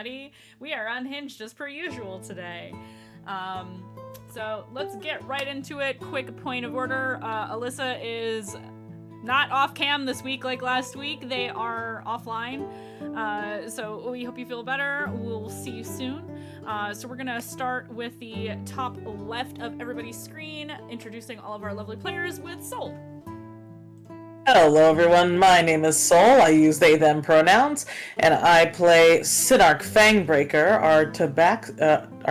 everybody. We are unhinged as per usual today. So let's get right into it. Quick point of order. Alyssa is not off cam this week like last week. They are offline. So we hope you feel better. We'll see you soon. So we're gonna start with the top left of everybody's screen, introducing all of our lovely players with Soul. Hello everyone, my name is Soul, I use they them pronouns, and I play Sinark Fangbreaker, our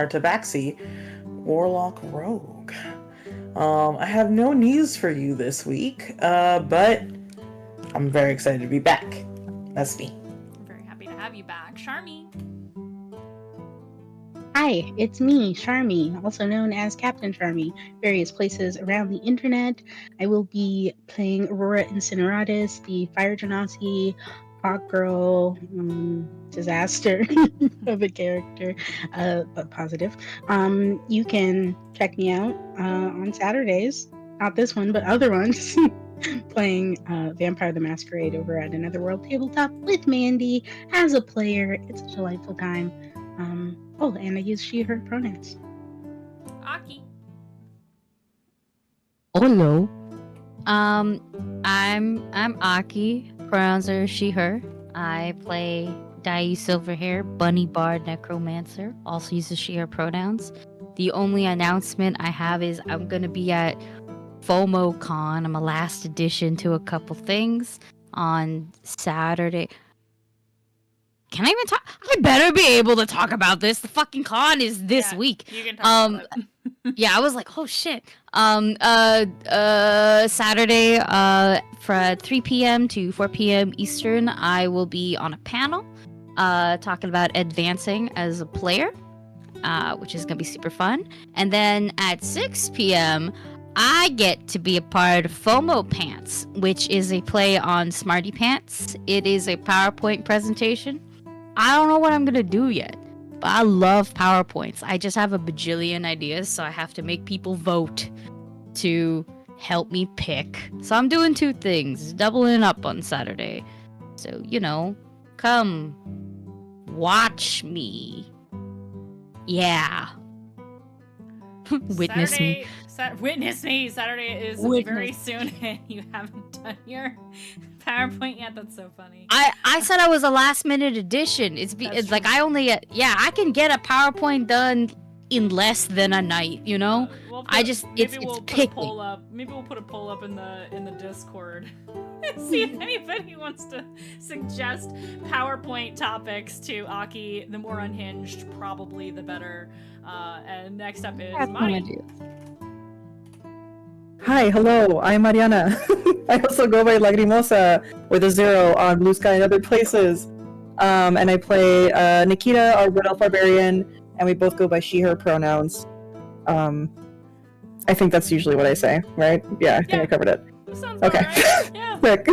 Tabaxi Warlock Rogue. I have no news for you this week, but I'm very excited to be back. That's me. I'm very happy to have you back. Charmy. Hi, it's me, Charmy, also known as Captain Charmy, various places around the internet. I will be playing Aurora Incineratus, the Fire Genasi, hot girl, disaster of a character, but positive. You can check me out on Saturdays, not this one, but other ones, playing Vampire the Masquerade over at Another World Tabletop with Mandy as a player. It's a delightful time. And I use she, her pronouns. Aki. Hello. I'm Aki. Pronouns are she, her. I play Dai Silverhair, Bunny Bard Necromancer. Also uses she, her pronouns. The only announcement I have is I'm gonna be at FOMO-Con. I'm a last addition to a couple things on Saturday. Can I even talk? I better be able to talk about this. The fucking con is this week. You can talk about it. Yeah, I was like, oh shit. Saturday, from 3 p.m. to 4 p.m. Eastern, I will be on a panel, talking about advancing as a player, which is gonna be super fun. And then at 6 p.m., I get to be a part of FOMO Pants, which is a play on Smarty Pants. It is a PowerPoint presentation. I don't know what I'm gonna do yet, but I love PowerPoints. I just have a bajillion ideas, so I have to make people vote to help me pick. So I'm doing two things, doubling up on Saturday. So, come watch me. Yeah. Witness me. Witness me. Saturday is very soon, and you haven't done your PowerPoint yet. That's so funny. I said I was a last minute addition. It's like I only I can get a PowerPoint done in less than a night. We'll picky. Maybe we'll put a poll up in the Discord. See if anybody wants to suggest PowerPoint topics to Aki. The more unhinged, probably the better. And next up is Mari. Hi, hello, I'm Mariana. I also go by Lagrimosa with a 0 on Blue Sky and other places. And I play Nikita, our Wood Elf Barbarian, and we both go by she, her pronouns. I think that's usually what I say, right? Yeah, I think I covered it. Sounds okay. Right. Yeah. Quick.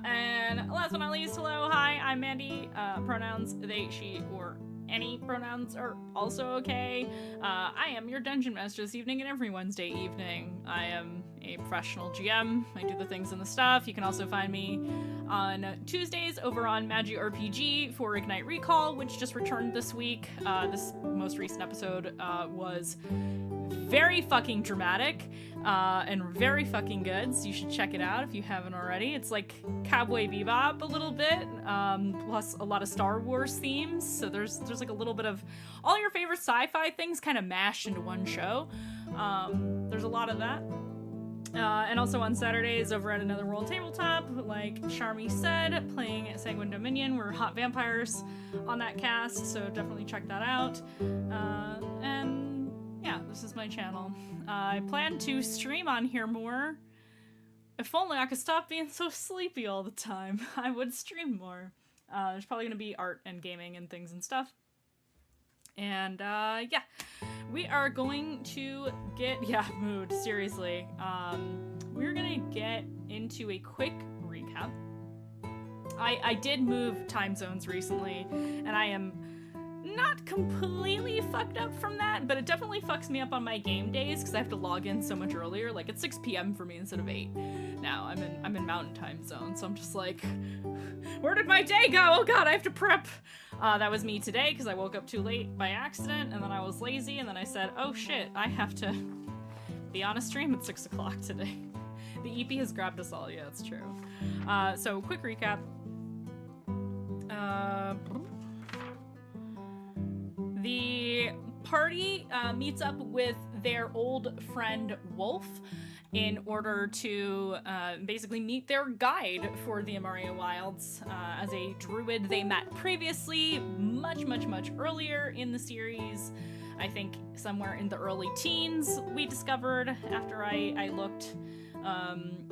And last but not least, hello, hi, I'm Mandy. Pronouns they, she, or any pronouns are also okay. I am your dungeon master this evening and every Wednesday evening. I am a professional GM. I do the things and the stuff. You can also find me on Tuesdays over on Magi RPG for Ignite Recall, which just returned this week. This most recent episode was very fucking dramatic and very fucking good, so you should check it out if you haven't already. It's like Cowboy Bebop a little bit, plus a lot of Star Wars themes, so there's like a little bit of all your favorite sci-fi things kind of mashed into one show. There's a lot of that. And also on Saturdays over at Another World Tabletop, like Charmy said, playing Sanguine Dominion. We're hot vampires on that cast, so definitely check that out. And yeah, this is my channel. I plan to stream on here more. If only I could stop being so sleepy all the time, I would stream more. There's probably going to be art and gaming and things and stuff. And yeah, we are going to get, mood, seriously. We're gonna get into a quick recap. I did move time zones recently, and I am not completely fucked up from that, but it definitely fucks me up on my game days because I have to log in so much earlier. Like, it's 6 p.m. for me instead of 8. Now I'm in Mountain Time Zone, so I'm just like, where did my day go? Oh god, I have to prep. That was me today because I woke up too late by accident, and then I was lazy, and then I said, oh shit, I have to be on a stream at 6 o'clock today. The EP has grabbed us all. Yeah, it's true. So quick recap. The party meets up with their old friend Wolf in order to basically meet their guide for the Amaria Wilds as a druid they met previously, much earlier in the series. I think somewhere in the early teens we discovered after I looked.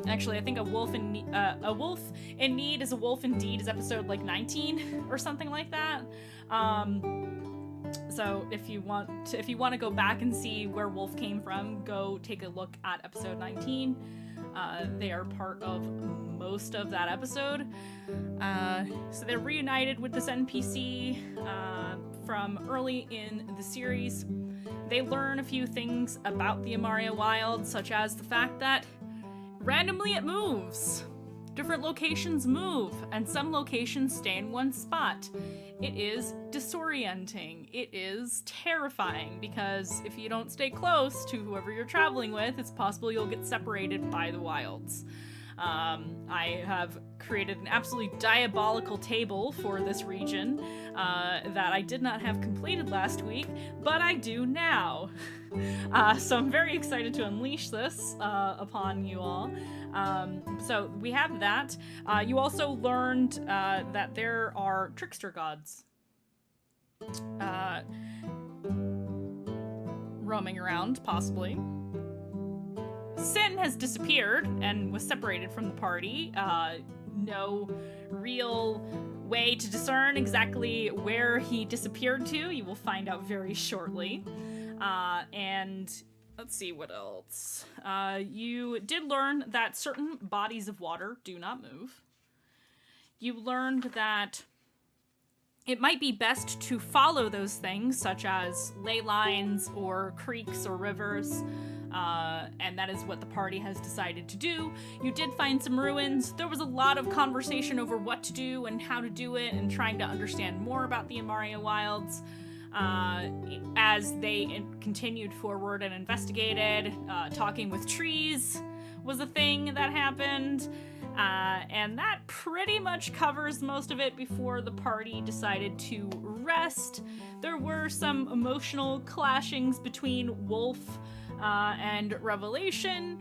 Actually, I think a wolf in need is a wolf indeed is episode like 19 or something like that. So if you want to go back and see where Wolf came from, go take a look at episode 19. They are part of most of that episode. So they're reunited with this NPC from early in the series. They learn a few things about the Amaria Wild, such as the fact that randomly it moves. Different locations move, and some locations stay in one spot. It is disorienting. It is terrifying, because if you don't stay close to whoever you're traveling with, it's possible you'll get separated by the wilds. I have created an absolutely diabolical table for this region that I did not have completed last week, but I do now. So I'm very excited to unleash this upon you all. So we have that. You also learned that there are trickster gods roaming around, possibly. Sin has disappeared and was separated from the party. No real way to discern exactly where he disappeared to. You will find out very shortly. And let's see what else. You did learn that certain bodies of water do not move. You learned that it might be best to follow those things, such as ley lines or creeks or rivers, and that is what the party has decided to do. You did find some ruins. There was a lot of conversation over what to do and how to do it, and trying to understand more about the Amaria Wilds. As they continued forward and investigated, talking with trees was a thing that happened, and that pretty much covers most of it before the party decided to rest. There were some emotional clashings between Wolf and Revelation,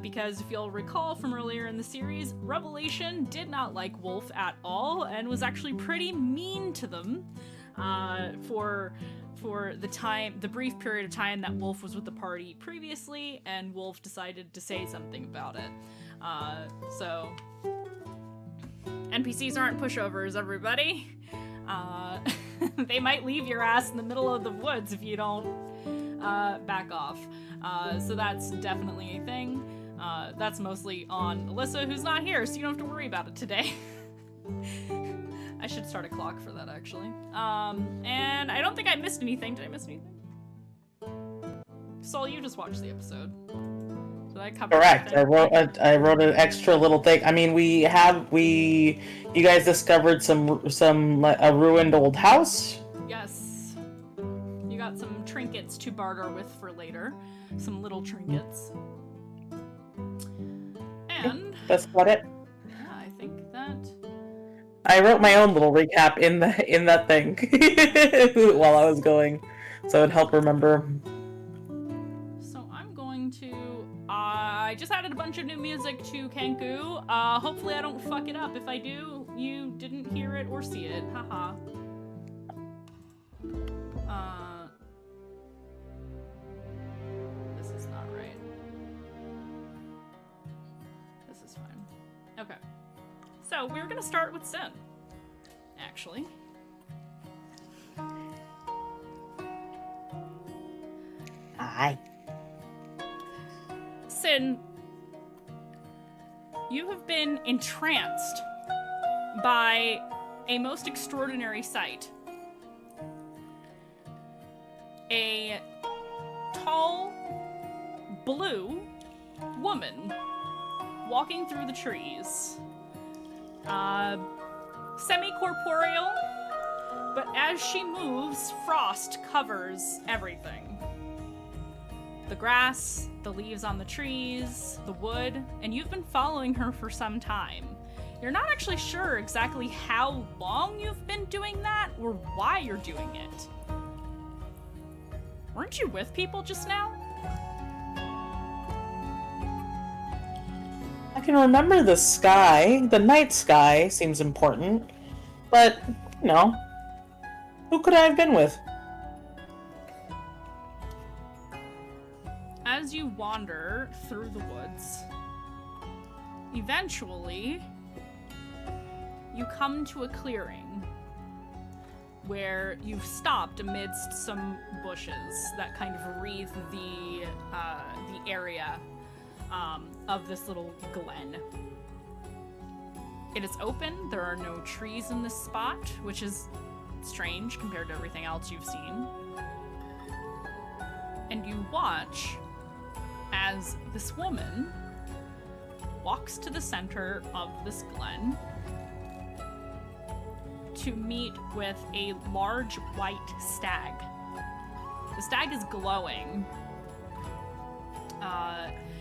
because if you'll recall from earlier in the series, Revelation did not like Wolf at all and was actually pretty mean to them. For the brief period of time that Wolf was with the party previously, and Wolf decided to say something about it. So NPCs aren't pushovers, everybody. They might leave your ass in the middle of the woods if you don't back off. So that's definitely a thing. That's mostly on Alyssa, who's not here, so you don't have to worry about it today. I should start a clock for that, actually. And I don't think I missed anything. Did I miss anything? Sol, you just watched the episode. Did I cover Correct. everything? I wrote an extra little thing. I mean, you guys discovered a ruined old house. Yes. You got some trinkets to barter with for later. Some little trinkets. And That's about it. yeah, I think that... I wrote my own little recap in that thing while I was going, so it'd help remember. So I'm going to... I just added a bunch of new music to Kenku. Hopefully I don't fuck it up. If I do, you didn't hear it or see it. Haha. This is not right. This is fine. Okay. So we're gonna start with Sin, actually. Hi. Sin, you have been entranced by a most extraordinary sight. a tall, blue woman walking through the trees. Semi-corporeal, but as she moves, frost covers everything. The grass, the leaves on the trees, the wood, and you've been following her for some time. You're not actually sure exactly how long you've been doing that or why you're doing it. Weren't you with people just now? I can remember the sky. The night sky seems important. But, you know, who could I have been with? As you wander through the woods, eventually you come to a clearing where you've stopped amidst some bushes that kind of wreathe the area of this little glen. It is open. There are no trees in this spot, which is strange compared to everything else you've seen. And you watch as this woman walks to the center of this glen to meet with a large white stag. The stag is glowing.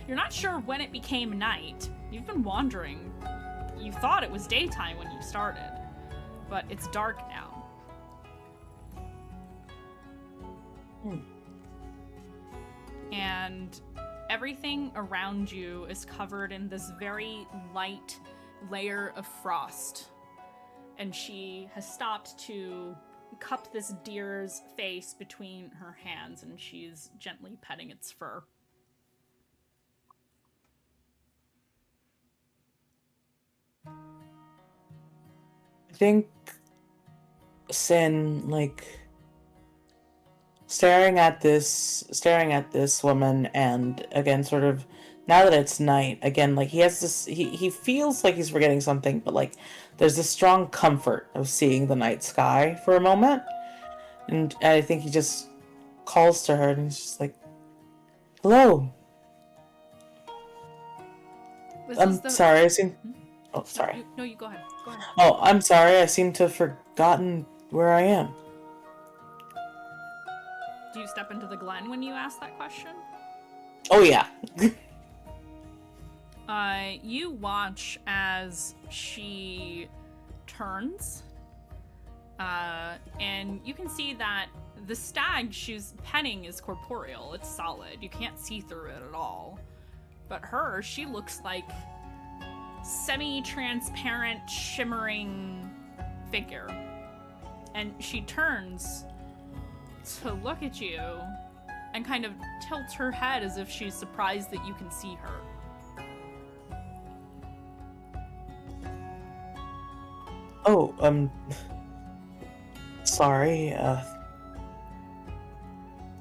You're not sure when it became night. You've been wandering. You thought it was daytime when you started, but it's dark now. And everything around you is covered in this very light layer of frost. And she has stopped to cup this deer's face between her hands, and she's gently petting its fur. I think Sin, staring at this woman, and again, sort of, now that it's night, again, he has this, he feels like he's forgetting something, but there's this strong comfort of seeing the night sky for a moment, and I think he just calls to her, and he's just like, hello. Sorry, I seem... Oh, sorry. No, you go ahead. Go ahead. Oh, I'm sorry, I seem to have forgotten where I am. Do you step into the glen when you ask that question? Oh, yeah. You watch as she turns, and you can see that the stag she's petting is corporeal. It's solid. You can't see through it at all. But her, she looks like semi-transparent, shimmering figure. And she turns to look at you and kind of tilts her head as if she's surprised that you can see her. Oh, sorry,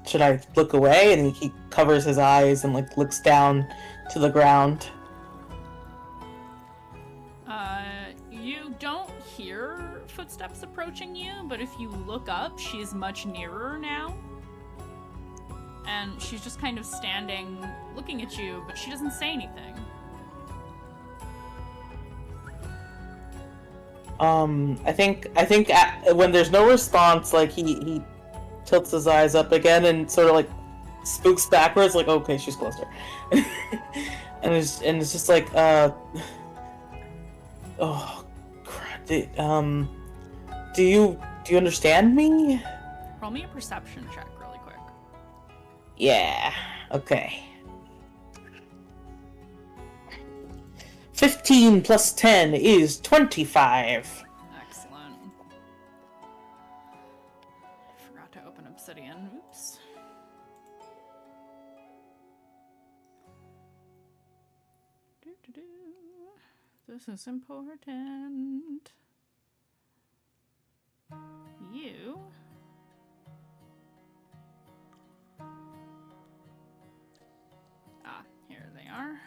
should I look away? And he covers his eyes and, looks down to the ground. You don't hear footsteps approaching you, but if you look up, she's much nearer now. And she's just kind of standing, looking at you, but she doesn't say anything. I think when there's no response, he tilts his eyes up again and sort of spooks backwards, okay, she's closer. and it's just oh crap. Do you understand me? Roll me a perception check really quick. Yeah. Okay. 15 plus 10 is 25. Excellent. Forgot to open Obsidian. Oops. This is important. You here they are.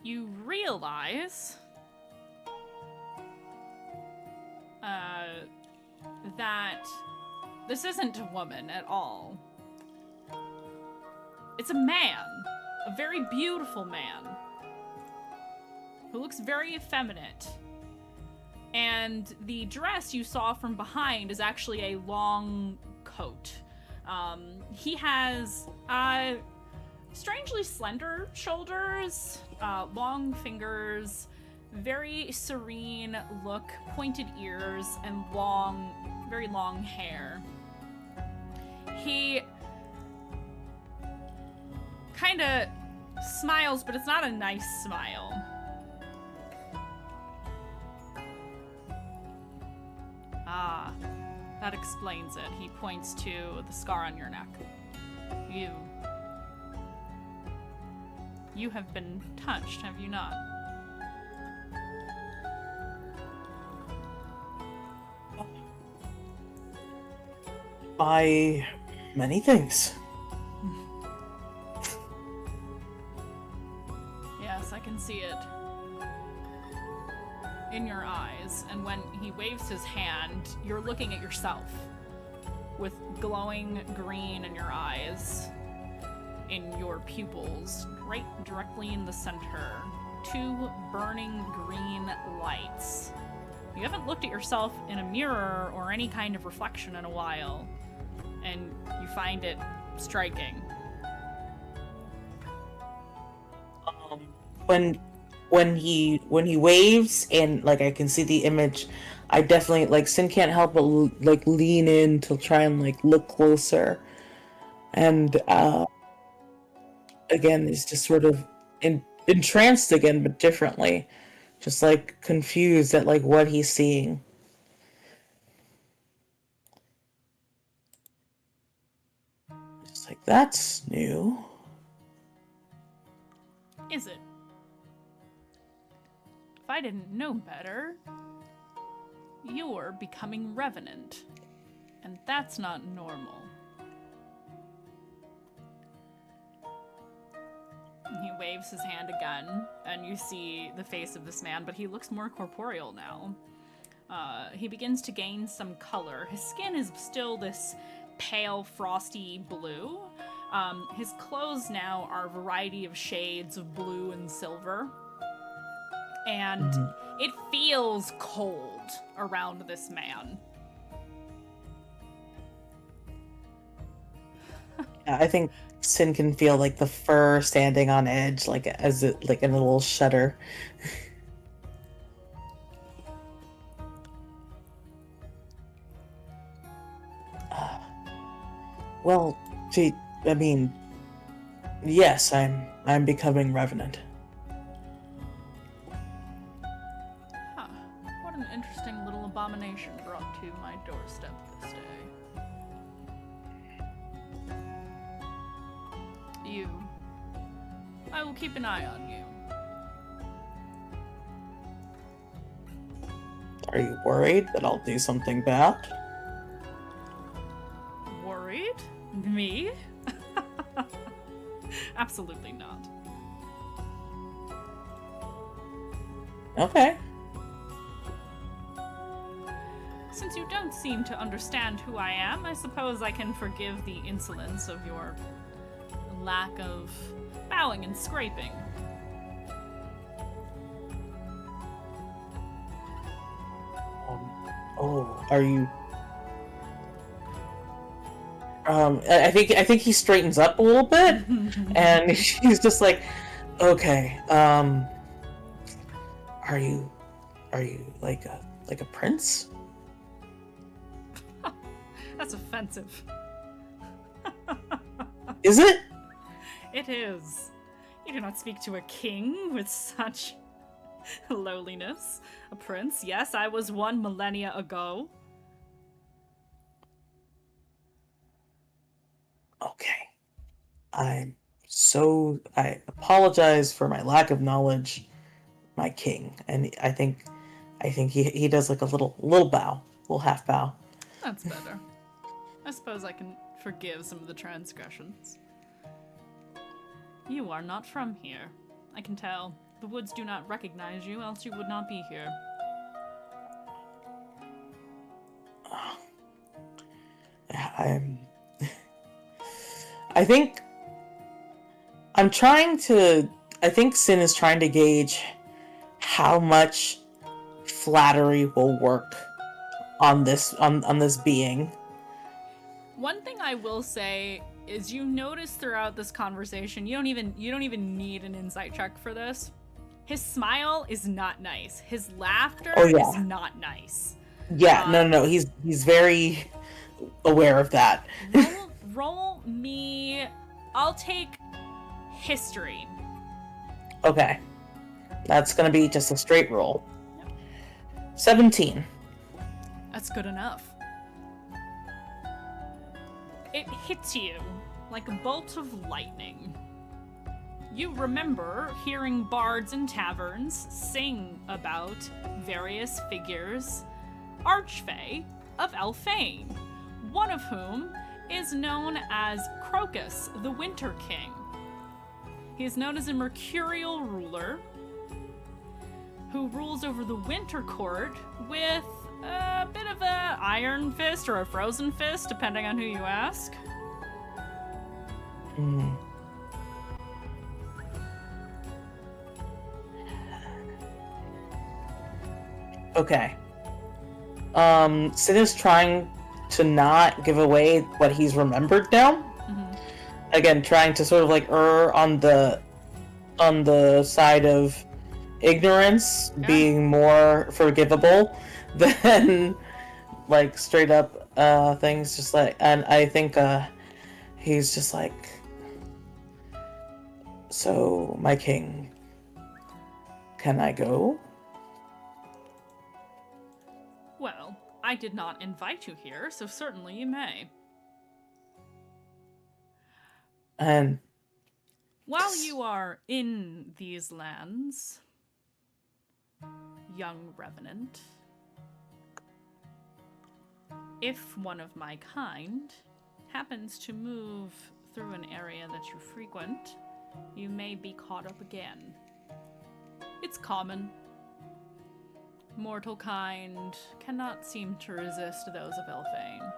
you realize that this isn't a woman at all. It's a man, a very beautiful man, who looks very effeminate. And the dress you saw from behind is actually a long coat. He has strangely slender shoulders, long fingers, very serene look, pointed ears, and very long hair. He kind of smiles, but it's not a nice smile. Ah, that explains it. He points to the scar on your neck. You have been touched, have you not? By many things. Yes, I can see it in your eyes. And when he waves his hand, you're looking at yourself with glowing green in your eyes, in your pupils, right directly in the center. 2 burning green lights. You haven't looked at yourself in a mirror or any kind of reflection in a while, and you find it striking. When he waves and like I can see the image, I definitely like Sin can't help but like lean in to try and like look closer, and again he's just sort of entranced again, but differently, just like confused at like what he's seeing. Just like, that's new. Is it? If I didn't know better, you're becoming revenant, and that's not normal. He waves his hand again, and you see the face of this man, but he looks more corporeal now. He begins to gain some color. His skin is still this pale, frosty blue. His clothes now are a variety of shades of blue and silver. And it feels cold around this man. Yeah, I think Sin can feel like the fur standing on edge, like as it like in a little shudder. Well, gee, I mean, yes, I'm becoming revenant. Huh. What an interesting little abomination brought to my doorstep this day. I will keep an eye on you. Are you worried that I'll do something bad? Worried? Me? Absolutely not. Okay. Since you don't seem to understand who I am, I suppose I can forgive the insolence of your lack of bowing and scraping. Oh, are you? I think he straightens up a little bit, and he's just like, okay. Are you like a prince? That's offensive. Is it? It is. You do not speak to a king with such lowliness. A prince? Yes, I was one millennia ago. Okay. I apologize for my lack of knowledge, my king. And I think he does like a little bow, little half bow. That's better. I suppose I can forgive some of the transgressions. You are not from here. I can tell The woods do not recognize you, else you would not be here. I think Sin is trying to gauge how much flattery will work on this being. One thing I will say is you notice throughout this conversation, you don't even need an insight check for this. His smile is not nice. His laughter is not nice. Yeah, no. He's very aware of that. Roll me. I'll take history. Okay. That's gonna be just a straight roll. Yep. 17. That's good enough. It hits you like a bolt of lightning. You remember hearing bards in taverns sing about various figures, archfey of Elfane, one of whom is known as Crocus, the Winter King. He is known as a mercurial ruler who rules over the Winter Court with a bit of a iron fist or a frozen fist, depending on who you ask. Okay. Sin is trying to not give away what he's remembered now. Mm-hmm. Again, trying to sort of like err on the side of ignorance being more forgivable than like straight up things. Just like, and I think he's just like, so my king, can I go? Well, I did not invite you here, so certainly you may. And while you are in these lands, young revenant, if one of my kind happens to move through an area that you frequent, you may be caught up again. It's common. Mortal kind cannot seem to resist those of Elfane.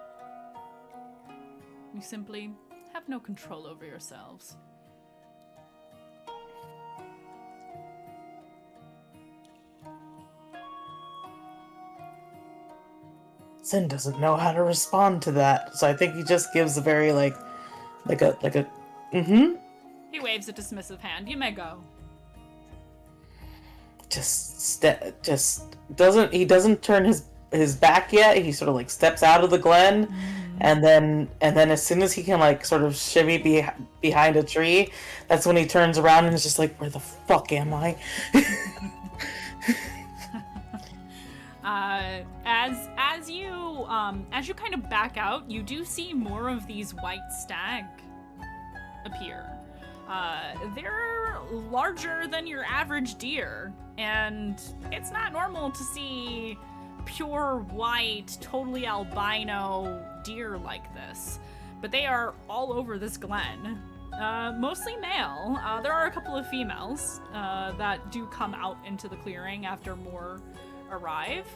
You simply have no control over yourselves. Sin doesn't know how to respond to that, so I think he just gives a very like a He waves a dismissive hand. You may go. He doesn't turn his back yet. He sort of like steps out of the glen, and then as soon as he can like sort of shimmy behind a tree, that's when he turns around and is just like, where the fuck am I? As you kind of back out, you do see more of these white stag appear. They're larger than your average deer, and it's not normal to see pure white, totally albino deer like this. But they are all over this glen. Mostly male. There are a couple of females that do come out into the clearing after more arrive.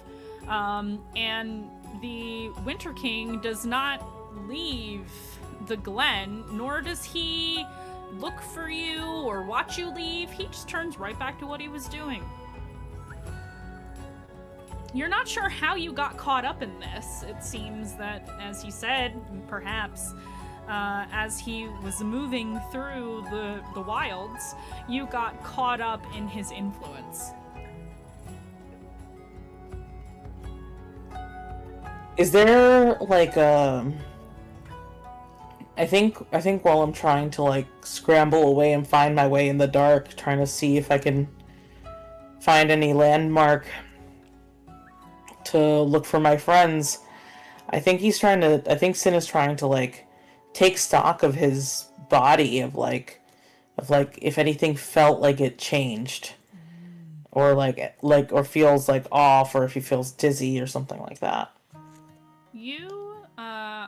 And the Winter King does not leave the glen, nor does he look for you or watch you leave. He just turns right back to what he was doing. You're not sure how you got caught up in this. It seems that, as he said, perhaps as he was moving through the wilds, you got caught up in his influence. Is there like I think while I'm trying to like scramble away and find my way in the dark, trying to see if I can find any landmark to look for my friends, I think Sin is trying to like take stock of his body, of like if anything felt like it changed, or or feels like off, or if he feels dizzy or something like that.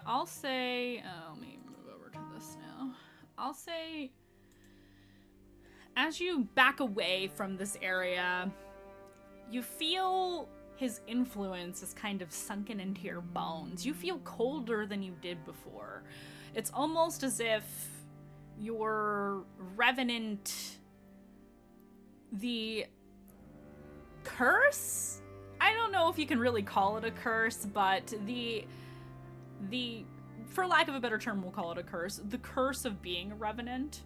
I'll say, let me move over to this now. I'll say, as you back away from this area, you feel his influence is kind of sunken into your bones. You feel colder than you did before. It's almost as if your revenant, the curse? I don't know if you can really call it a curse, but the for lack of a better term, we'll call it a curse. The curse of being a revenant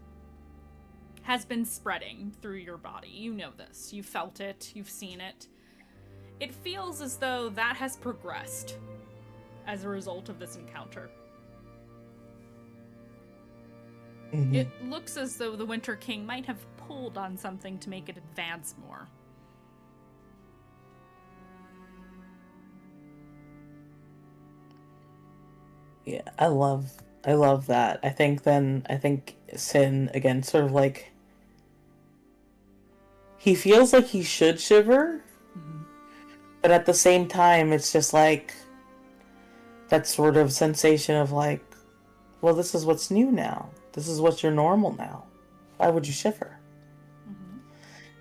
has been spreading through your body. You know this. You felt it. You've seen it. It feels as though that has progressed as a result of this encounter. Mhm. It looks as though the Winter King might have pulled on something to make it advance more. Yeah, I love that. I think Sin again sort of like he feels like he should shiver, but at the same time it's just like that sort of sensation of like, well, this is what's new now. This is what's your normal now. Why would you shiver?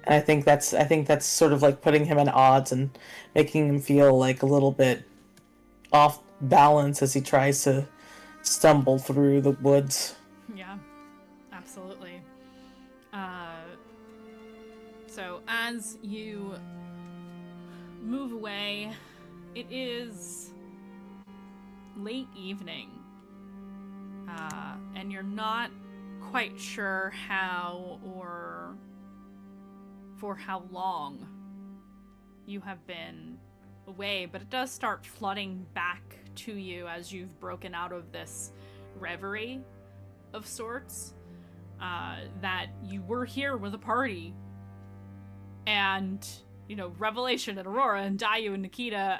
And I think that's sort of like putting him in odds and making him feel like a little bit off balance as he tries to stumble through the woods. Yeah, absolutely. So as you move away, it is late evening, and you're not quite sure how or for how long you have been away, but it does start flooding back to you as you've broken out of this reverie of sorts, that you were here with a party, and Revelation and Aurora and Dayu and Nikita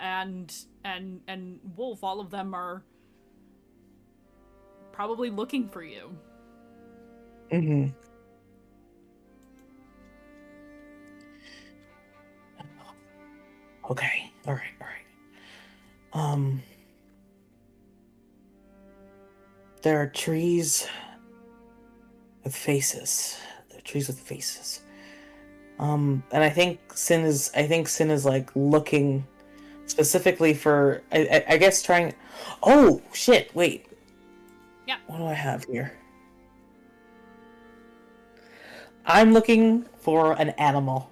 and Wolf, all of them are probably looking for you. Mm-hmm. Okay. All right. There are trees with faces. And I think Sin is like looking specifically for, I guess trying. Oh shit! Wait. Yeah. What do I have here? I'm looking for an animal.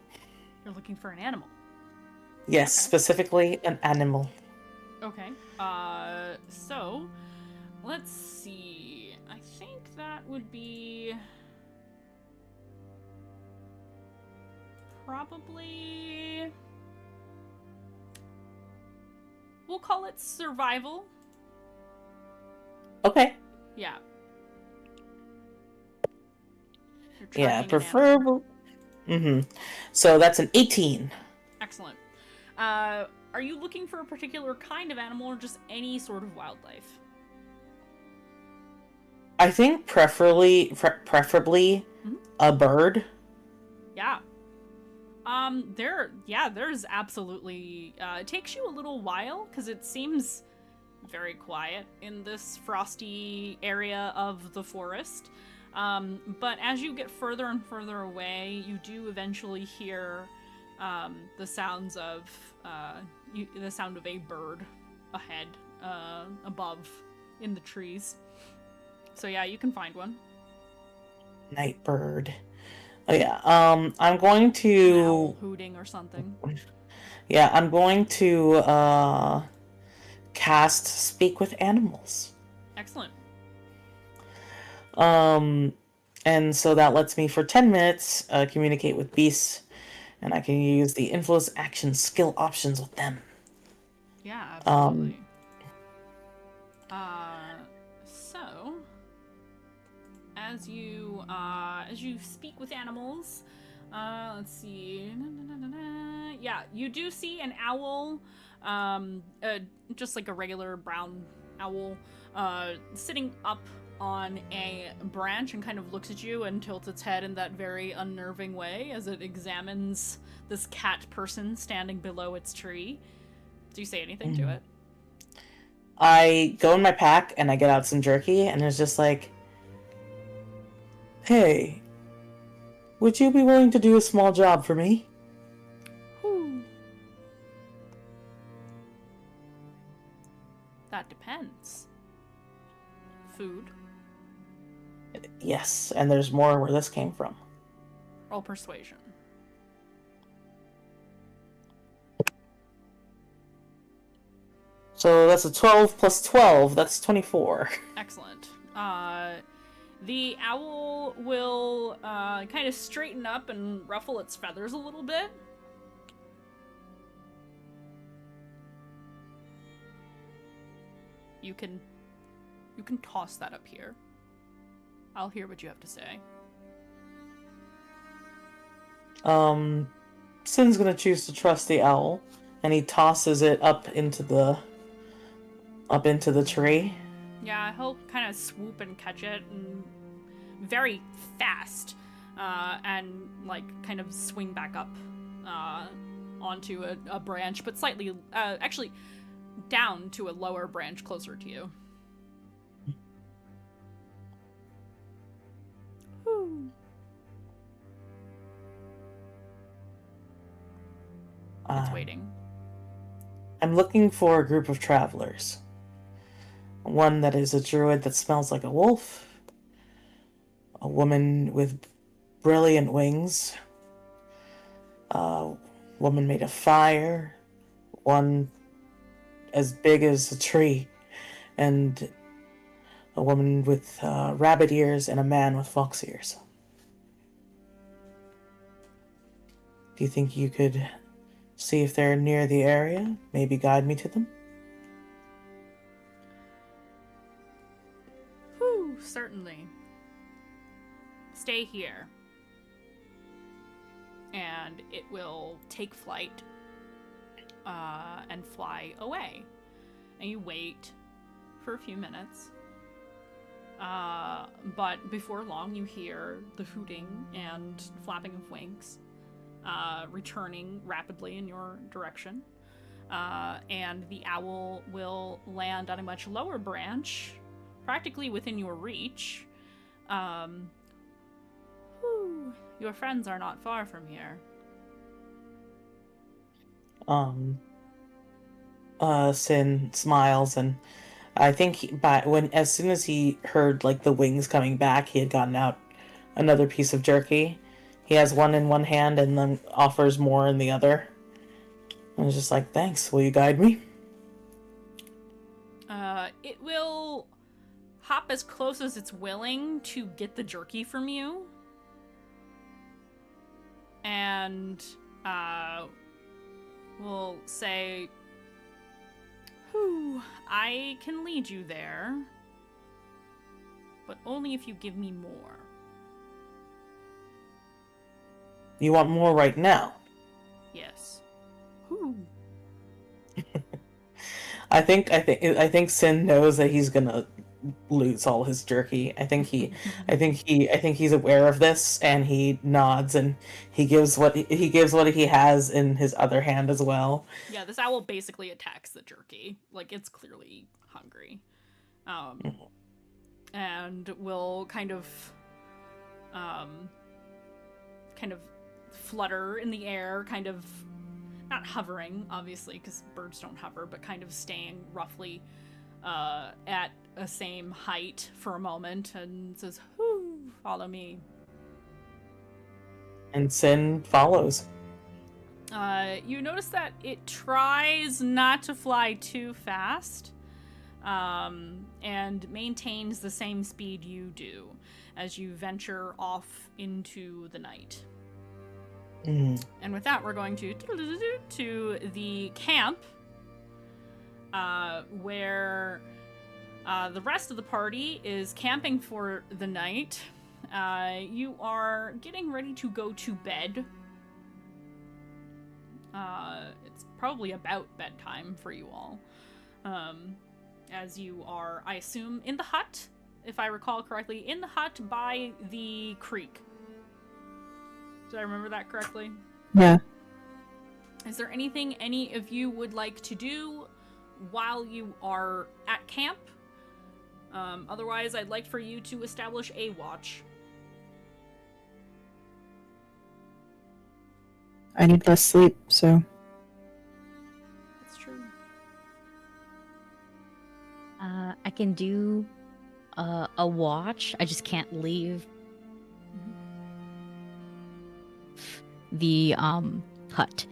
You're looking for an animal. Yes, Okay. Specifically an animal. Okay. So let's see. I think that would be probably, we'll call it survival. Okay. Yeah. You're Yeah, tracking an animal. preferable. Mm-hmm. So that's an 18. Excellent. Are you looking for a particular kind of animal or just any sort of wildlife? I think preferably Mhm. a bird. Yeah. There's absolutely, it takes you a little while because it seems very quiet in this frosty area of the forest. But as you get further and further away, you do eventually hear the sounds of the sound of a bird ahead, above in the trees. So yeah, you can find one. Night bird. Oh yeah. I'm going An to. owl hooting or something. Yeah, I'm going to cast Speak with Animals. Excellent. And so that lets me for 10 minutes communicate with beasts, and I can use the influence action skill options with them. Yeah, absolutely. So as you speak with animals, let's see. Yeah, you do see an owl, just like a regular brown owl, sitting up on a branch and kind of looks at you and tilts its head in that very unnerving way as it examines this cat person standing below its tree. Do you say anything to it? I go in my pack and I get out some jerky, and it's just like, hey, Would you be willing to do a small job for me? Whew. That depends. Food. Yes, and there's more where this came from. Roll persuasion. So that's a 12 plus 12, that's 24. Excellent. The owl will kind of straighten up and ruffle its feathers a little bit. You can toss that up here. I'll hear what you have to say. Sin's gonna choose to trust the owl, and he tosses it up into the tree. Yeah, he'll kind of swoop and catch it, and very fast, and like kind of swing back up onto a branch, but slightly, actually, down to a lower branch closer to you. Whew. It's waiting. I'm looking for a group of travelers. One that is a druid that smells like a wolf, a woman with brilliant wings, a woman made of fire, one as big as a tree, and a woman with rabbit ears, and a man with fox ears. Do you think you could see if they're near the area? Maybe guide me to them? Whew, certainly. Stay here. And it will take flight and fly away. And you wait for a few minutes. But before long, you hear the hooting and flapping of wings returning rapidly in your direction. And the owl will land on a much lower branch, practically within your reach. Your friends are not far from here. Sin smiles, and I think as soon as he heard like the wings coming back, he had gotten out another piece of jerky. He has one in one hand and then offers more in the other. I was just like, thanks, will you guide me? It will hop as close as it's willing to get the jerky from you. And, we'll say, I can lead you there, but only if you give me more. You want more right now? Yes. I think Sin knows that he's gonna lose all his jerky. I think he's aware of this, and he nods and he gives what he has in his other hand as well. Yeah, this owl basically attacks the jerky. Like, it's clearly hungry. And will kind of flutter in the air, kind of not hovering, obviously, because birds don't hover, but kind of staying roughly at a same height for a moment, and says, follow me. And Sin follows. You notice that it tries not to fly too fast, and maintains the same speed you do as you venture off into the night. And with that, we're going to the camp, where the rest of the party is camping for the night. You are getting ready to go to bed. It's probably about bedtime for you all, as you are, I assume, in the hut, if I recall correctly, in the hut by the creek. Did I remember that correctly? Yeah. Is there anything any of you would like to do while you are at camp? Otherwise, I'd like for you to establish a watch. I need less sleep, so... That's true. I can do a watch. I just can't leave the hut.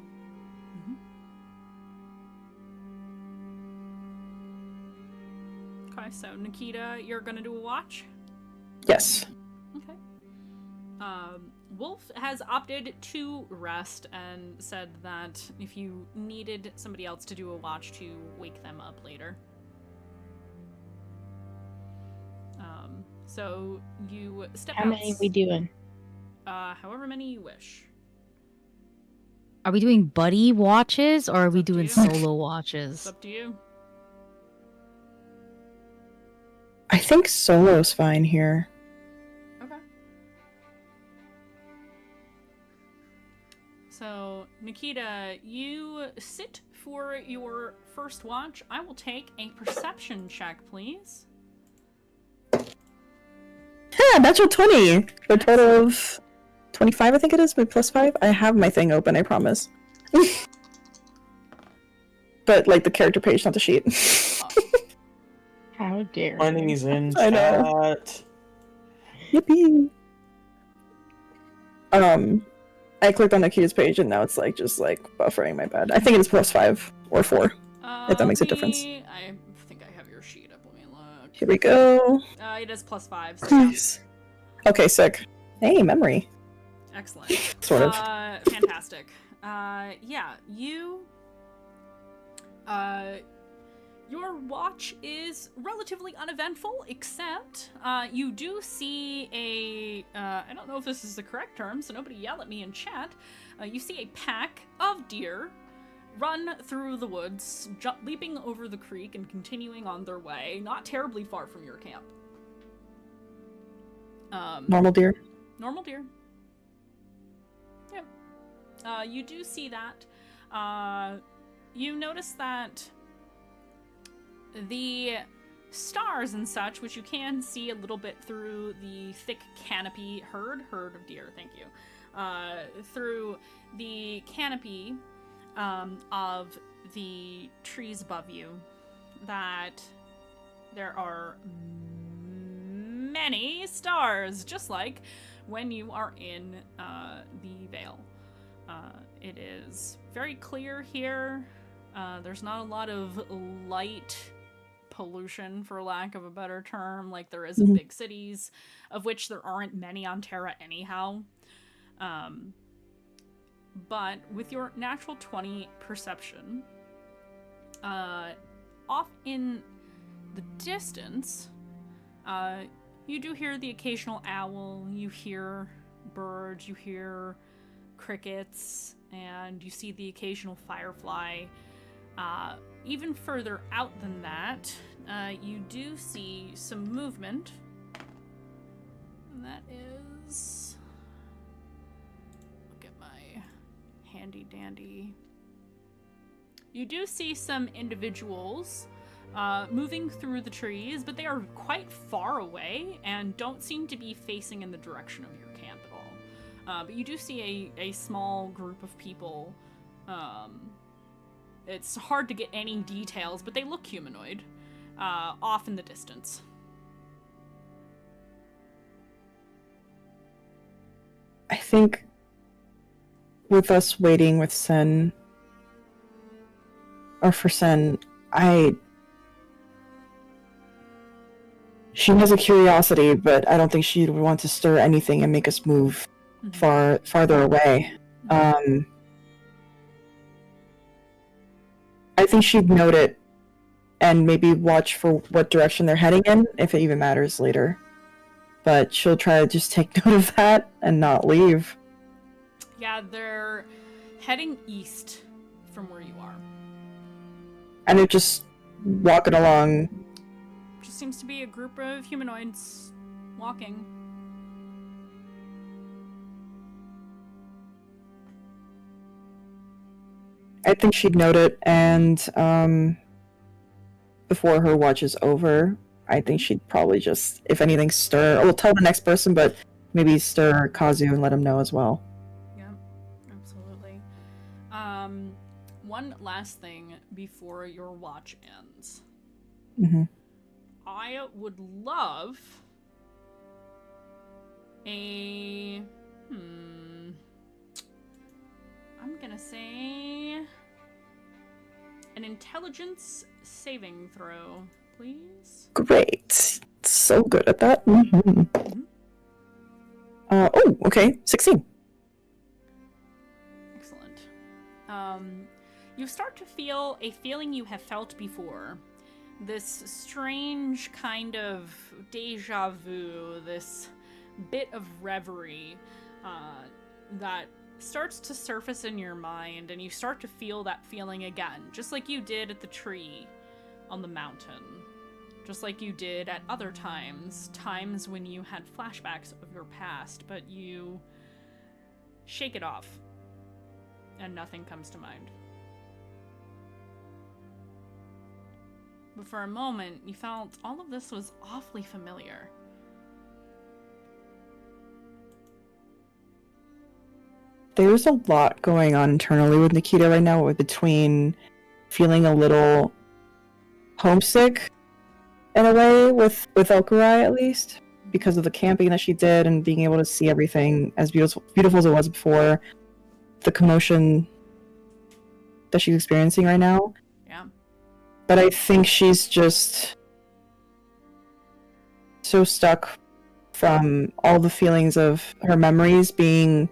Okay, so Nikita, you're gonna do a watch? Yes. Okay. Wolf has opted to rest and said that if you needed somebody else to do a watch, to wake them up later. So you step out. How many we doing? However many you wish. Are we doing buddy watches or are we up to doing you. solo It's watches? up to you. I think solo's fine here. Okay. So, Nikita, you sit for your first watch. I will take a perception check, please. Yeah, natural 20! For a total of 25, I think it is, but plus 5. I have my thing open, I promise. But, like, the character page, not the sheet. How dare you. Money's in I know. chat. Yippee! I clicked on Nikita's page and now it's like just like buffering my bed. I think it's plus 5 or 4. If that makes a difference. I think I have your sheet up. Let me look. Here we go. It is plus 5. So yeah. Nice. Okay, sick. Hey, memory. Excellent. Sort of. Fantastic. Yeah, you... your watch is relatively uneventful, except you do see a... I don't know if this is the correct term, so nobody yell at me in chat. You see a pack of deer run through the woods, leaping over the creek and continuing on their way, not terribly far from your camp. Normal deer. Normal deer. Yeah. You do see that. You notice that the stars and such, which you can see a little bit through the thick canopy, herd of deer, thank you, through the canopy of the trees above you, that there are many stars, just like when you are in the Vale. It is very clear here. There's not a lot of light pollution, for lack of a better term, like there is in big cities, of which there aren't many on Terra anyhow. But with your natural 20 perception, off in the distance, you do hear the occasional owl, you hear birds, you hear crickets, and you see the occasional firefly. Even further out than that, you do see some movement. And that is... Look at my handy dandy. You do see some individuals moving through the trees, but they are quite far away and don't seem to be facing in the direction of your camp at all. But you do see a small group of people. It's hard to get any details, but they look humanoid, off in the distance. I think with us waiting with Sen, or for Sen, she has a curiosity, but I don't think she would want to stir anything and make us move farther away. I think she'd note it and maybe watch for what direction they're heading in, if it even matters later. But she'll try to just take note of that and not leave. Yeah, they're heading east from where you are. And they're just walking along. Just seems to be a group of humanoids walking. I think she'd note it, and before her watch is over, I think she'd probably just, if anything, stir. We'll tell the next person, but maybe stir Kazu and let him know as well. Yeah, absolutely. one last thing before your watch ends. Mm-hmm. I would love a... I'm gonna say... an intelligence saving throw, please. Great. So good at that. Mm-hmm. Oh, okay. 16. Excellent. You start to feel a feeling you have felt before. This strange kind of deja vu, this bit of reverie that starts to surface in your mind, and you start to feel that feeling again, just like you did at the tree on the mountain. Just like you did at other times when you had flashbacks of your past, but you shake it off, and nothing comes to mind. But for a moment, you felt all of this was awfully familiar. There's a lot going on internally with Nikita right now, between feeling a little homesick in a way with Okurai, at least, because of the camping that she did and being able to see everything as beautiful as it was before, the commotion that she's experiencing right now. Yeah. But I think she's just so stuck from all the feelings of her memories being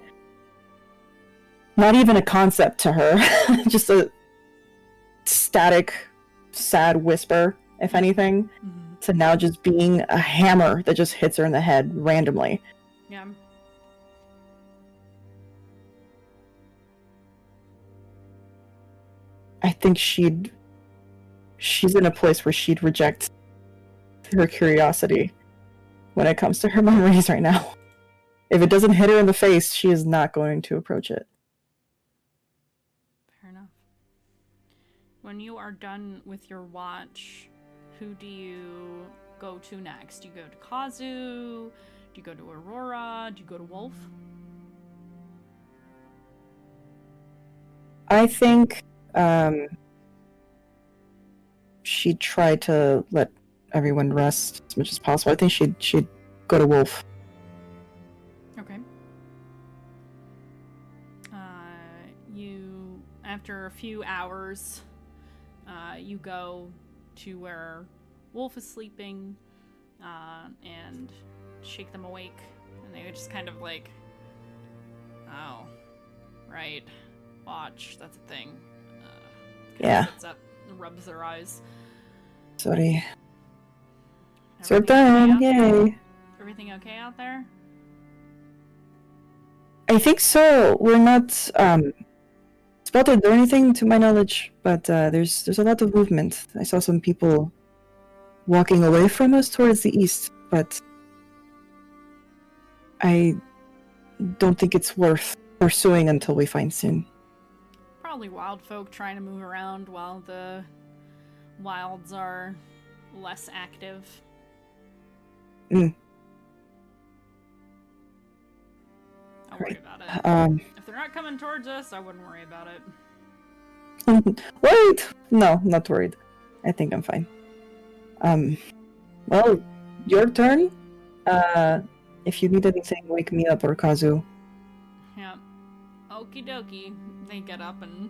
not even a concept to her, just a static, sad whisper, if anything, to now just being a hammer that just hits her in the head randomly. Yeah. I think she's in a place where she'd reject her curiosity when it comes to her memories right now. If it doesn't hit her in the face, she is not going to approach it. Fair enough. When you are done with your watch, who do you go to next? Do you go to Kazu? Do you go to Aurora? Do you go to Wolf? I think she'd try to let everyone rest as much as possible. I think she'd go to Wolf. Okay. You, after a few hours, you go to where Wolf is sleeping, and shake them awake, and they just kind of like, oh, right, watch, that's a thing. Yeah. Sits up and rubs their eyes. Sorry. Everything So done, okay out there? yay. Everything okay out there? I think so. We're not spotted or anything to my knowledge, but there's a lot of movement. I saw some people walking away from us towards the east, but I don't think it's worth pursuing until we find Sin. Probably wild folk trying to move around while the wilds are less active. Mm. Don't worry Right. about it. If they're not coming towards us, I wouldn't worry about it. Wait! No, not worried. I think I'm fine. Well, your turn. If you need anything, wake me up or Kazu. Yeah. Okie dokie. They get up and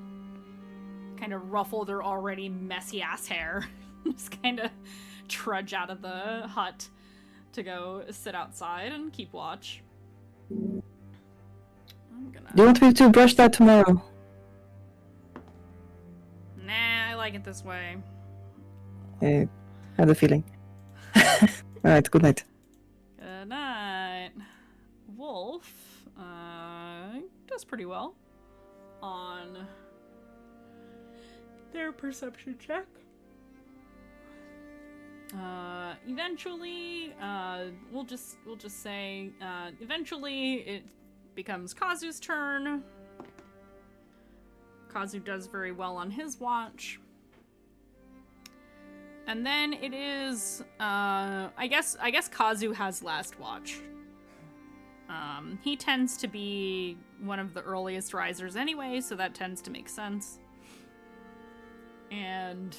kind of ruffle their already messy ass hair. Just kind of trudge out of the hut to go sit outside and keep watch. I'm gonna... Do you want me to brush that tomorrow? Nah, I like it this way. I had a feeling. Alright, good night. Good night. Wolf, does pretty well on their perception check. Eventually, we'll just say, eventually it becomes Kazu's turn. Kazu does very well on his watch. And then it is, I guess Kazu has last watch. He tends to be one of the earliest risers anyway, so that tends to make sense. And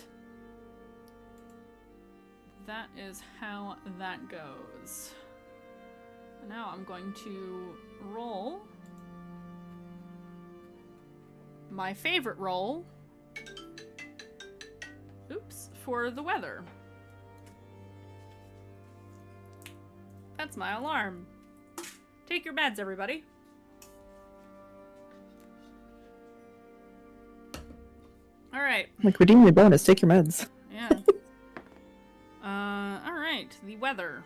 that is how that goes. Now I'm going to roll my favorite roll. Oops, for the weather. That's my alarm. Take your meds, everybody. All right. Like, redeem your bonus. Take your meds. Yeah. All right. The weather.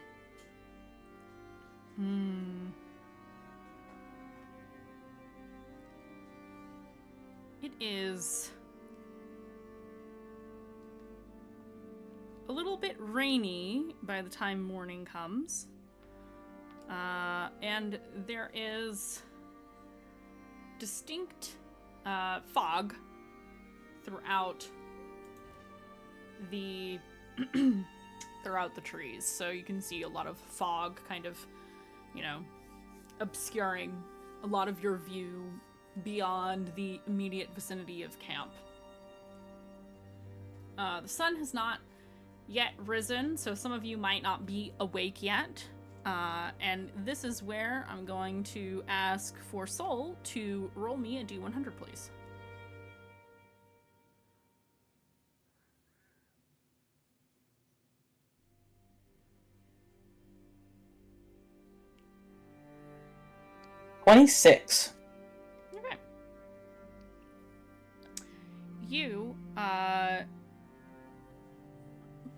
It is a little bit rainy by the time morning comes. And there is distinct fog throughout the throughout the trees. So you can see a lot of fog kind of, obscuring a lot of your view beyond the immediate vicinity of camp. The sun has not yet risen, so some of you might not be awake yet. And this is where I'm going to ask for Soul to roll me a D100, please. $26. Okay. You,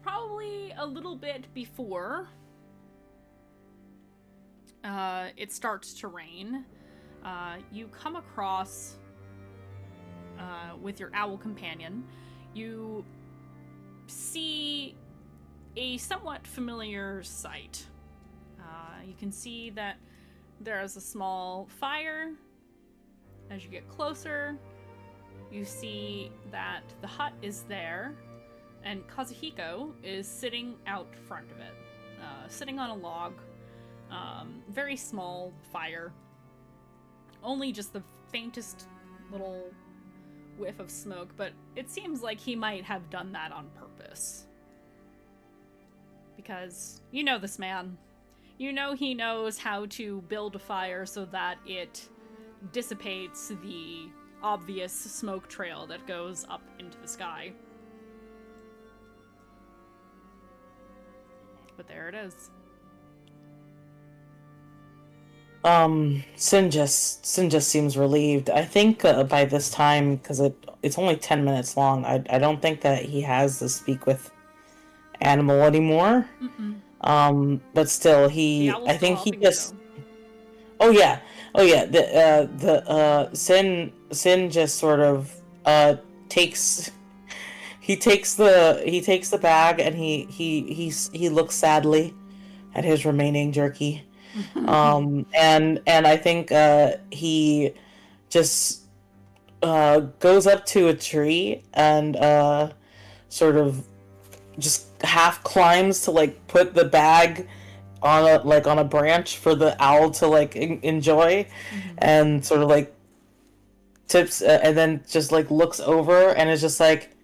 probably a little bit before it starts to rain, you come across, with your owl companion, you see a somewhat familiar sight. You can see that there is a small fire. As you get closer, you see that the hut is there, and Kazuhiko is sitting out front of it, sitting on a log. Very small fire. Only just the faintest little whiff of smoke, but it seems like he might have done that on purpose. Because you know this man. You know he knows how to build a fire so that it dissipates the obvious smoke trail that goes up into the sky. But there it is. Sin just seems relieved. I think by this time, because it's only 10 minutes long, I don't think that he has to speak with animal anymore. Mm-mm. But still, I think he just. Oh yeah. Sin just sort of takes. He takes the bag and he looks sadly at his remaining jerky. And I think he just goes up to a tree and sort of just half climbs to like put the bag on a branch for the owl to like enjoy, and sort of like tips and then just like looks over and is just like,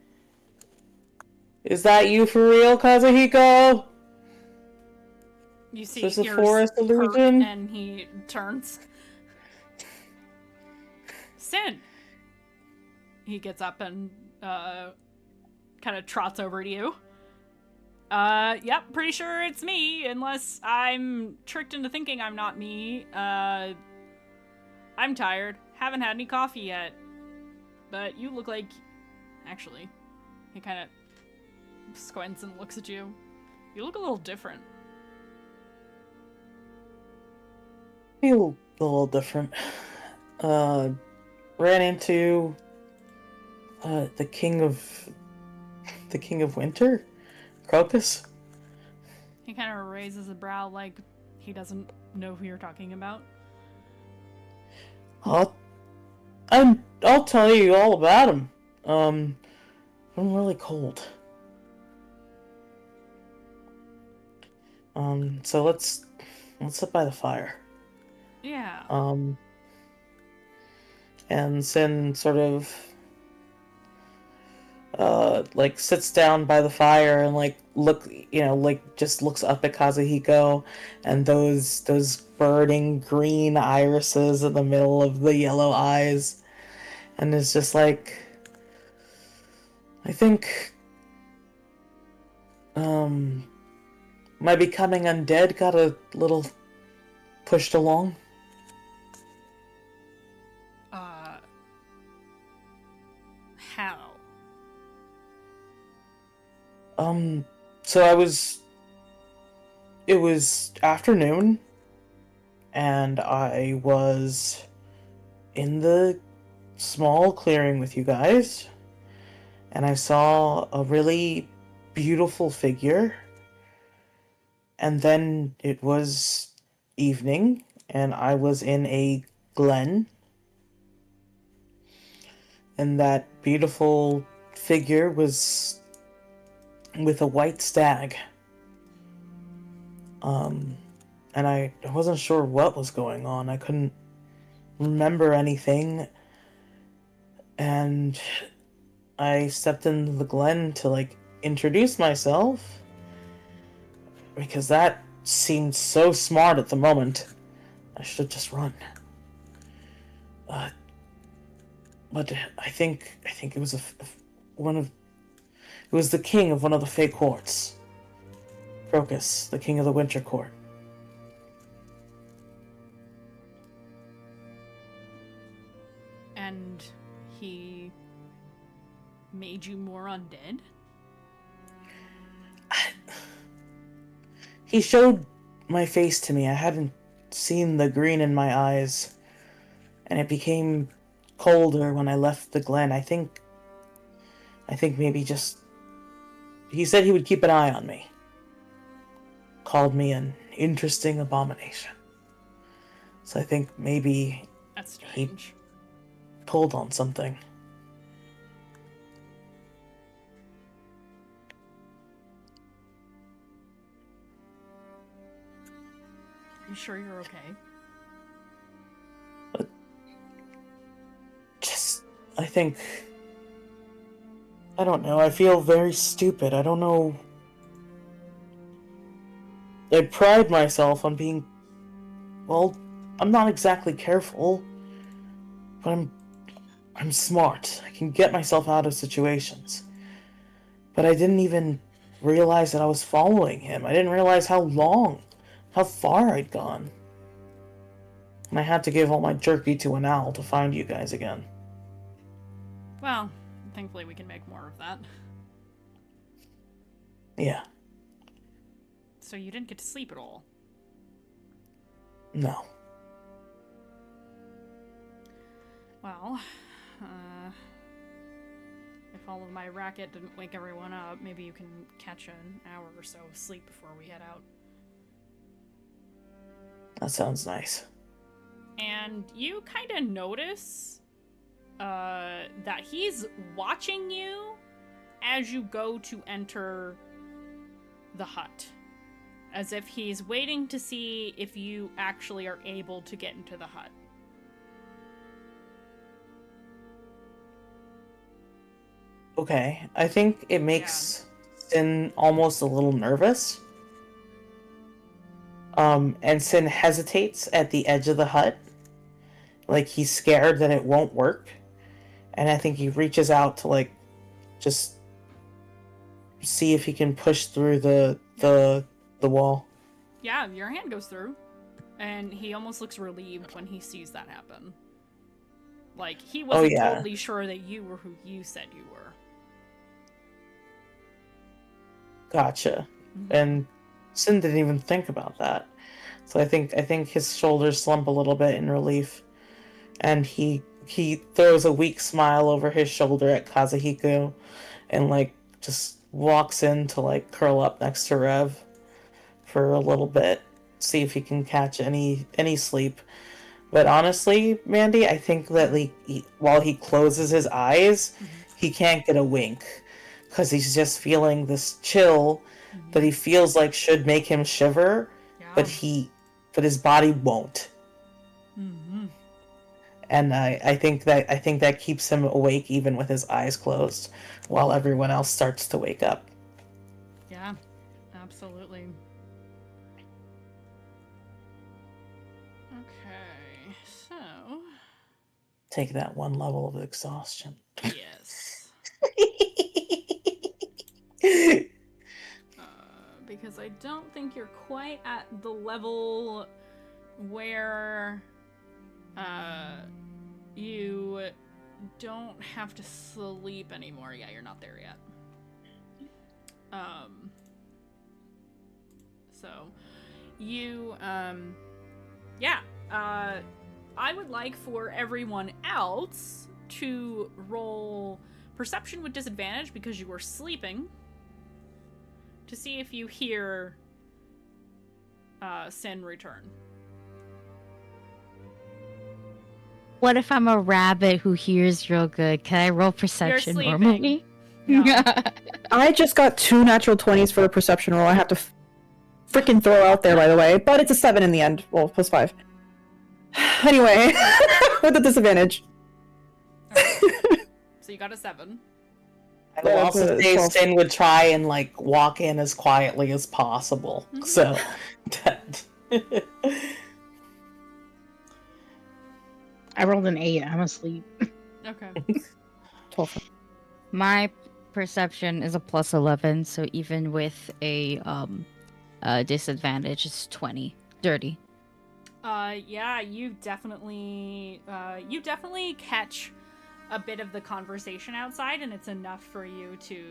"Is that you for real, Kazuhiko? You see Is this a ears forest perk, illusion?" and he turns. Sin! He gets up and kind of trots over to you. Yep, pretty sure it's me, unless I'm tricked into thinking I'm not me. I'm tired. Haven't had any coffee yet. But you look like... Actually, he kind of squints and looks at you. You look a little different. Feel a little different. Ran into the king of winter, Crocus. He kind of raises a brow like he doesn't know who you're talking about. I'll tell you all about him. I'm really cold. So let's sit by the fire. Yeah. And Sin sort of like sits down by the fire and like just looks up at Kazuhiko, and those burning green irises in the middle of the yellow eyes, and is just like, I think my becoming undead got a little pushed along. How? So it was afternoon, and I was in the small clearing with you guys, and I saw a really beautiful figure, and then it was evening, and I was in a glen, and that beautiful figure was with a white stag. And I wasn't sure what was going on. I couldn't remember anything. And I stepped into the glen to, like, introduce myself, because that seemed so smart at the moment. I should have just run. But I think it was it was the king of one of the fey courts. Crocus, the king of the winter court. And he made you more undead? He showed my face to me. I hadn't seen the green in my eyes, and it became colder when I left the glen. I think maybe just... He said he would keep an eye on me. Called me an interesting abomination. So I think maybe That's strange. he pulled on something. You sure you're okay? I don't know, I feel very stupid. I don't know. I pride myself on being, well, I'm not exactly careful, but I'm smart. I can get myself out of situations. But I didn't even realize that I was following him. I didn't realize how far I'd gone. And I had to give all my jerky to an owl to find you guys again. Well, thankfully we can make more of that. Yeah. So you didn't get to sleep at all? No. Well, if all of my racket didn't wake everyone up, maybe you can catch an hour or so of sleep before we head out. That sounds nice. And you kind of notice that he's watching you as you go to enter the hut. As if he's waiting to see if you actually are able to get into the hut. Okay, I think it makes Sin almost a little nervous. And Sin hesitates at the edge of the hut. Like, he's scared that it won't work. And I think he reaches out to, like, just see if he can push through the wall. Yeah, your hand goes through. And he almost looks relieved when he sees that happen. Like, he wasn't totally sure that you were who you said you were. Gotcha. Mm-hmm. And Sin didn't even think about that. So I think his shoulders slump a little bit in relief. And he throws a weak smile over his shoulder at Kazuhiko and, like, just walks in to, like, curl up next to Rev for a little bit, see if he can catch any sleep. But honestly, Mandy, I think that while he closes his eyes, he can't get a wink, because he's just feeling this chill that he feels like should make him shiver, but his body won't. and I think that keeps him awake even with his eyes closed, while everyone else starts to wake up. Yeah, absolutely. Okay, so Take that one level of exhaustion. yes, because I don't think you're quite at the level where you don't have to sleep anymore. Yeah, you're not there yet. So you I would like for everyone else to roll perception with disadvantage because you were sleeping to see if you hear Sin return. What if I'm a rabbit who hears real good? Can I roll perception sleeping. normally? No. I just got 2 natural 20s for a perception roll. I have to freaking throw out there, by the way. But it's a 7 in the end. Well, plus 5. Anyway, with a disadvantage. So you got a 7. I will also say Sin would try and like walk in as quietly as possible. Mm-hmm. So I rolled an 8. I'm asleep. Okay. 12. My perception is a plus 11, so even with a disadvantage, it's 20. Dirty. Yeah, you definitely catch a bit of the conversation outside, and it's enough for you to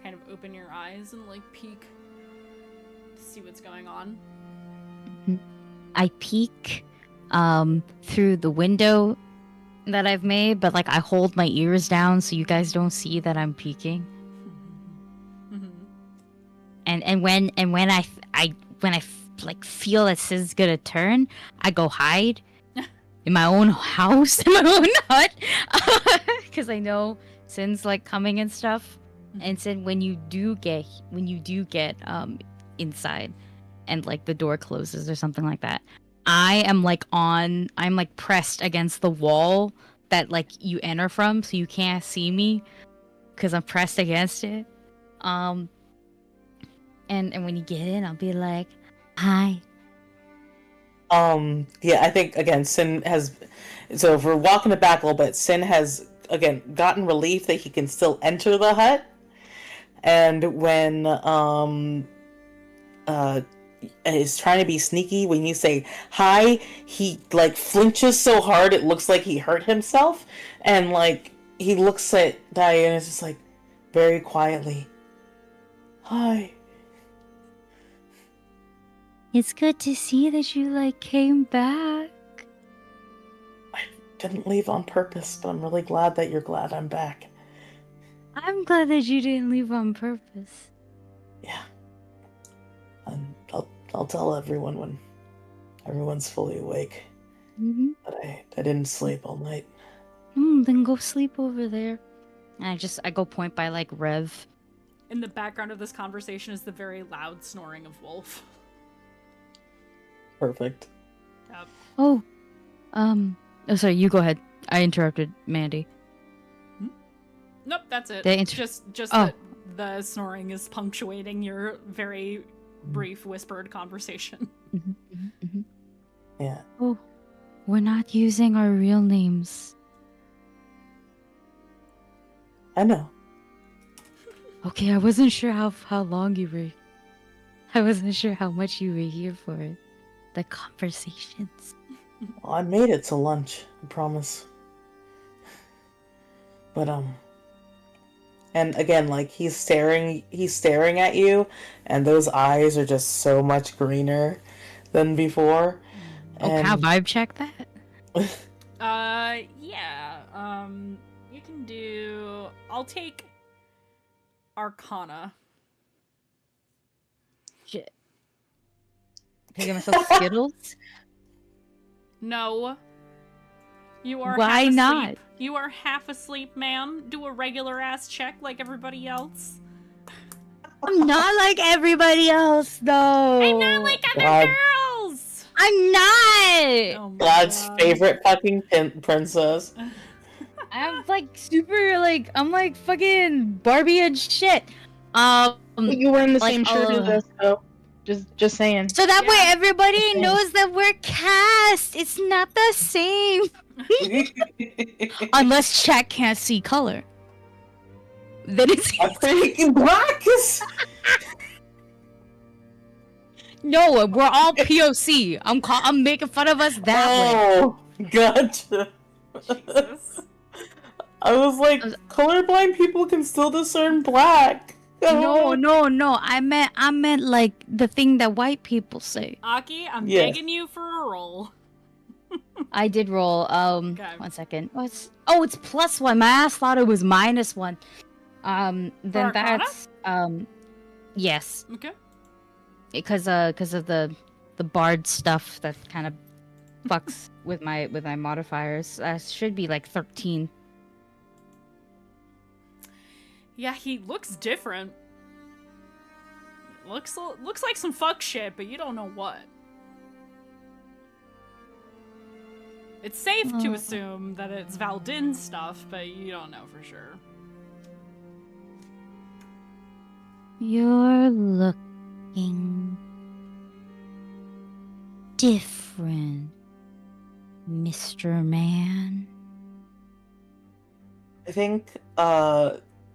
kind of open your eyes and like peek to see what's going on. I peek through the window that I've made, but like I hold my ears down so you guys don't see that I'm peeking. Mm-hmm. And when I like feel that Sid's gonna turn, I go hide in my own house, in my own hut, because I know Sin's like coming and stuff. And Sin, when you do get inside, and like the door closes or something like that, I'm like pressed against the wall that like you enter from, so you can't see me because I'm pressed against it. And when you get in, I'll be like, hi. Yeah, I think again Sin has, so if we're walking it back a little bit, Sin has again gotten relief that he can still enter the hut, and when is trying to be sneaky, when you say hi, he like flinches so hard it looks like he hurt himself, and like he looks at Diana just like very quietly, hi. It's good to see that you like came back. I didn't leave on purpose, but I'm really glad that you're glad I'm back. I'm glad that you didn't leave on purpose. Yeah. And I'll tell everyone when everyone's fully awake. Mm-hmm. But I didn't sleep all night. Then go sleep over there. And I go point by like Rev. In the background of this conversation is the very loud snoring of Wolf. Perfect. Yep. Oh, sorry, you go ahead. I interrupted Mandy. Nope, that's it. Just Oh. the snoring is punctuating your very brief whispered conversation. Yeah. Oh, we're not using our real names. I know. Okay, I wasn't sure how long you were. I wasn't sure how much you were here for. The conversations. Well, I made it to lunch, I promise. But and again, like he's staring at you, and those eyes are just so much greener than before. Oh, can I vibe check that? Yeah. You can do. I'll take Arcana. Shit. Can I give myself Skittles? No. You are Why half asleep. not? You are half asleep, ma'am. Do a regular ass check like everybody else. I'm not like everybody else, though. I'm not like other God. girls. I'm not. Oh my God's God. favorite fucking princess. I'm like super like I'm like fucking Barbie and shit. You were in the like, same shirt as us, though. Just saying. So that way Yeah. everybody knows that we're cast. It's not the same. Unless chat can't see color. Then it's I'm freaking black. no, we're all POC. I'm making fun of us that way. Oh, gotcha. Jesus. I was like, colorblind people can still discern black. No. I meant like the thing that white people say. Aki, I'm Yes. begging you for a roll. I did roll. Okay. 1 second. It's +1. My ass thought it was -1. Then Arcana? that's yes, Okay. because of the bard stuff that kind of fucks with my modifiers. Should be like 13. Yeah, he looks different. Looks like some fuck shit, but you don't know what. It's safe to assume that it's Valdin stuff, but you don't know for sure. You're looking different, Mr. Man. I think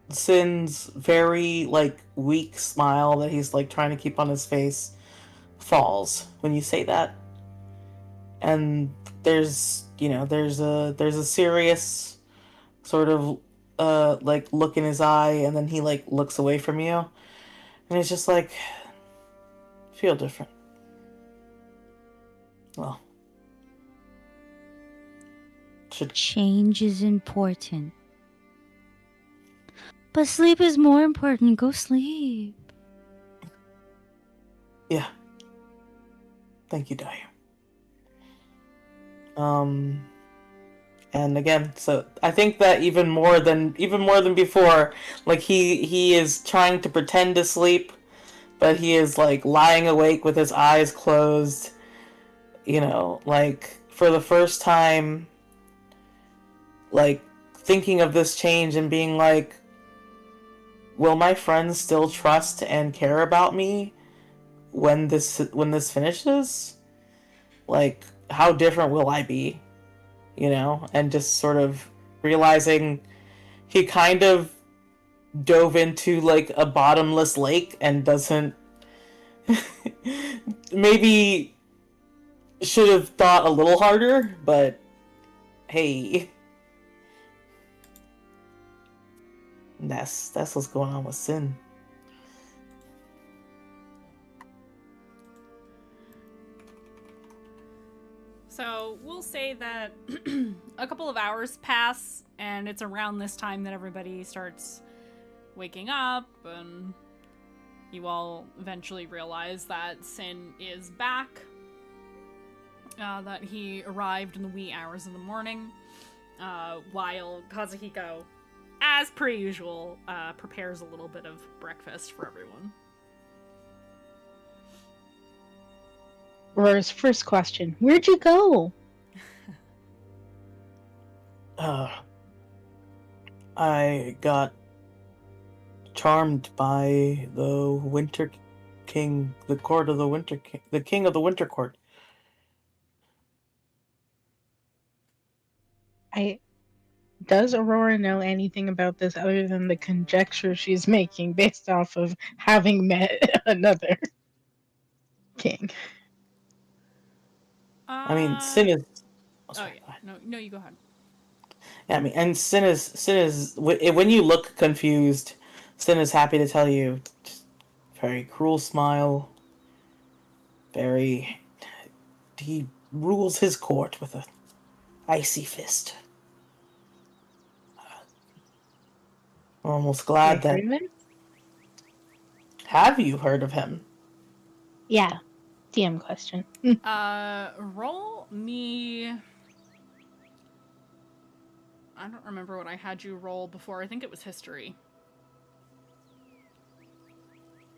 Sin's very like weak smile that he's like trying to keep on his face falls when you say that. And there's a serious sort of like look in his eye, and then he like looks away from you. And he's just like, feel different. Well, Change is important. But sleep is more important. Go sleep. yeah. Thank you, Daya. And again, so I think that even more than before, like he is trying to pretend to sleep, but he is like lying awake with his eyes closed, like for the first time, like thinking of this change and being like, will my friends still trust and care about me when this finishes? Like, how different will I be? And just sort of realizing he kind of dove into like a bottomless lake and doesn't maybe should have thought a little harder, but hey, that's what's going on with Sin. So we'll say that a couple of hours pass, and it's around this time that everybody starts waking up, and you all eventually realize that Sin is back. That he arrived in the wee hours of the morning, while Kazuhiko, as per usual, prepares a little bit of breakfast for everyone. Aurora's first question: where'd you go? I got charmed by the Winter King, the court of the Winter King, the King of the Winter Court. Does Aurora know anything about this other than the conjecture she's making based off of having met another king? I mean, Sin is. Oh yeah, no, you go ahead. Yeah, I mean, and Sin is when you look confused, Sin is happy to tell you. Just very cruel smile. Very. He rules his court with a icy fist. I'm almost glad that. Have you heard of him? Yeah. DM question. Roll me. I don't remember what I had you roll before. I think it was history.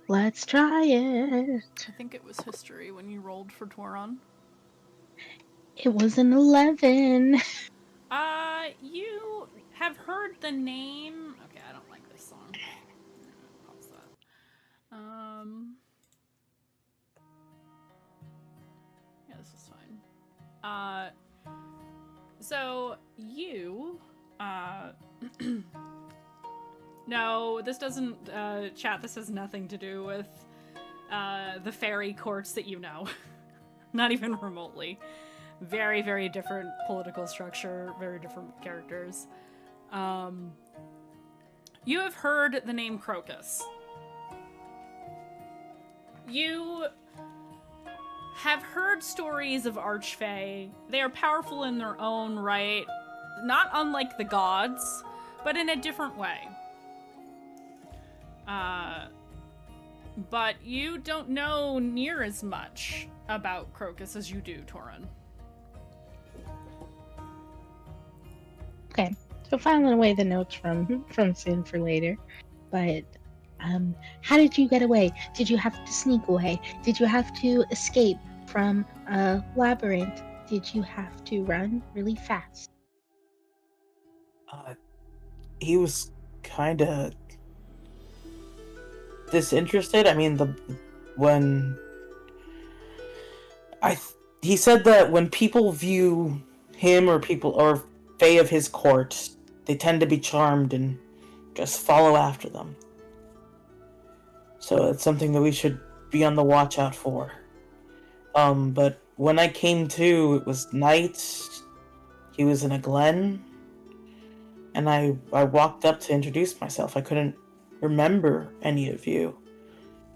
Let's try it. I think it was history when you rolled for Toron. It was an 11. You have heard the name. Okay, I don't like this song. Pause that. Yeah, this is fine. So you, no, this doesn't, chat, this has nothing to do with, the fairy courts that you know. Not even remotely. Very, very different political structure, very different characters. You have heard the name Crocus. You have heard stories of Archfey. They are powerful in their own right, not unlike the gods, but in a different way. But you don't know near as much about Crocus as you do, Torin. Okay, so filing away the notes from Sin for later. But how did you get away? Did you have to sneak away? Did you have to escape from a labyrinth? Did you have to run really fast? He was kind of disinterested. I mean, he said that when people view him or Fae of his court, they tend to be charmed and just follow after them. So it's something that we should be on the watch out for. But when I came to, it was night. He was in a glen. And I walked up to introduce myself. I couldn't remember any of you.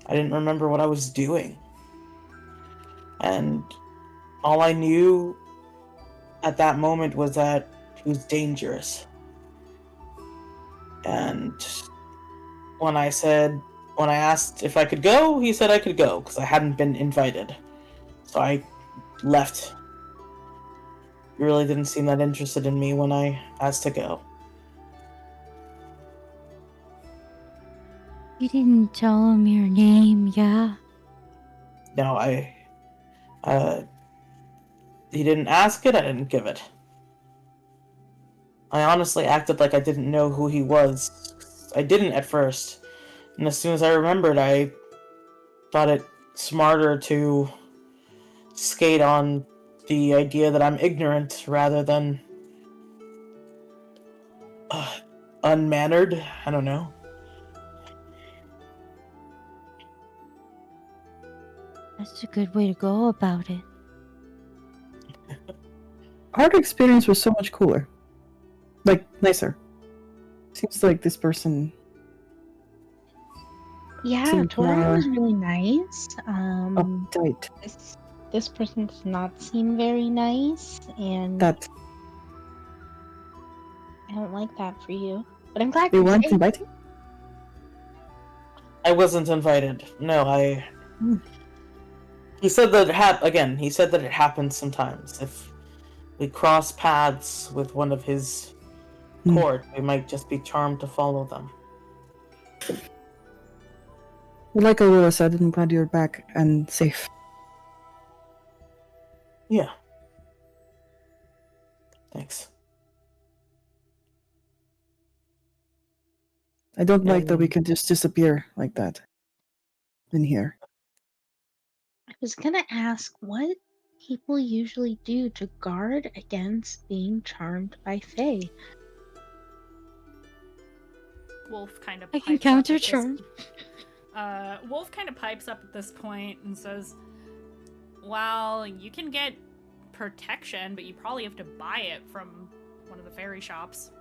I didn't remember what I was doing. And all I knew at that moment was that he was dangerous. And when I asked if I could go, he said I could go because I hadn't been invited. So I left. He really didn't seem that interested in me when I asked to go. You didn't tell him your name, yeah? No, he didn't ask it, I didn't give it. I honestly acted like I didn't know who he was. I didn't at first. And as soon as I remembered, I thought it smarter to skate on the idea that I'm ignorant rather than unmannered. I don't know. That's a good way to go about it. Our experience was so much cooler. Like, nicer. Seems like this person... Yeah, seemed Torin more was really nice. uptight. This person does not seem very nice, and That I don't like that for you. But I'm glad they you weren't stayed. invited? I wasn't invited. No, He said that it happens sometimes. If we cross paths with one of his court, we might just be charmed to follow them. Well, like Aurora said, I'm glad you're back and safe. Yeah. Thanks. I don't like that we can just disappear like that. In here. I was gonna ask what people usually do to guard against being charmed by Fae. Wolf kind of I can pipes up counter at this- charm. Wolf kind of pipes up at this point and says, well, you can get protection, but you probably have to buy it from one of the fairy shops.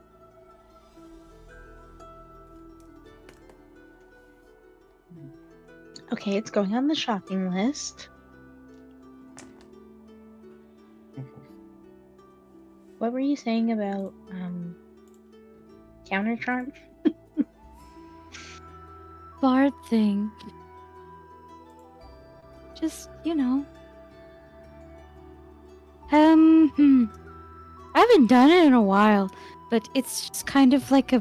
Okay, it's going on the shopping list. What were you saying about counter charm? Bard thing. Just, I haven't done it in a while, but it's just kind of like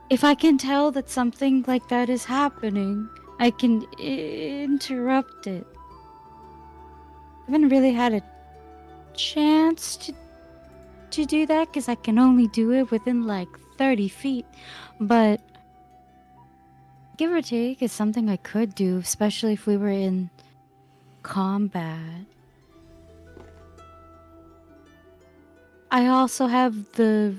if I can tell that something like that is happening, I can interrupt it. I haven't really had a chance to do that because I can only do it within like 30 feet. But give or take is something I could do, especially if we were in combat. I also have the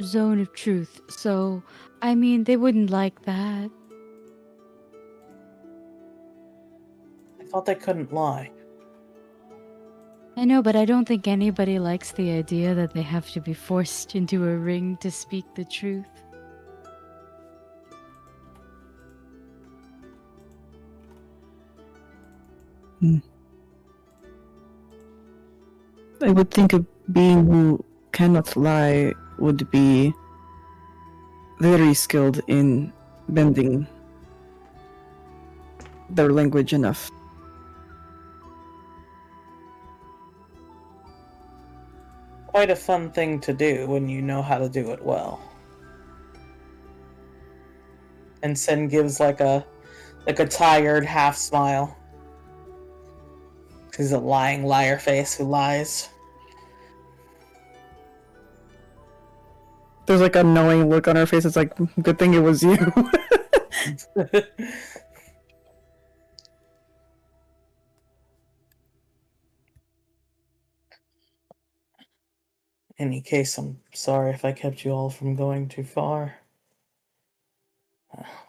zone of truth, so I mean, they wouldn't like that. I thought they couldn't lie. I know, but I don't think anybody likes the idea that they have to be forced into a ring to speak the truth. I would think a being who cannot lie would be very skilled in bending their language enough. Quite a fun thing to do when you know how to do it well. And Sin gives like a tired half smile. He's a lying liar face who lies. There's like a knowing look on her face. It's like, good thing it was you. In any case, I'm sorry if I kept you all from going too far.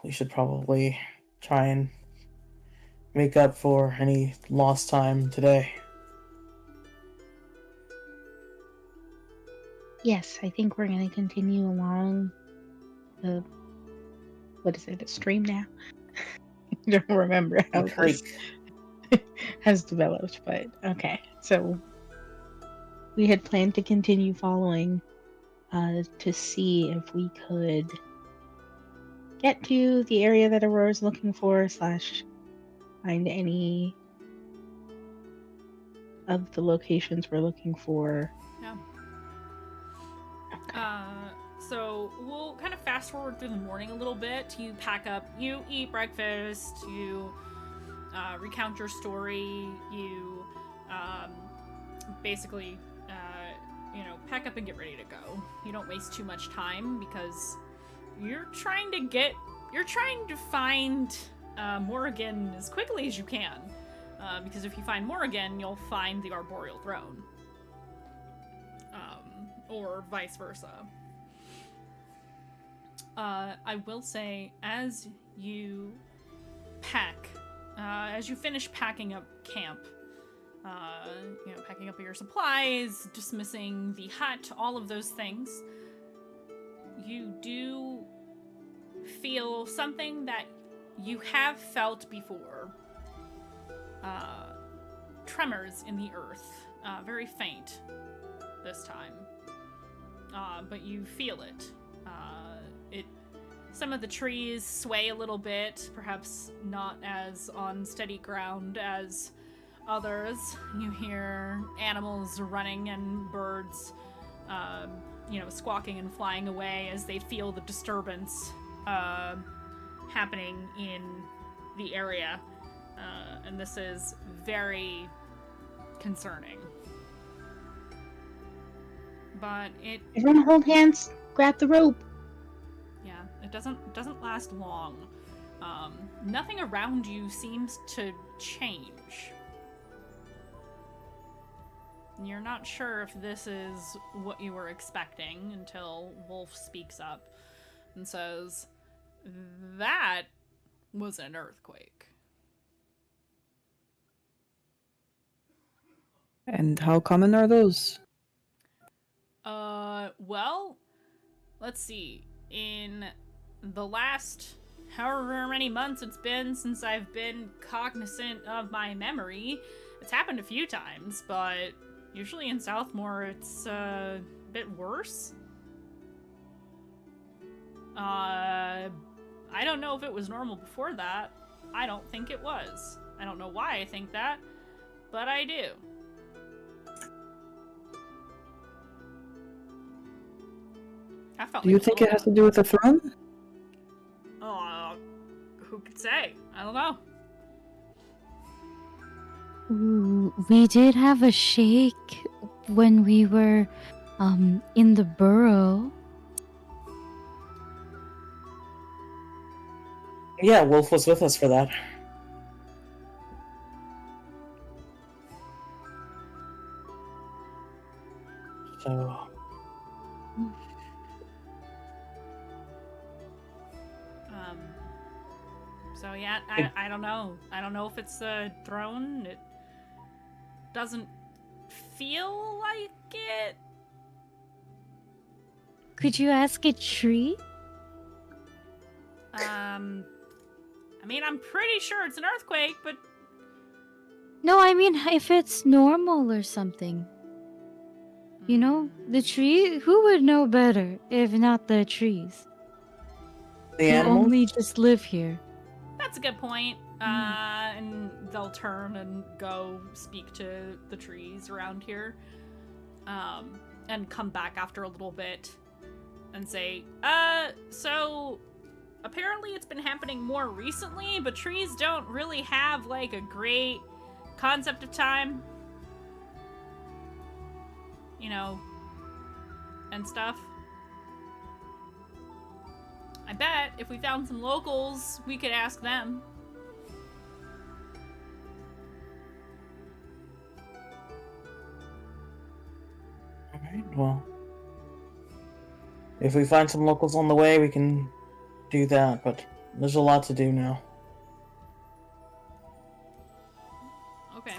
We should probably try and make up for any lost time today. Yes, I think we're going to continue along the, what is it, the stream now? I don't remember how The this creek. has developed, but okay. So we had planned to continue following to see if we could get to the area that Aurora's looking for, / find any of the locations we're looking for. Yeah. So we'll kind of fast forward through the morning a little bit. You pack up, you eat breakfast, you recount your story, you basically, pack up and get ready to go. You don't waste too much time because you're trying to find Morrigan as quickly as you can. Because if you find Morrigan, you'll find the Arboreal Throne. Or vice versa. I will say, as you pack, as you finish packing up camp, packing up your supplies, dismissing the hut, all of those things, you do feel something that you have felt before. Tremors in the earth, very faint this time. But you feel it. Some of the trees sway a little bit, perhaps not as on steady ground as others. You hear animals running and birds, squawking and flying away as they feel the disturbance happening in the area. And this is very concerning. But Everyone hold hands, grab the rope. Yeah, it doesn't last long. Nothing around you seems to change. You're not sure if this is what you were expecting until Wolf speaks up and says, "That was an earthquake." And how common are those? Well, let's see. In the last however many months it's been since I've been cognizant of my memory, it's happened a few times, but usually in Southmore it's a bit worse. I don't know if it was normal before that. I don't think it was. I don't know why I think that, but I do. Do you think it has to do with the throne? Who could say? I don't know. Ooh, we did have a shake when we were in the burrow. Yeah, Wolf was with us for that. So, So yeah, I don't know. I don't know if it's the throne. It doesn't feel like it. Could you ask a tree? I mean, I'm pretty sure it's an earthquake, but No, I mean if it's normal or something. You know, the tree. Who would know better if not the trees? the Who animals? only just live here. that's a good point. And they'll turn and go speak to the trees around here, and come back after a little bit and say, so apparently it's been happening more recently, but trees don't really have like a great concept of time, you know, and stuff. I bet if we found some locals, we could ask them. Alright, well. If we find some locals on the way, we can do that, but there's a lot to do now. Okay.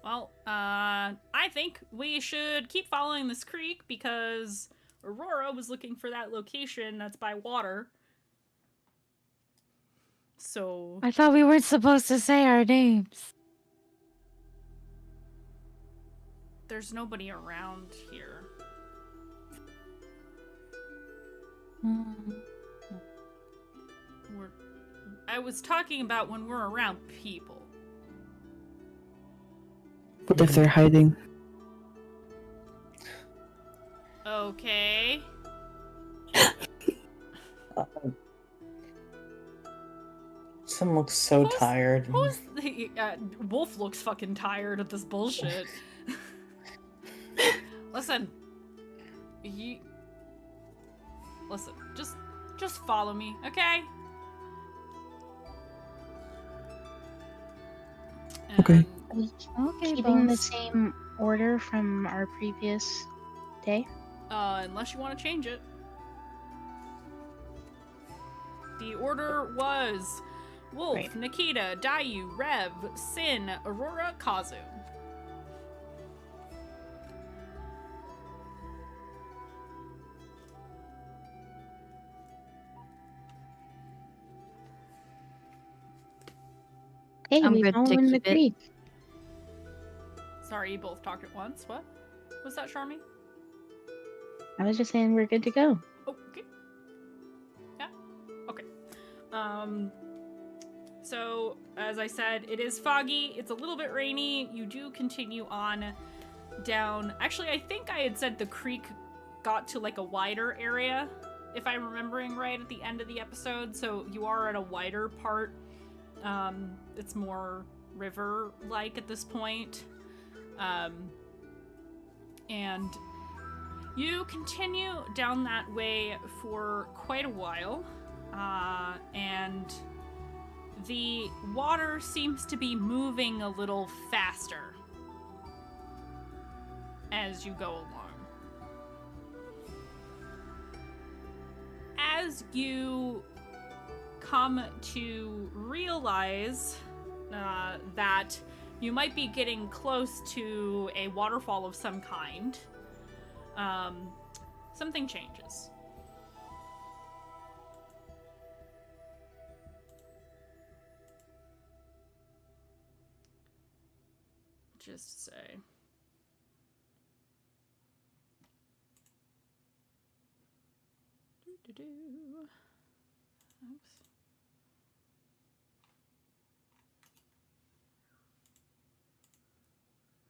Well, I think we should keep following this creek because Aurora was looking for that location that's by water. So, I thought we weren't supposed to say our names. there's nobody around here. I was talking about when we're around people. What if they're hiding? Okay. Sim looks so tired. Who's the Wolf looks fucking tired of this bullshit. Listen. Listen, just follow me, okay? Okay. Are we Okay, keeping the boss. same order from our previous day? Unless you want to change it. The order was Wolf, Right. Nikita, Dayu, Rev, Sin, Aurora, Kazu. Hey, I'm we good to following the keep it. creek. Sorry, you both talked at once. What? Was that Charmy? I was just saying we're good to go. Oh, okay. Yeah. Okay. So, as I said, it is foggy. It's a little bit rainy. You do continue on down. Actually, I think I had said the creek got to like a wider area, if I'm remembering right at the end of the episode. So you are at a wider part. It's more river-like at this point. And you continue down that way for quite a while, and the water seems to be moving a little faster as you go along. As you come to realize that you might be getting close to a waterfall of some kind, something changes. Just say. Oops.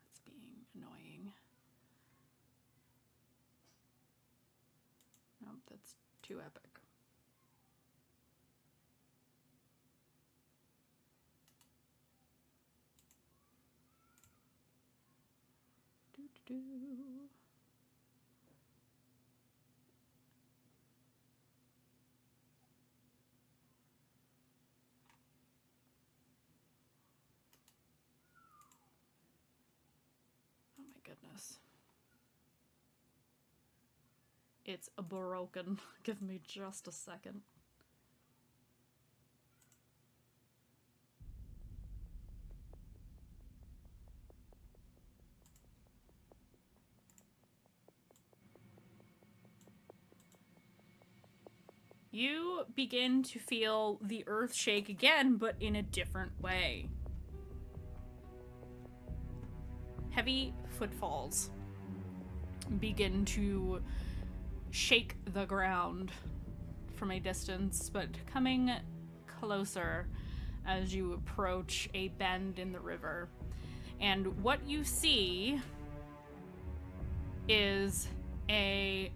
That's being annoying. Nope, that's too epic. Oh my goodness. It's broken. Give me just a second. You begin to feel the earth shake again, but in a different way. Heavy footfalls begin to shake the ground from a distance, but coming closer as you approach a bend in the river. And what you see is a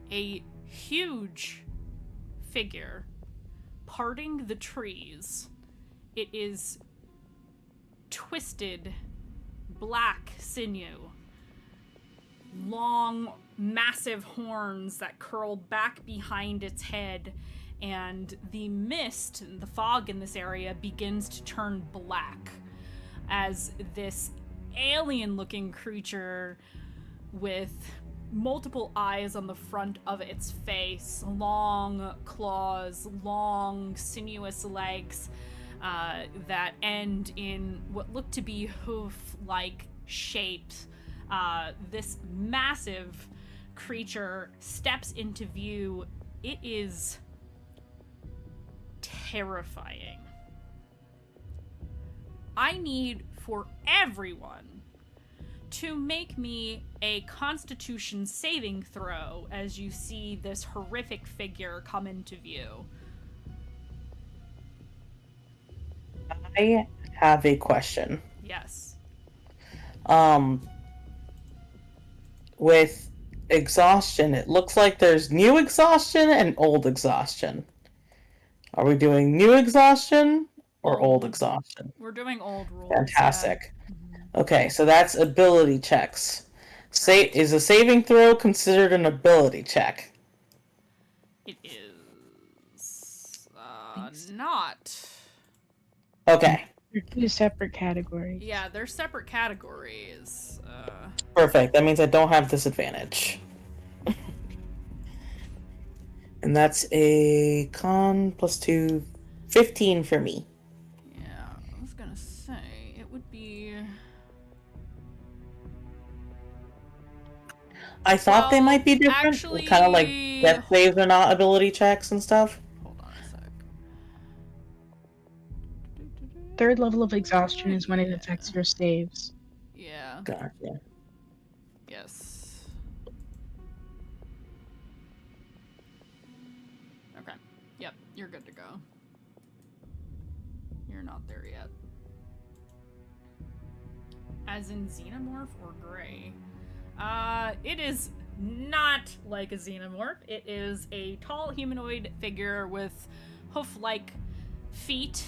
a huge figure parting the trees. It is twisted black sinew, long, massive horns that curl back behind its head, and the mist, the fog in this area begins to turn black as this alien-looking creature with multiple eyes on the front of its face, long claws, long sinuous legs that end in what look to be hoof-like shapes. This massive creature steps into view. It is terrifying. I need for everyone to make me a Constitution saving throw as you see this horrific figure come into view. I have a question. Yes. With exhaustion, it looks like there's new exhaustion and old exhaustion. Are we doing new exhaustion or old exhaustion? We're doing old rules. Fantastic. Yeah. Okay, so that's ability checks. Is a saving throw considered an ability check? It is not. Okay. They're two separate categories. Yeah, they're separate categories. Perfect. That means I don't have disadvantage. And that's a con plus 2, 15 for me. Yeah, I was gonna say, it would be... I thought they Well, might be different. actually- Kind of like death saves are not ability checks and stuff. Hold on a sec. Third level of exhaustion is when it affects your saves. Yeah, Gotcha. yes. Okay, yep, you're good to go. You're not there yet. As in xenomorph or gray? It is not like a xenomorph. It is a tall humanoid figure with hoof-like feet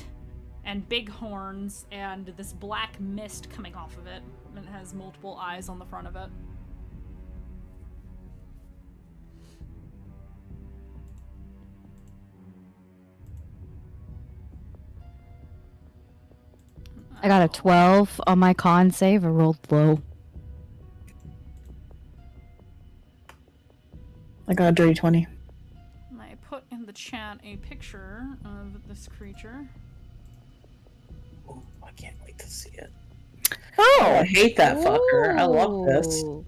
and big horns and this black mist coming off of it. And it has multiple eyes on the front of it. I got a 12 on my con save. I rolled low. I got a dirty 20. I put in the chat a picture of this creature. Ooh, I can't wait to see it. Oh, I hate that fucker. I love this. Ooh.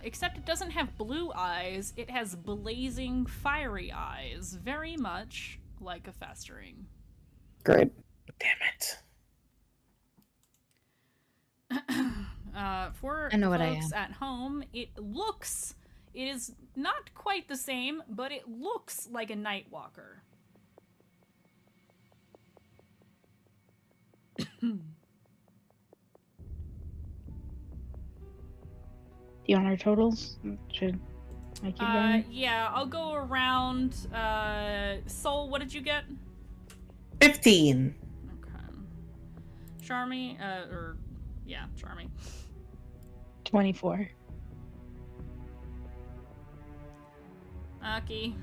Except it doesn't have blue eyes. It has blazing, fiery eyes. Very much like a festering. Great. Damn it. For I know what I folks am. at home, it is not quite the same, but it looks like a night walker. Do you want our totals? Should I keep going? Yeah, I'll go around. Soul, what did you get? 15. Okay. Charmy, Charmy. 24. Aki.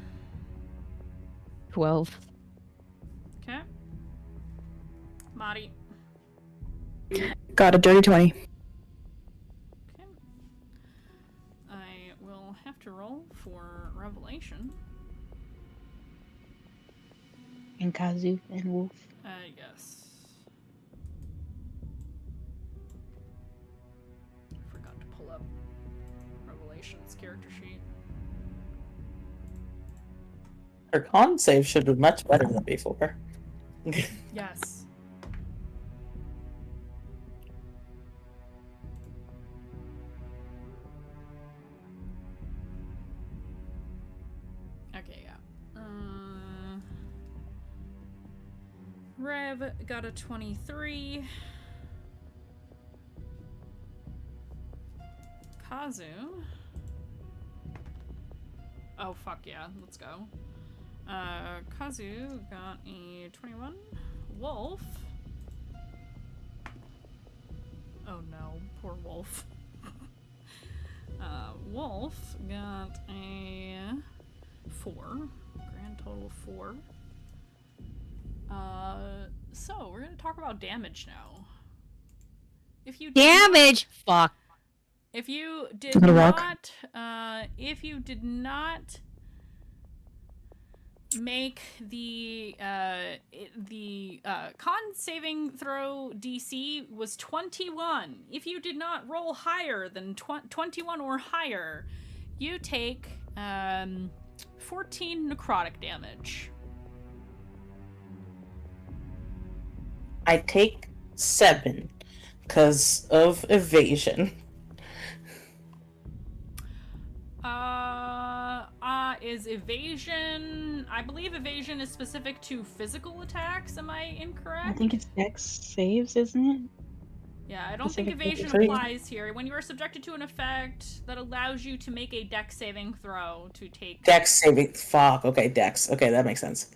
12. Okay. Mari. Got a dirty 20. Okay. I will have to roll for Revelation. And Kazu and Wolf. Yes. I forgot to pull up Revelation's character sheet. Her con save should be much better than before. Yes. Okay, yeah. Rev got a 23. Kazu. Oh, fuck yeah. Let's go. Kazu got a 21. Wolf. Oh no, poor Wolf. Wolf got a 4. Grand total of 4. So we're gonna talk about damage now. If you Damage! Fuck. If you did Gonna walk. not make the con saving throw DC was 21. If you did not roll higher than 21 or higher, you take 14 necrotic damage. I take 7 because of evasion. Is evasion... I believe evasion is specific to physical attacks, am I incorrect? I think it's Dex saves, isn't it? Yeah, I don't think Specific evasion Dex. applies here. When you are subjected to an effect that allows you to make a dex saving throw to take... Dex saving. Fuck. Okay, Dex. Okay, that makes sense.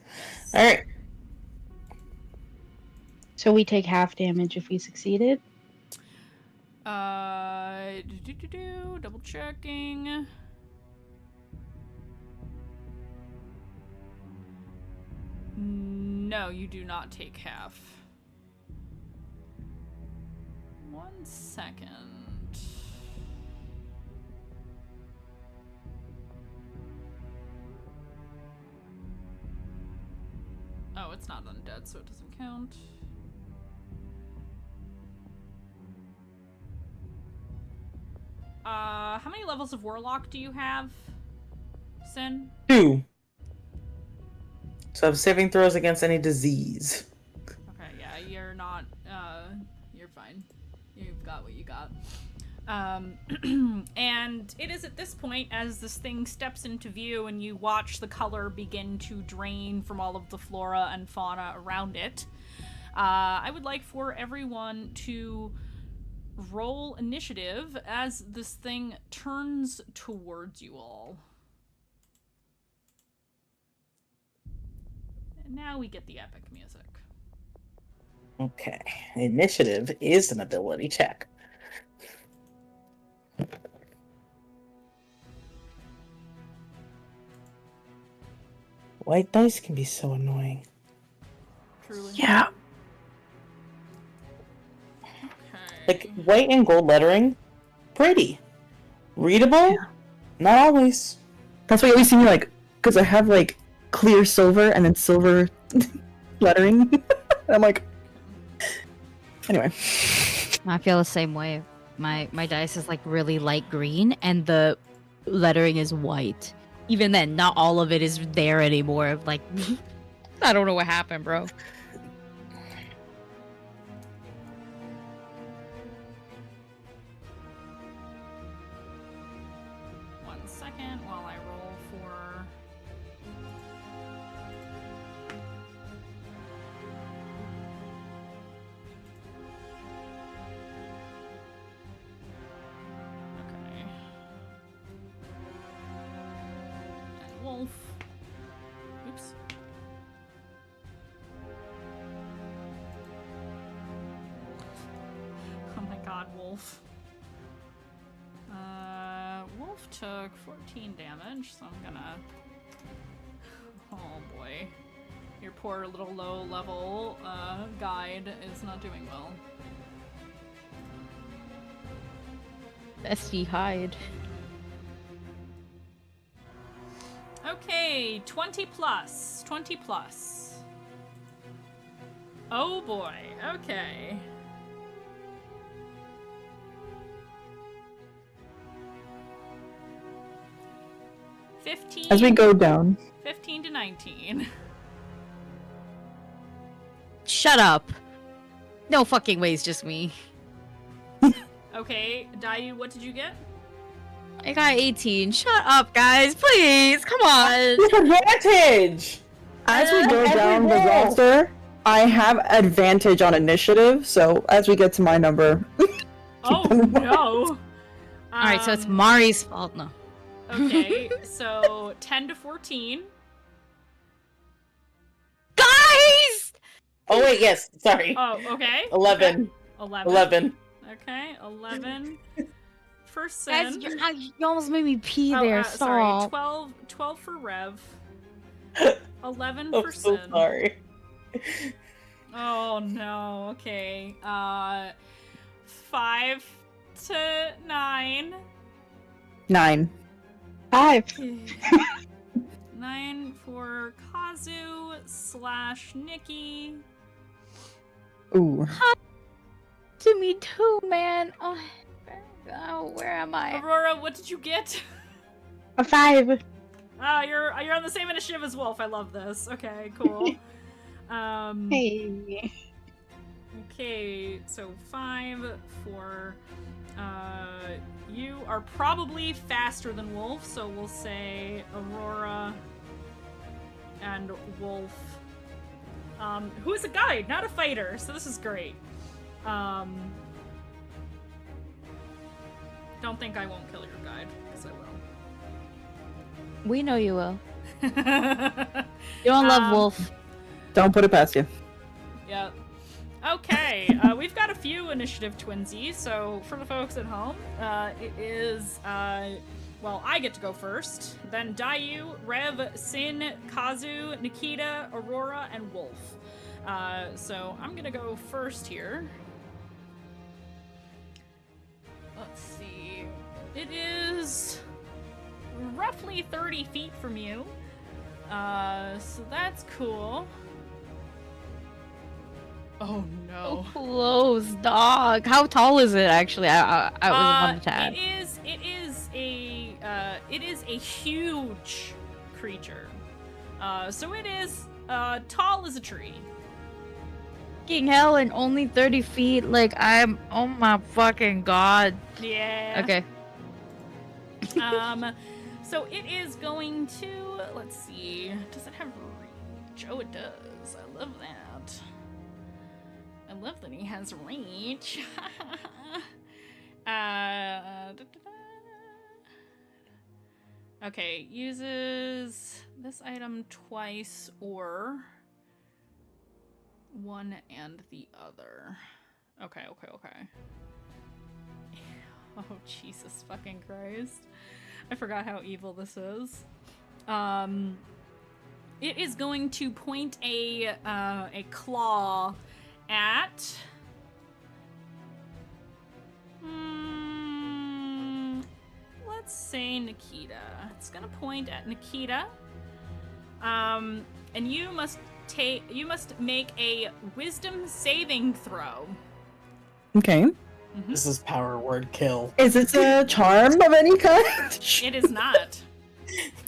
Alright. So we take half damage if we succeeded. Double checking. No, you do not take half. 1 second. Oh, it's not undead, so it doesn't count. How many levels of Warlock do you have, Sin? 2. So I'm saving throws against any disease. Okay, yeah, you're not, you're fine. You've got what you got. And it is at this point, as this thing steps into view and you watch the color begin to drain from all of the flora and fauna around it, I would like for everyone to roll initiative as this thing turns towards you all. And now we get the epic music. Okay. Initiative is an ability check. White dice can be so annoying. Truly. Yeah. Okay. Like, white and gold lettering, pretty. Readable? Yeah. Not always. That's why you always see me like, because I have like clear silver and then silver lettering. I'm like, anyway. I feel the same way. My dice is like really light green and the lettering is white. Even then, not all of it is there anymore. Like, I don't know what happened, bro. One second while I roll for... Okay. And Wolf. Oops. God, Wolf. Wolf took 14 damage, so I'm gonna... Oh boy. Your poor little low-level guide is not doing well. Bestie hide. Okay, 20 plus. 20 plus. Oh boy, okay. As we go down. 15 to 19. Shut up. No fucking way, it's just me. Okay, Dayu, what did you get? I got 18. Shut up, guys, please. Come on. Advantage! As we go Every down the roll. roster, I have advantage on initiative, so as we get to my number. Oh no! Alright, so it's Mari's fault. No. Okay, so 10 to 14. Guys! Oh wait, yes, sorry. Oh, okay. 11. 11. 11. Okay, 11. For Guys, Sin. you almost made me pee Oh, there. sorry. Stop. 12 for Rev. 11 I'm for so Sin. sorry. Oh no, okay. 5 to 9. 9. 5. 9 for Kazu / Nikki. Ooh. To me too, man. Oh, where am I? Aurora, what did you get? A 5. Oh, you're on the same initiative as Wolf. I love this. Okay, cool. Hey. Okay, so 5 for you are probably faster than Wolf, so we'll say Aurora and Wolf. Who is a guide, not a fighter, so this is great. Don't think I won't kill your guide, because I will. We know you will. You don't love Wolf. Don't put it past you. Yeah. Okay, we've got a few initiative twinsies, so for the folks at home, it is, well, I get to go first, then Dayu, Rev, Sin, Kazu, Nikita, Aurora, and Wolf. So I'm gonna go first here. Let's see. It is roughly 30 feet from you. So that's cool. Oh no. So close, dog. How tall is it actually? I was wanted to add. It is a huge creature. So it is tall as a tree. Fucking hell, and only 30 feet. Like I'm. Oh my fucking god. Yeah. Okay. So it is going to, let's see, does it have reach? Oh, it does. I love that. I love that he has reach. Okay, uses this item twice or one and the other. Okay. Oh, Jesus fucking Christ. I forgot how evil this is. It is going to point a claw at... let's say Nikita. It's gonna point at Nikita. And you must make a wisdom saving throw. Okay. This is power word kill. Is it a charm of any kind? It is not.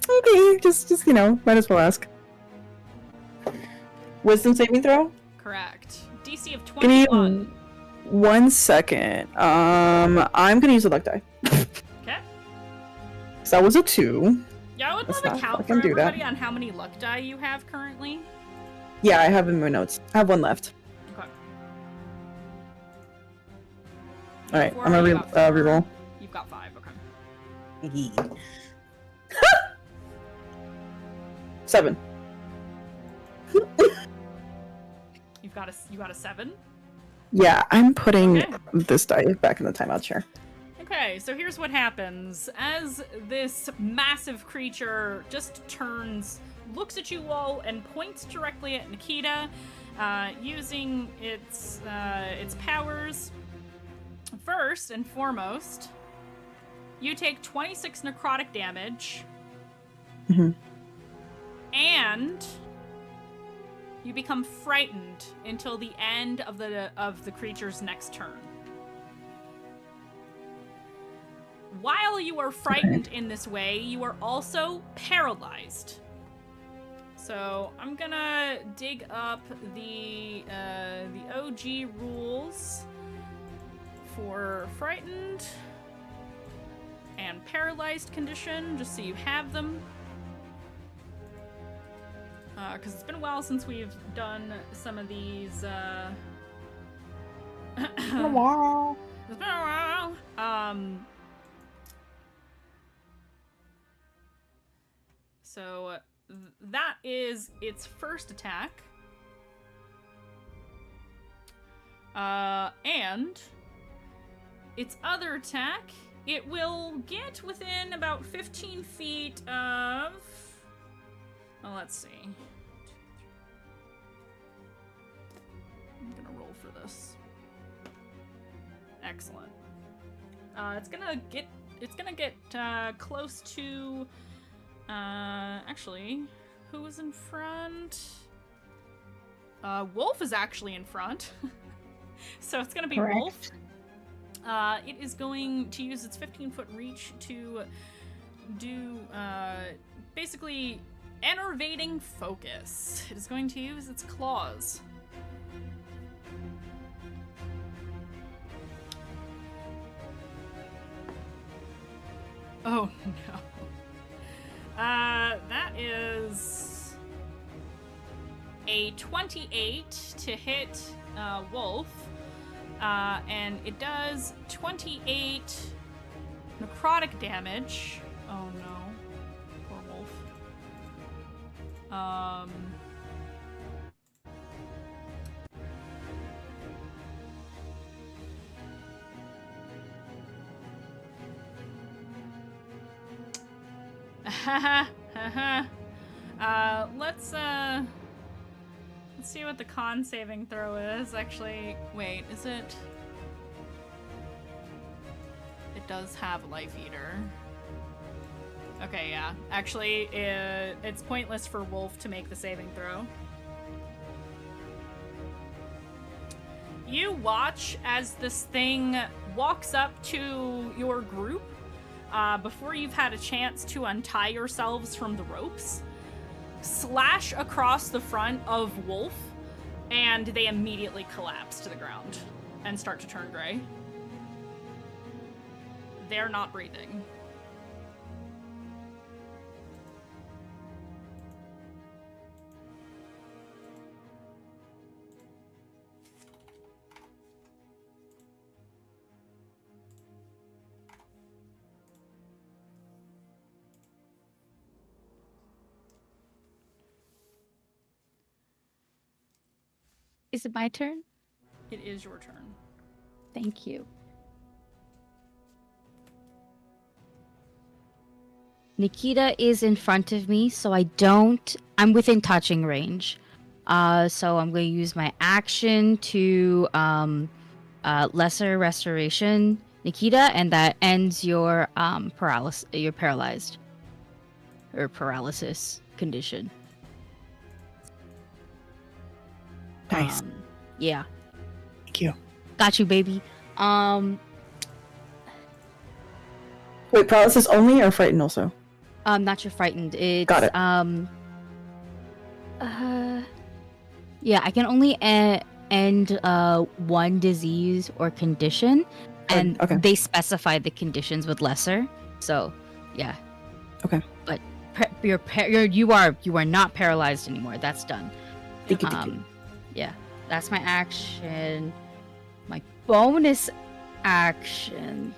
Okay, just might as well ask. Wisdom saving throw? Correct. DC of Give me 21. 1 second. I'm gonna use a luck die. Okay. So that was a 2. Yeah, I would Let's love a not count for fucking do that. everybody on how many luck die you have currently. Yeah, I have in my notes. I have 1 left. Okay. Alright, Four, I'm gonna you got four. reroll. You've got 5, okay. 7. You got a 7? Yeah, I'm putting Okay. this die back in the timeout chair. Okay, so here's what happens. As this massive creature just turns, looks at you all, and points directly at Nikita, using its powers. First and foremost, you take 26 necrotic damage, and you become frightened until the end of the creature's next turn. While you are frightened in this way, you are also paralyzed. So I'm gonna dig up the OG rules for frightened and paralyzed condition, just so you have them. Because it's been a while since we've done some of these. It's been a while. So that is its first attack. And its other attack, it will get within about 15 feet of... Oh, let's see. I'm gonna roll for this. Excellent. It's gonna get close to... actually, who was in front? Wolf is actually in front. So it's gonna be Correct. Wolf. It is going to use its 15-foot reach to do, basically, enervating focus. It is going to use its claws. Oh, no. That is a 28 to hit Wolf, and it does 28 necrotic damage. Oh no, poor Wolf. Let's see what the con saving throw is. Actually, wait, is it? It does have Life Eater. Okay, yeah. Actually, it's pointless for Wolf to make the saving throw. You watch as this thing walks up to your group before you've had a chance to untie yourselves from the ropes, slash across the front of Wolf, and they immediately collapse to the ground and start to turn gray. They're not breathing. Is it my turn? It is your turn. Thank you. Nikita is in front of me, so I'm within touching range. So I'm going to use my action to lesser restoration Nikita, and that ends your paralyzed or paralysis condition. Nice. Yeah. Thank you. Got you, baby. Wait, paralysis only or frightened also? Not your frightened. It's Got it. Yeah, I can only end one disease or condition, and okay. they specify the conditions with lesser. So, yeah. Okay. But you are not paralyzed anymore. That's done. Thank you. Yeah, that's my action. My bonus action.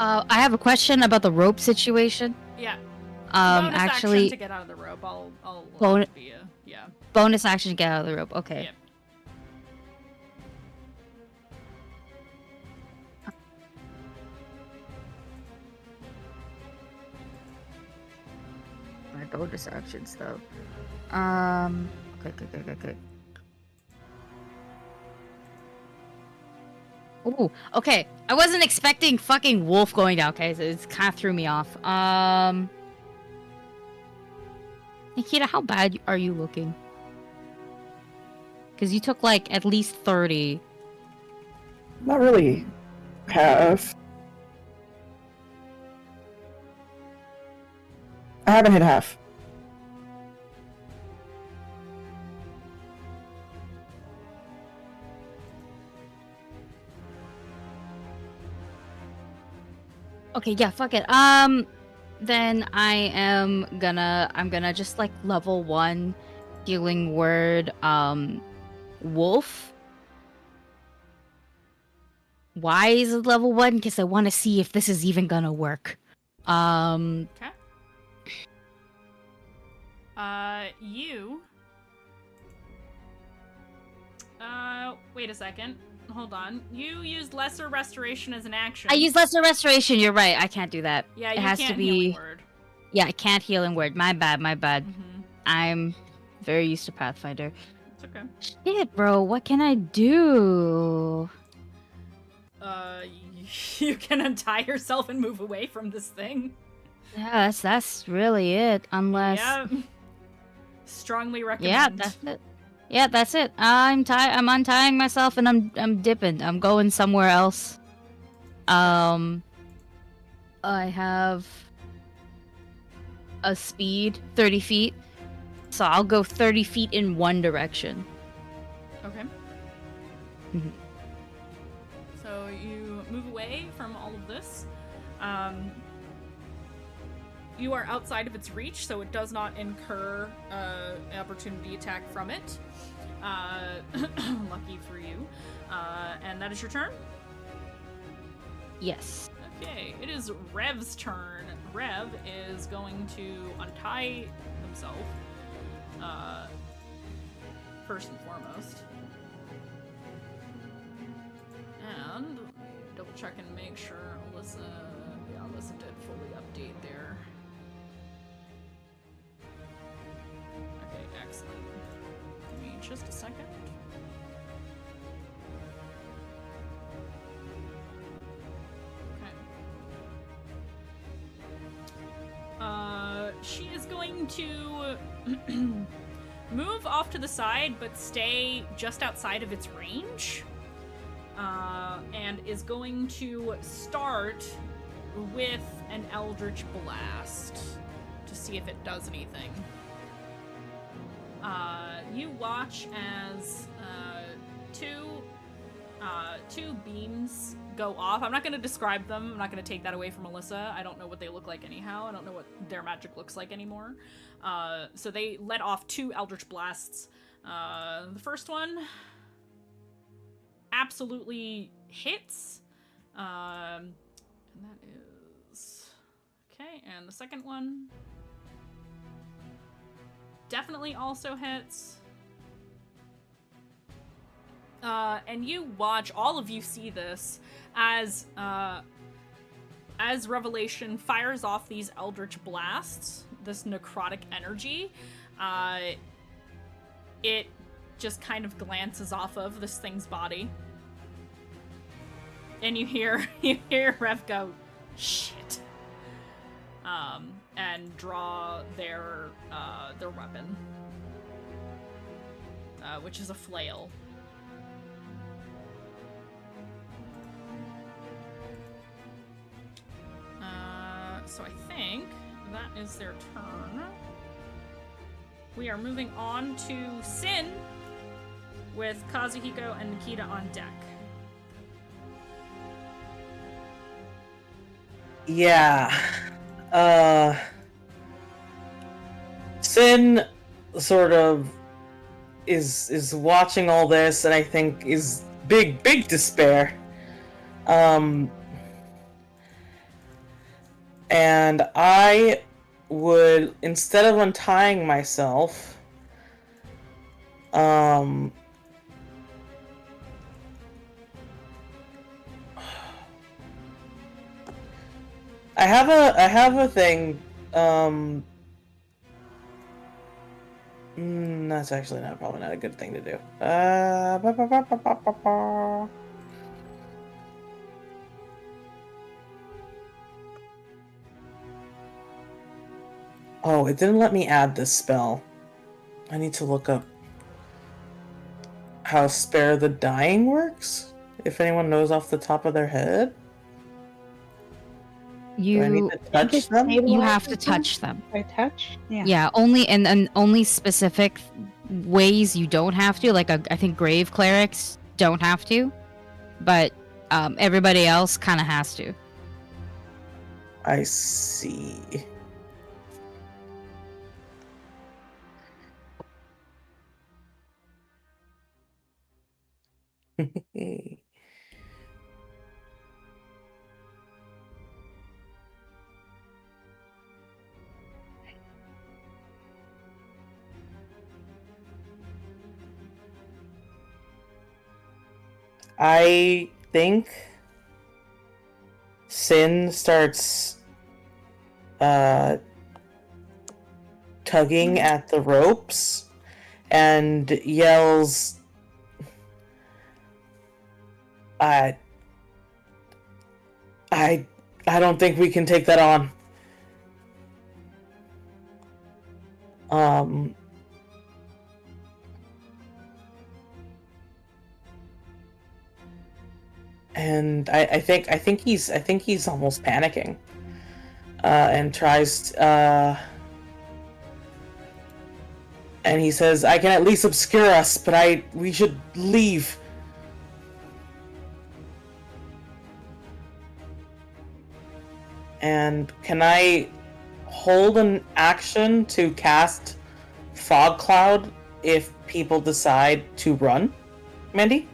I have a question about the rope situation. Yeah. Bonus action Actually, to get out of the rope. I'll Bon- be a, yeah. bonus action to get out of the rope. Okay. Yep. My bonus actions though. Okay. Ooh, okay. I wasn't expecting fucking wolf going down. Okay, so it kind of threw me off. Nikita, how bad are you looking? Because you took like at least 30. Not really. Half. I haven't hit half. Okay, yeah, fuck it. Then I'm gonna just like level 1 healing word, wolf. Why is it level 1? Because I want to see if this is even gonna work. Okay. Wait a second. Hold on. You used Lesser Restoration as an action. I use lesser restoration. You're right. I can't do that. Yeah, it you has can't to be. healing word. Yeah, I can't healing word. My bad. Mm-hmm. I'm very used to Pathfinder. It's okay. Shit, bro. What can I do? You can untie yourself and move away from this thing. Yes, that's really it. Unless. Yeah. Strongly recommend. Yeah, that's it. Yeah, that's it. I'm untying myself and I'm dipping. I'm going somewhere else. I have a speed 30 feet, so I'll go 30 feet in one direction. Okay. Mhm. So you move away from all of this. You are outside of its reach, so it does not incur an opportunity attack from it. Lucky for you. And that is your turn? Yes. Okay, it is Rev's turn. Rev is going to untie himself, first and foremost. And let me double check and make sure Alyssa did fully update there. Okay, excellent. Give me just a second. She is going to move off to the side, but stay just outside of its range. And is going to start with an Eldritch Blast to see if it does anything. You watch as two beams go off. I'm not going to describe them. I'm not going to take that away from Alyssa. I don't know what they look like anyhow. I don't know what their magic looks like anymore. So they let off 2 Eldritch Blasts. The first one absolutely hits. And that is... Okay, and the second one definitely also hits. And you watch, all of you see this, as Revelation fires off these Eldritch Blasts, this necrotic energy. It just kind of glances off of this thing's body. And you hear Rev go, shit. And draw their weapon. Which is a flail. So I think that is their turn. We are moving on to Sin with Kazuhiko and Nikita on deck. Yeah. Sin sort of is watching all this and I think is big despair. And I would, instead of untying myself, I have a thing. That's actually probably not a good thing to do. Oh, it didn't let me add this spell. I need to look up how Spare the Dying works. If anyone knows off the top of their head. Do I need to touch them? You have to touch them. By touch? Yeah. Yeah, only and only specific ways you don't have to. Like I think grave clerics don't have to, but everybody else kind of has to. I see. I think Sin starts tugging at the ropes and yells, I don't think we can take that on. And I think he's almost panicking. And tries and he says, I can at least obscure us, but we should leave. And can I hold an action to cast Fog Cloud if people decide to run, Mandy?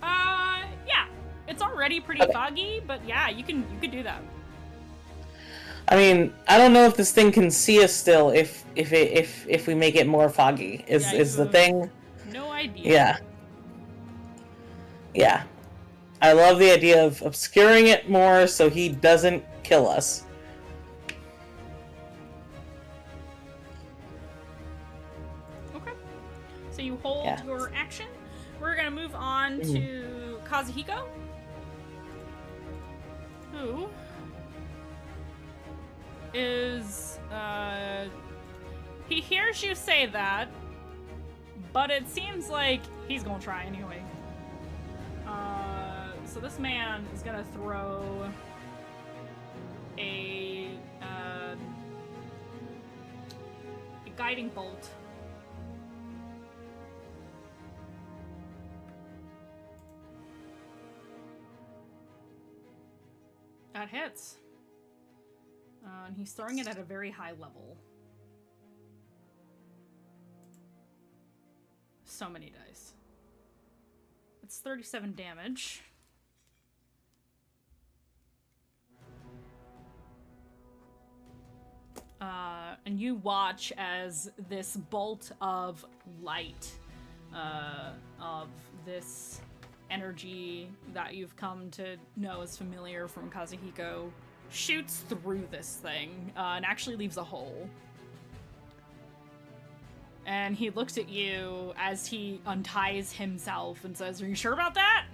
Yeah. It's already pretty foggy, but yeah, you could do that. I mean, I don't know if this thing can see us still if we make it more foggy. Is the thing? No idea. Yeah. Yeah. I love the idea of obscuring it more so he doesn't kill us. Okay. So you hold your action. We're gonna move on to Kazuhiko, who is he hears you say that, but it seems like he's gonna try anyway. So this man is gonna throw a guiding bolt. That hits. And he's throwing it at a very high level. So many dice. It's 37 damage. And you watch as this bolt of light, of this energy that you've come to know is familiar from Kazuhiko, shoots through this thing, and actually leaves a hole. And he looks at you as he unties himself and says, "Are you sure about that?"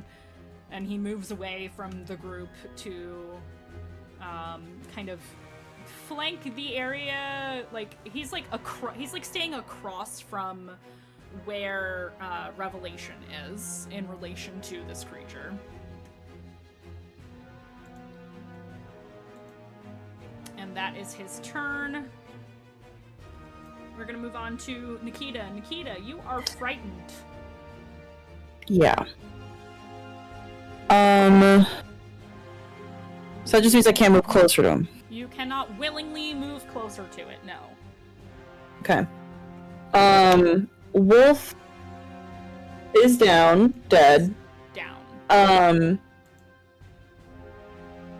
And he moves away from the group to kind of flank the area. Like he's like staying across from where Revelation is in relation to this creature. And that is his turn. We're gonna move on to Nikita. Nikita, you are frightened. Yeah. So that just means I can't move closer to him. You cannot willingly move closer to it, no. Okay. Wolf is down, dead. Down.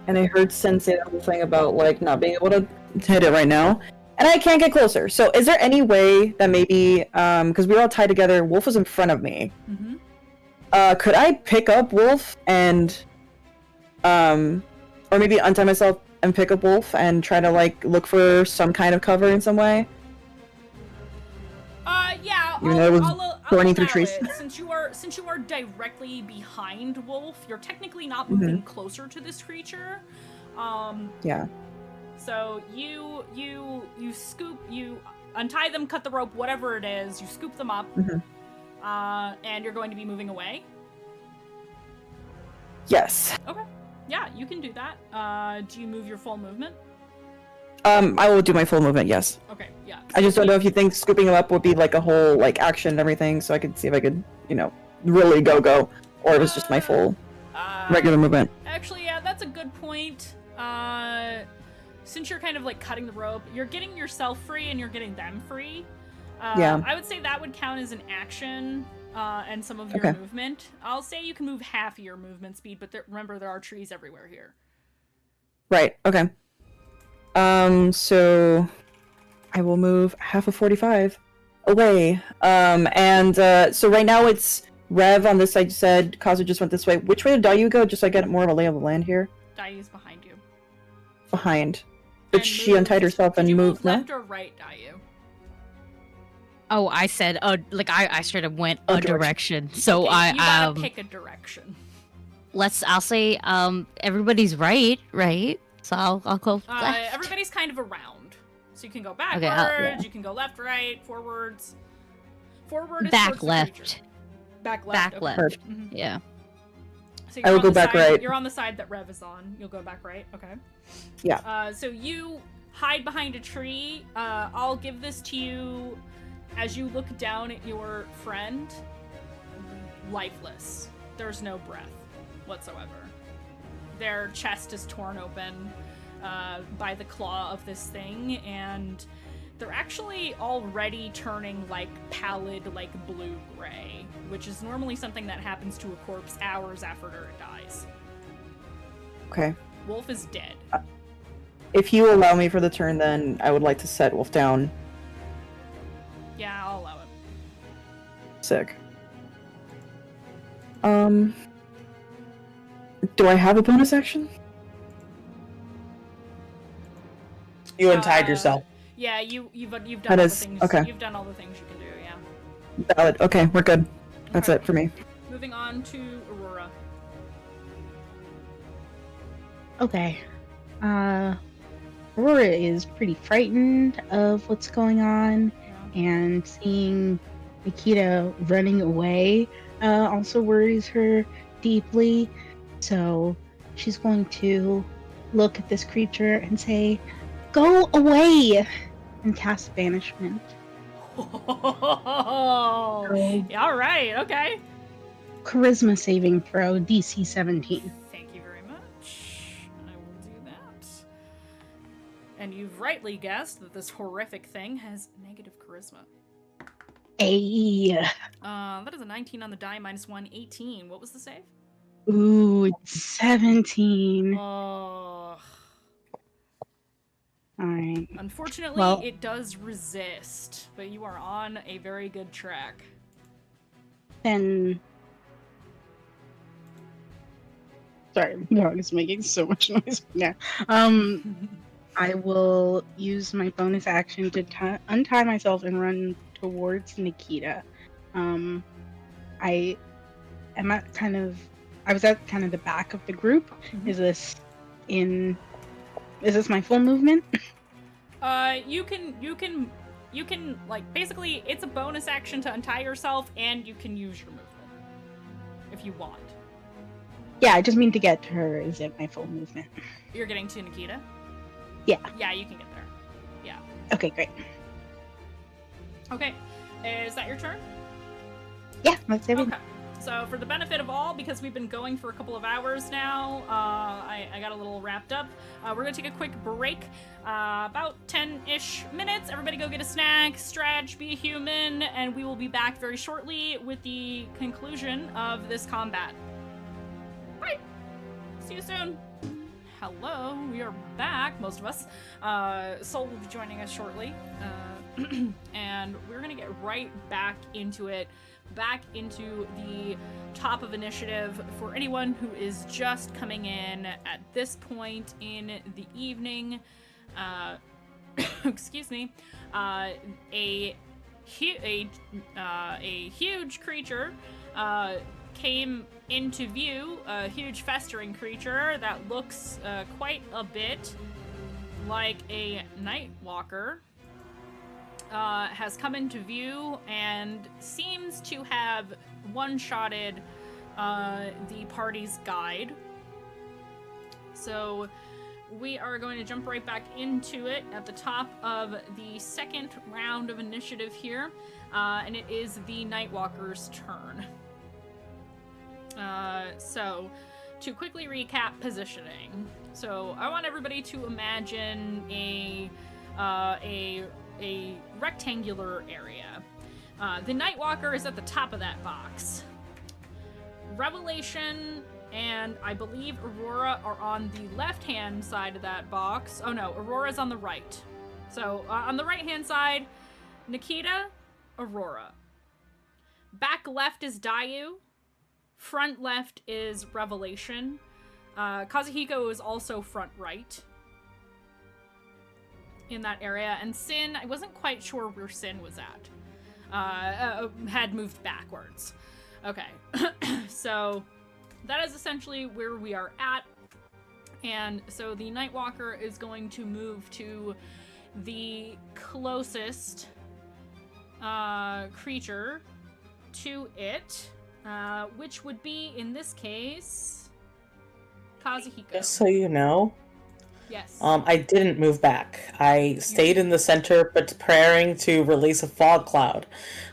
And I heard Sen say that whole thing about like not being able to hit it right now. And I can't get closer. So is there any way that maybe because we were all tied together, Wolf was in front of me. Could I pick up Wolf and or maybe untie myself and pick up Wolf and try to like look for some kind of cover in some way? Yeah, Even though it was I'll burning through allow trees. it. Since you are directly behind Wolf, you're technically not moving closer to this creature. Yeah. So you untie them, cut the rope, whatever it is, you scoop them up, and you're going to be moving away. Yes. Okay. Yeah, you can do that. Do you move your full movement? I will do my full movement, yes. Okay, yeah. I just don't know if you think scooping them up would be like a whole like action and everything, so I could see if I could, really go, or if it's just my full regular movement. Actually, yeah, that's a good point. Since you're kind of like cutting the rope, you're getting yourself free and you're getting them free. Yeah. I would say that would count as an action and some of your movement. I'll say you can move half of your movement speed, but remember there are trees everywhere here. Right, okay. So I will move half of 45 away. So right now it's Rev on this side, you said. Kazu just went this way. Which way did Dayu go, just so I get more of a lay of the land here? Dayu's behind you. Behind. But And she moved- untied herself Did and you moved, move left or right, Dayu? Oh, I said, I straight up went A a direction. So Okay, you gotta I, pick a direction. I'll say, everybody's right? So I'll go left. Everybody's kind of around. So you can go backwards, yeah. you can go left, right, forwards. Forward is Back towards the left. creature. Back left. Back okay. left. Mhm. Yeah. So I will on go the back side- right. You're on the side that Rev is on. You'll go back right. Okay. Yeah. So you hide behind a tree. I'll give this to you as you look down at your friend. Lifeless. There's no breath whatsoever. Their chest is torn open by the claw of this thing, and they're actually already turning like pallid, like blue-gray, which is normally something that happens to a corpse hours after it dies. Okay. Wolf is dead. If you allow me for the turn, then I would like to set Wolf down. Yeah, I'll allow it. Sick. Do I have a bonus action? You untied yourself. Yeah, you've done That all the is- things. okay. You've done all the things you can do. Yeah. Valid. Okay, we're good. That's Okay. it for me. Moving on to Aurora. Okay. Aurora is pretty frightened of what's going on, Yeah. and seeing Nikita running away also worries her deeply. So she's going to look at this creature and say, "Go away!" and cast banishment. Oh, yeah, all right, okay. Charisma saving throw, DC 17. Thank you very much. I will do that. And you've rightly guessed that this horrific thing has negative charisma. Ay. That is a 19 on the die, minus 1, 18. What was the save? Ooh, 17. Oh. Alright. Unfortunately, Well- it does resist, but you are on a very good track. Then. Sorry, my dog is making so much noise now. I will use my bonus action to untie myself and run towards Nikita. I was at kind of the back of the group. Mhm. Is this my full movement? You can like basically it's a bonus action to untie yourself, and you can use your movement if you want. Yeah, I just mean to get to her. Is it my full movement? You're getting to Nikita? Yeah. Yeah, you can get there. Yeah. Okay, great. Okay. Is that your turn? Yeah, that's everything. Okay. So for the benefit of all, because we've been going for a couple of hours now, I got a little wrapped up. We're gonna take a quick break, about 10-ish minutes. Everybody go get a snack, stretch, be a human, and we will be back very shortly with the conclusion of this combat. Bye! See you soon! hello, we are back, most of us. Soul will be joining us shortly, and we're gonna get right back into it, back into the top of initiative for anyone who is just coming in at this point in the evening. Excuse me. A huge creature came into view, a huge festering creature that looks quite a bit like a night walker, has come into view and seems to have one-shotted the party's guide. So we are going to jump right back into it at the top of the second round of initiative here, and it is the Nightwalker's turn. So, to quickly recap positioning. So, I want everybody to imagine a rectangular area. The Nightwalker is at the top of that box. Revelation and I believe Aurora are on the left-hand side of that box. Oh no, Aurora's on the right. So, on the right-hand side, Nikita, Aurora. Back left is Dayu. Front left is Revelation. Kazuhiko is also front right in that area. And Sin, I wasn't quite sure where Sin was at. Had moved backwards. Okay. So that is essentially where we are at. And so the Nightwalker is going to move to the closest creature to it, which would be, in this case, Kazuhiko. Just so you know, Yes. I didn't move back. I stayed in the center, preparing to release a fog cloud.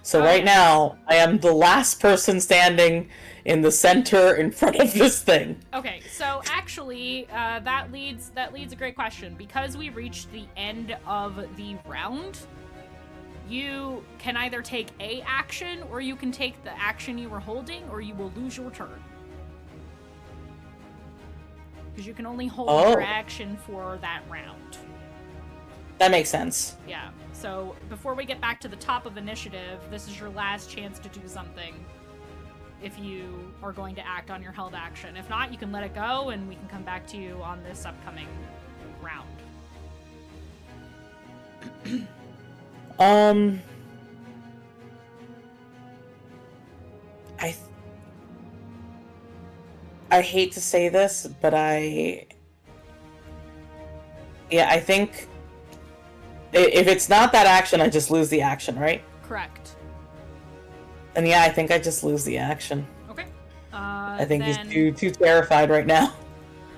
So right now, I am the last person standing in the center in front of this thing. Okay, so actually, that leads a great question. Because we reached the end of the round, you can either take a action, or you can take the action you were holding, or you will lose your turn. Because you can only hold your action for that round. That makes sense. Yeah, so before we get back to the top of initiative, this is your last chance to do something if you are going to act on your held action. If not, you can let it go, and we can come back to you on this upcoming round. I hate to say this, but I think if it's not that action, I just lose the action, right? Correct. And yeah, I think I just lose the action. Okay. I think he's too terrified right now.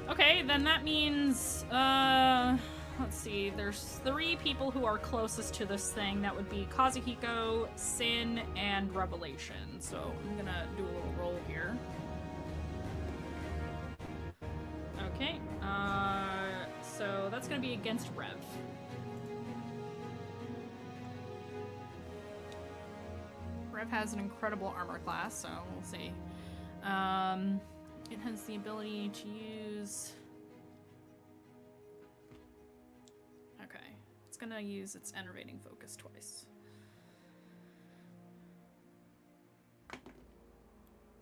Okay, then that means, let's see, there's 3 people who are closest to this thing. That would be Kazuhiko, Sin, and Revelation. So I'm gonna do a little roll here. Okay, so that's gonna be against Rev. Rev has an incredible armor class, so we'll see. It has the ability to use... Okay, it's gonna use its enervating focus twice.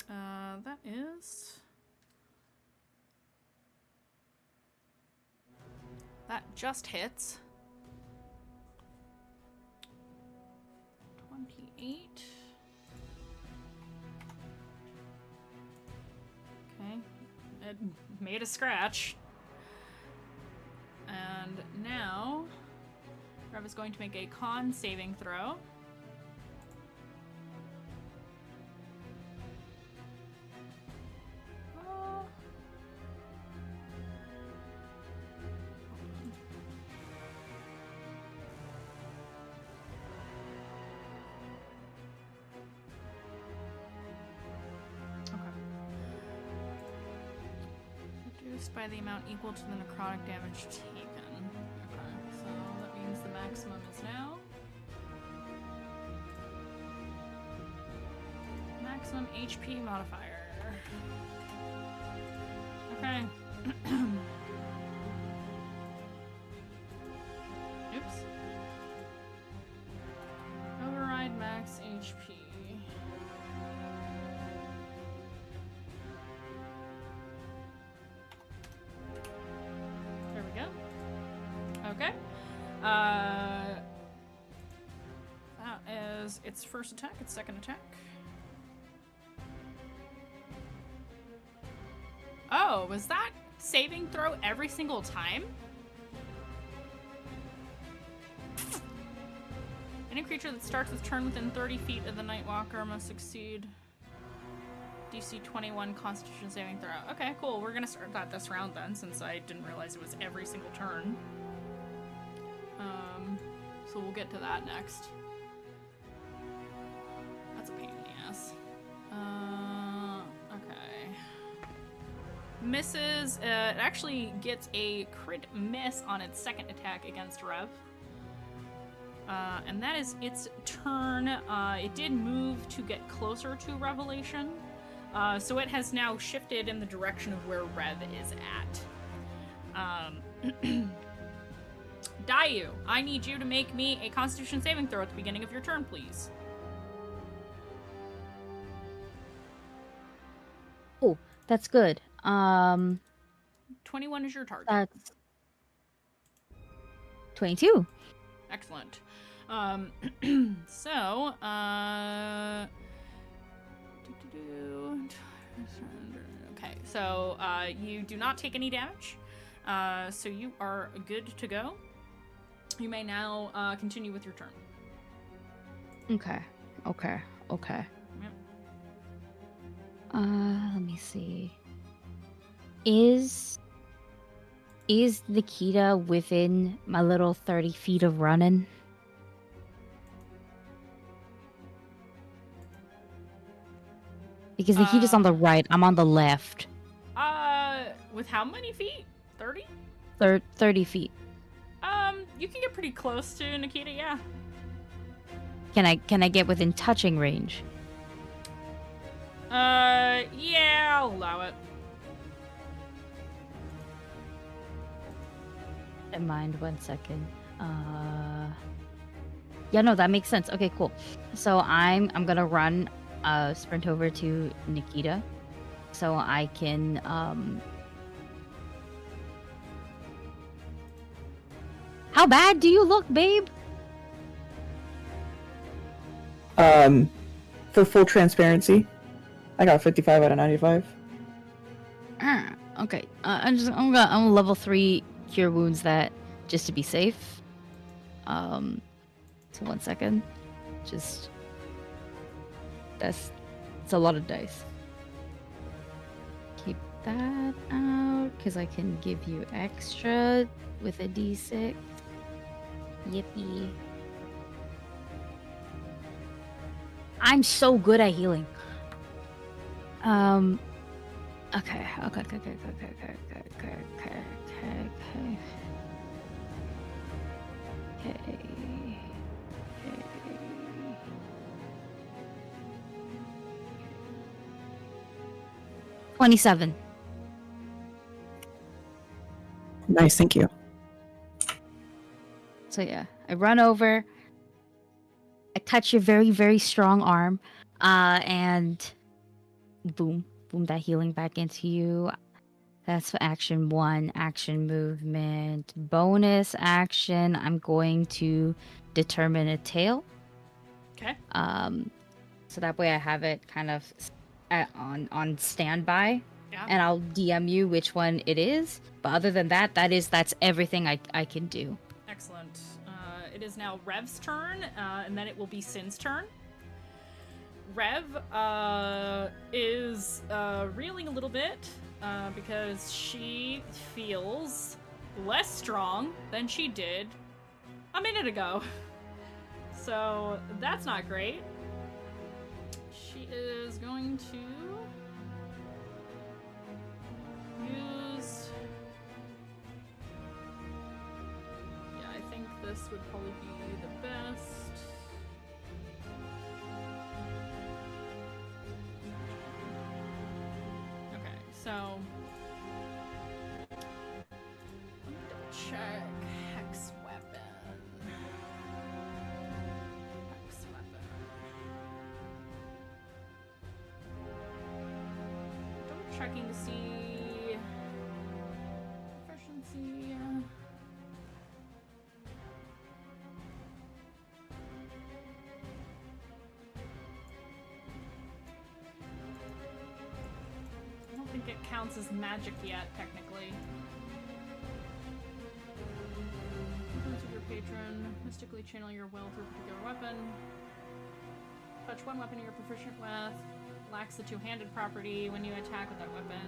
That is... That just hits. 28. Okay. It made a scratch. And now, Rev is going to make a con saving throw. By the amount equal to the necrotic damage taken. Okay, so that means the maximum is now. Maximum HP modifier. Okay. Okay. That is its first attack, its second attack. Oh, was that saving throw every single time? Any creature that starts its turn within 30 feet of the Nightwalker must succeed DC 21 Constitution saving throw. Okay, cool. We're gonna start that this round then, since I didn't realize it was every single turn. So we'll get to that next. That's a pain in the ass. Okay. Misses. It actually gets a crit miss on its second attack against Rev. And that is its turn. It did move to get closer to Revelation. So it has now shifted in the direction of where Rev is at. Dayu, I need you to make me a Constitution saving throw at the beginning of your turn, please. Oh, that's good. 21 is your target. That's 22. Excellent. So, okay, so you do not take any damage. So you are good to go. You may now continue with your turn. Okay. Yep. Let me see. Is Nikita within my little 30 feet of running? Because Nikita's on the right, I'm on the left. With how many feet? 30? 30 feet. You can get pretty close to Nikita, yeah. Can I get within touching range? Yeah, I'll allow it. Never mind, 1 second. Yeah, no, that makes sense. Okay, cool. So I'm gonna run sprint over to Nikita so I can How bad do you look, babe? For full transparency, I got 55 out of 95. Okay. I'm gonna level 3 cure wounds that just to be safe. So 1 second. Just it's a lot of dice. Keep that out because I can give you extra with a d6. Yippee. I'm so good at healing. Okay. Okay. 27. Nice, thank you. So yeah, I run over. I touch your very, very strong arm, and boom, that healing back into you. That's for action 1, action movement. Bonus action, I'm going to determine a tail. Okay. So that way I have it kind of on standby. Yeah. And I'll DM you which one it is. But other than that, that's everything I can do. Excellent. It is now Rev's turn, and then it will be Sin's turn. Rev is reeling a little bit because she feels less strong than she did a minute ago. So that's not great. She is going to use... Yeah, I think this would probably be the best. Okay, so... Let me double check. Hex weapon. Hex weapon. Double checking to see... Proficiency... counts as magic yet, technically. Influence of your patron. Mystically channel your will through a particular weapon. Touch one weapon you're proficient with. Lacks the two-handed property when you attack with that weapon.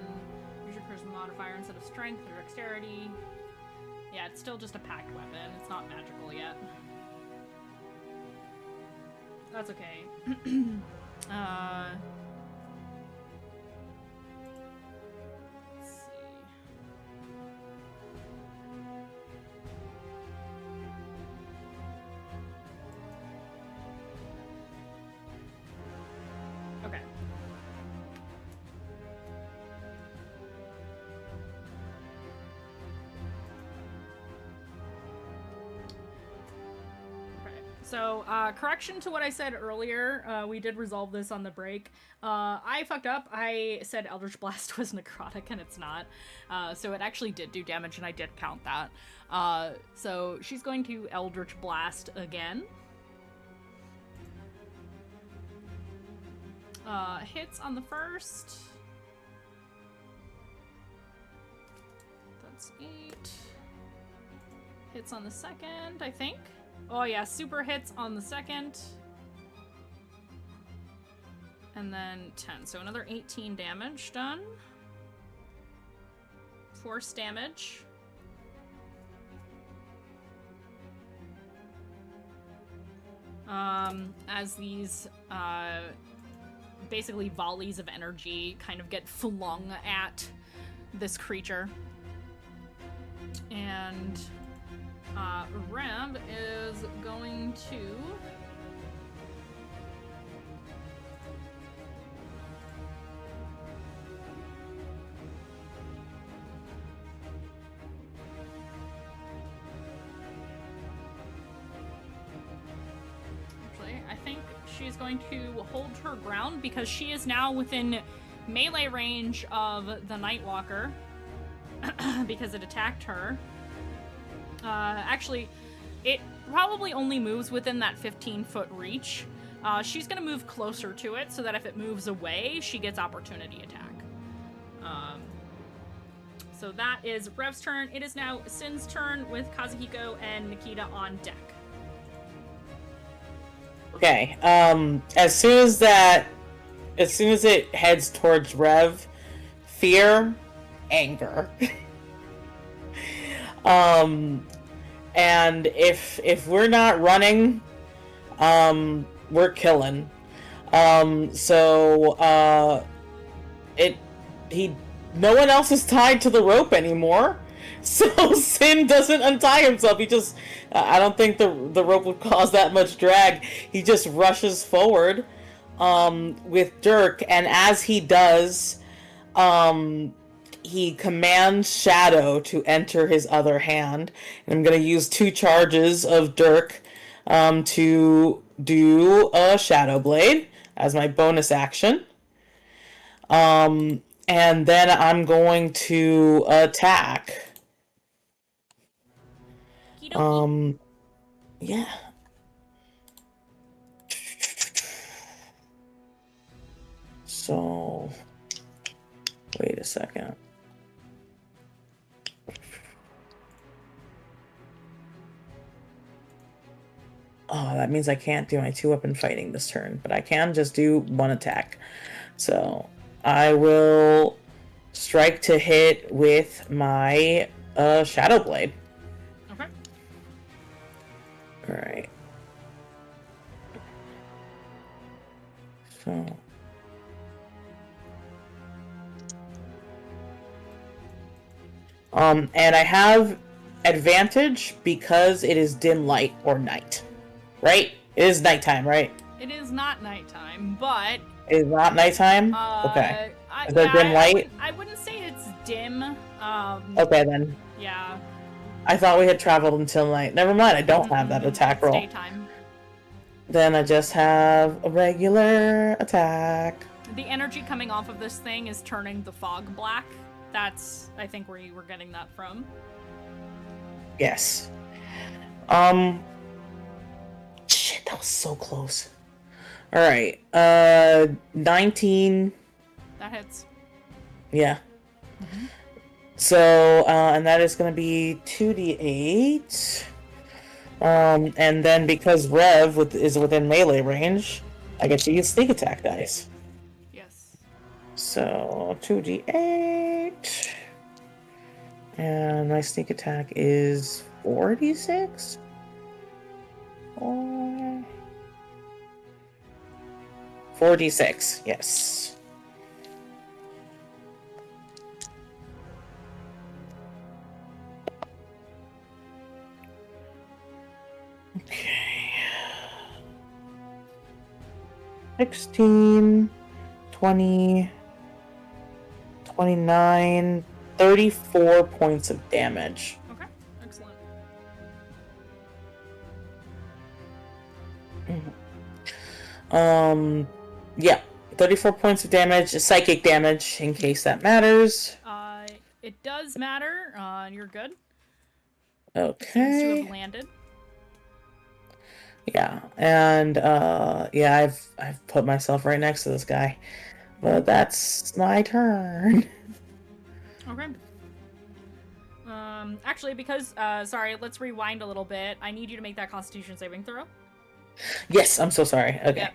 Use your charisma modifier instead of strength or dexterity. Yeah, it's still just a packed weapon. It's not magical yet. That's okay. Let's see. Okay. So, correction to what I said earlier, we did resolve this on the break. I fucked up. I said Eldritch Blast was necrotic, and it's not. So it actually did do damage, and I did count that. So she's going to Eldritch Blast again. Hits on the first. That's 8. Hits on the second, I think. Oh yeah, super hits on the second. And then 10. So another 18 damage done. Force damage. As these basically volleys of energy kind of get flung at this creature. And Rev is going to actually, I think she's going to hold her ground because she is now within melee range of the Nightwalker because it attacked her. Actually, it probably only moves within that 15-foot reach. She's gonna move closer to it so that if it moves away, she gets opportunity attack. So that is Rev's turn. It is now Sin's turn with Kazuhiko and Nikita on deck. Okay. As soon as it heads towards Rev, fear, anger. And if we're not running, we're killing. No one else is tied to the rope anymore. So Sin doesn't untie himself. He just, I don't think the rope would cause that much drag. He just rushes forward, with Dirk, and as he does, he commands Shadow to enter his other hand. And I'm going to use 2 charges of Dirk to do a Shadow Blade as my bonus action. And then I'm going to attack. Yeah. So, wait a second. Oh, that means I can't do my 2-weapon fighting this turn, but I can just do 1 attack. So I will strike to hit with my Shadow Blade. Okay. Alright. So. And I have advantage because it is dim light or night. Right? It is nighttime, right? It is not nighttime, but... It is not nighttime? Okay. Is there dim light? I wouldn't say it's dim. Okay, then. Yeah. I thought we had traveled until night. Never mind, I don't have that attack roll. Daytime. Then I just have a regular attack. The energy coming off of this thing is turning the fog black. That's, I think, where you were getting that from. Yes. Shit, that was so close. Alright, 19. That hits. Yeah. So, and that is going to be 2d8. And then because Rev is within melee range, I get to use sneak attack dice. Yes. So 2d8, and my sneak attack is 4d6. 4d6, yes. Okay. 16, 20, 29, 34 points of damage. Okay, excellent. Yeah, 34 points of damage, psychic damage, in case that matters. It does matter. You're good. Okay. Seems to have landed. Yeah, and yeah, I've put myself right next to this guy, but that's my turn. Okay. Actually, because sorry, let's rewind a little bit. I need you to make that Constitution saving throw. Yes, I'm so sorry. Okay. Yep.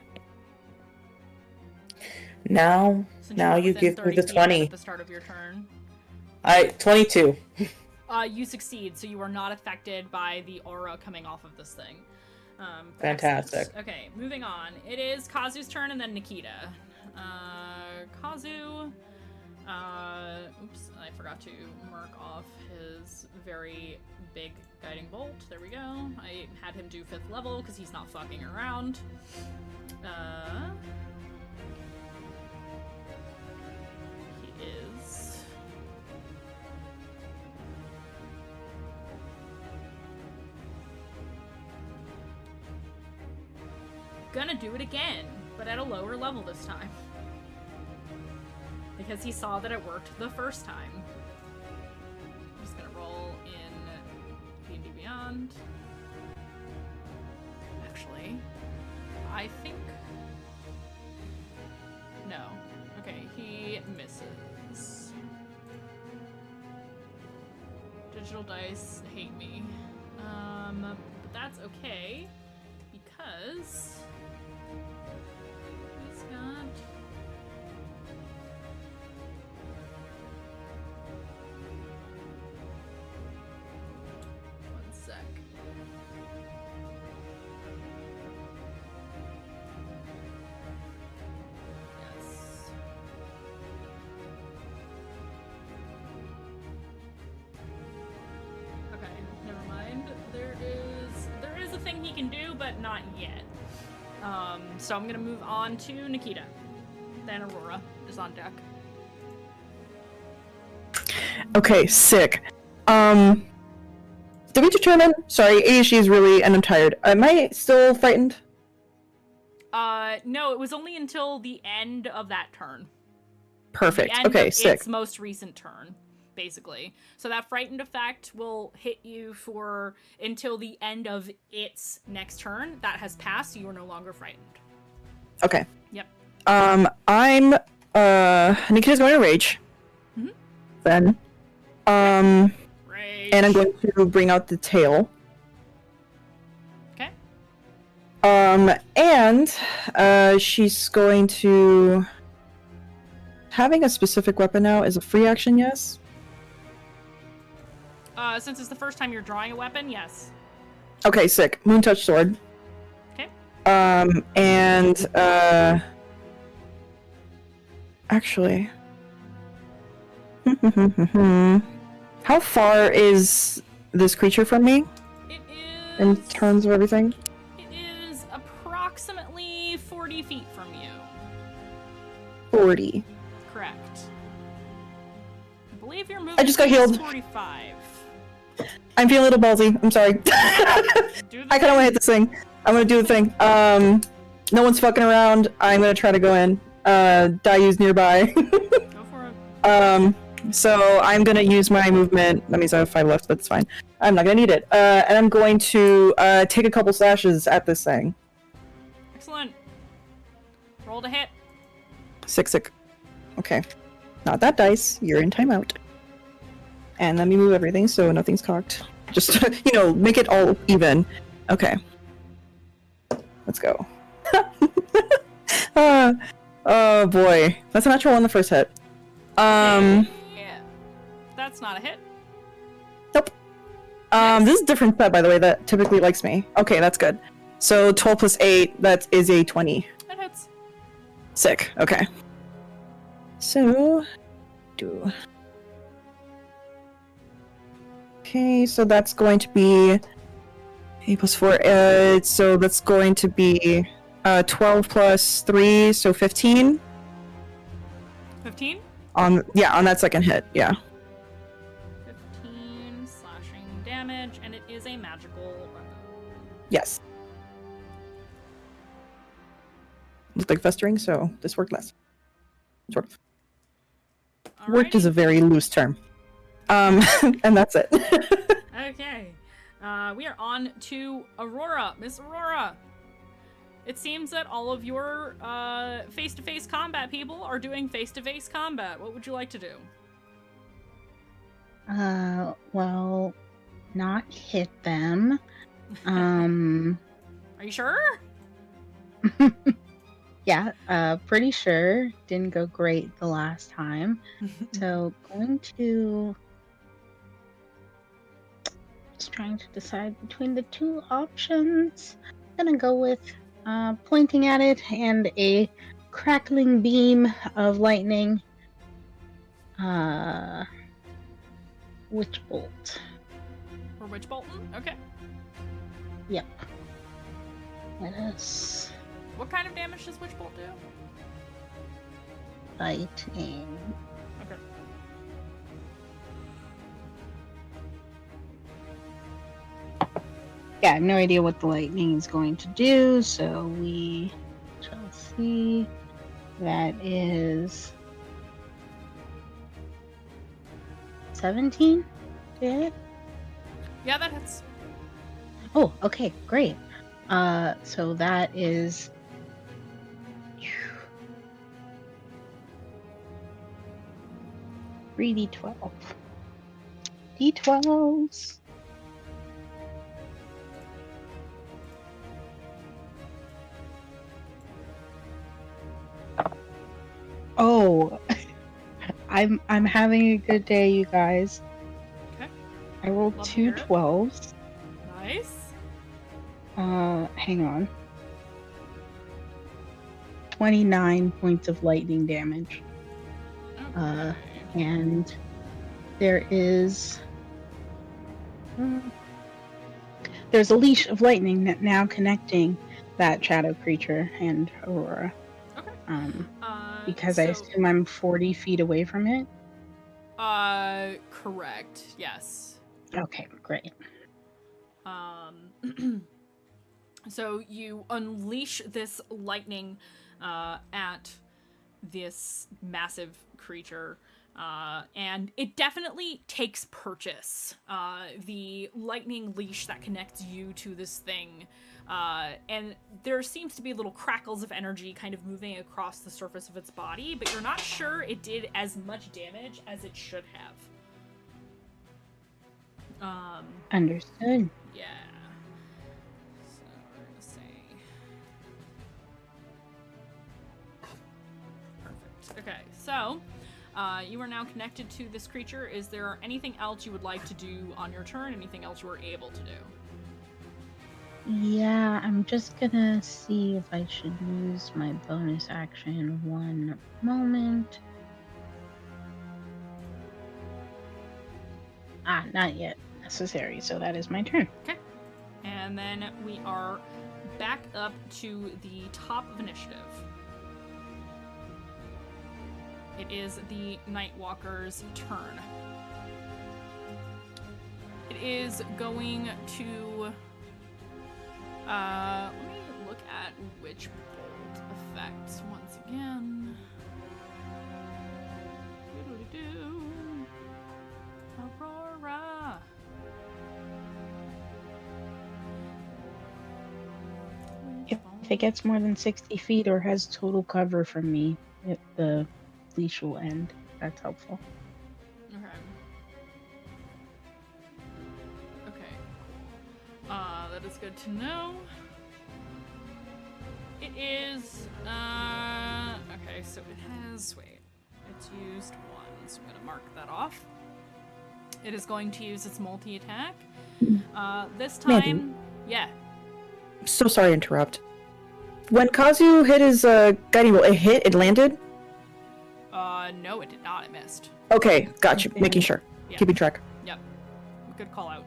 Now Since now you're you within give me 30 the feet 20. at the start of your turn. 22. You succeed, so you are not affected by the aura coming off of this thing. Fantastic. Excellent. Okay, moving on. It is Kazu's turn and then Nikita. Kazu. Oops, I forgot to mark off his very big guiding bolt. There we go. I had him do 5th level because he's not fucking around. He is. Gonna do it again, but at a lower level this time. Because he saw that it worked the first time. I'm just gonna roll in D&D Beyond. Actually, I think... No. Okay, he misses. Digital dice hate me. But that's okay, because... he's got... One sec. Yes. Okay, never mind. There is a thing he can do, but not yet. So I'm gonna move on to Nikita. Then Aurora is on deck. Okay, sick. Did we determine? Sorry, ASG is really, and I'm tired. Am I still frightened? No, it was only until the end of that turn. Perfect. The end Okay, of sick. its most recent turn, basically. So that frightened effect will hit you for until the end of its next turn. That has passed, so you are no longer frightened. Okay. Yep. I'm Nikita's going to rage. Mhm. Then. Rage. And I'm going to bring out the tail. Okay. And she's going to... Having a specific weapon now is a free action, yes? Since it's the first time you're drawing a weapon, yes. Okay, sick. Moon Touch Sword. Okay. And, actually... How far is this creature from me? It is... In terms of everything? It is approximately 40 feet from you. 40. Correct. I believe your movement I just got is healed. 45. I'm feeling a little ballsy. I'm sorry. Do the I kind of want to hit this thing. I'm gonna do the thing. No one's fucking around. I'm gonna try to go in. Dayu's nearby. Go for it. So I'm gonna use my movement. That means I have 5 left, but it's fine. I'm not gonna need it. And I'm going to take a couple slashes at this thing. Excellent. Roll to hit. Sick. Okay. Not that dice. You're in timeout. And let me move everything so nothing's cocked. Just, make it all even. Okay. Let's go. Oh boy. That's a natural on the first hit. Yeah. That's not a hit. Nope. This is a different set, by the way, that typically likes me. Okay, that's good. So 12 plus 8, that is a 20. That hits. Sick. Okay. So, okay, so that's going to be 8 plus 4. So that's going to be 12 plus 3, so 15. 15? On that second hit, yeah. 15 slashing damage, and it is a magical weapon. Yes. Looked like festering, so this worked less. Sort of. Worked is a very loose term. And that's it. Okay. We are on to Aurora. Miss Aurora. It seems that all of your face-to-face combat people are doing face-to-face combat. What would you like to do? Well, not hit them. Are you sure? Yeah, pretty sure. Didn't go great the last time. So going to just trying to decide between the two options. Gonna go with pointing at it and a crackling beam of lightning. Witch bolt. Or Witch Bolton? Okay. Yep. Let us What kind of damage does Witch Bolt do? lightning. Okay. Yeah, I have no idea what the lightning is going to do, so we shall see. That is 17 to hit. Yeah, that hits. Oh, okay, great. So that is 3d12. D12s. Oh, I'm having a good day, you guys. Okay. I rolled Love to two hear it. 12s. Nice. Hang on. 29 points of lightning damage. Okay. And there is there's a leash of lightning that now connecting that shadow creature and Aurora. Okay. Because I assume I'm 40 feet away from it. Correct. Yes. Okay, great. So you unleash this lightning at this massive creature, and it definitely takes purchase. The lightning leash that connects you to this thing, and there seems to be little crackles of energy kind of moving across the surface of its body, but you're not sure it did as much damage as it should have. Understood. Yeah. So we're gonna say. Perfect. Okay, so you are now connected to this creature. Is there anything else you would like to do on your turn? Anything else you were able to do? Yeah, I'm just gonna see if I should use my bonus action one moment. Not yet necessary, so that is my turn. Okay. And then we are back up to the top of initiative. It is the Nightwalker's turn. It is going to... let me look at Witch Bolt effects once again. Doo-doo-doo-doo. Aurora. If it gets more than 60 feet or has total cover from me, the leash will end. That's helpful. Okay. Okay. That is good to know. It is, okay, so it has, wait, it's used one, so I'm gonna mark that off. It is going to use its multi-attack. This time, Mandy. yeah. So sorry to interrupt. When Kazu hit his guiding bolt, it landed? No, it did not, it missed. Okay, got you. Making sure. Yeah. Keeping track. Yep. Good call out.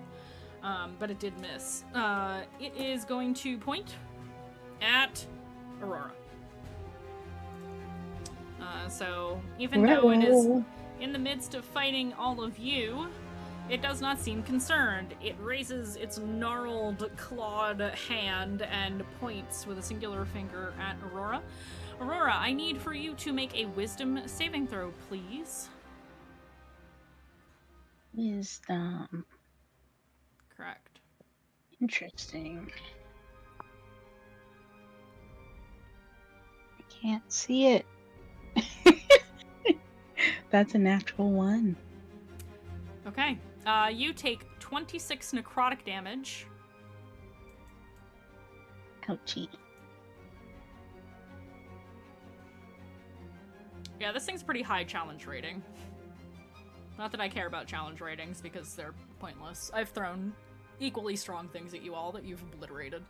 But it did miss. It is going to point at Aurora. So even though it is in the midst of fighting all of you, it does not seem concerned. It raises its gnarled, clawed hand and points with a singular finger at Aurora. Aurora, I need for you to make a wisdom saving throw, please. Wisdom. Correct. Interesting. I can't see it. That's a natural 1. Okay. You take 26 necrotic damage. Ouchie. Yeah, this thing's pretty high challenge rating. Not that I care about challenge ratings, because they're pointless. I've thrown equally strong things at you all that you've obliterated.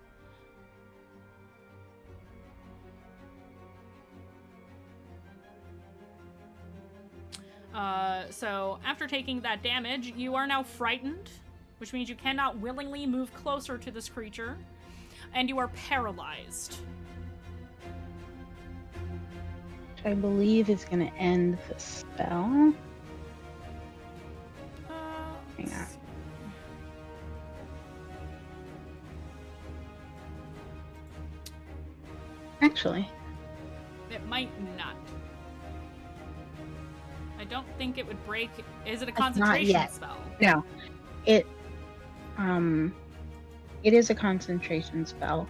So after taking that damage, you are now frightened, which means you cannot willingly move closer to this creature, and you are paralyzed. Which I believe is going to end the spell. Hang on. Actually, It might not. I don't think it would break. Is it a It's not concentration yet. spell? no. It is a concentration spell.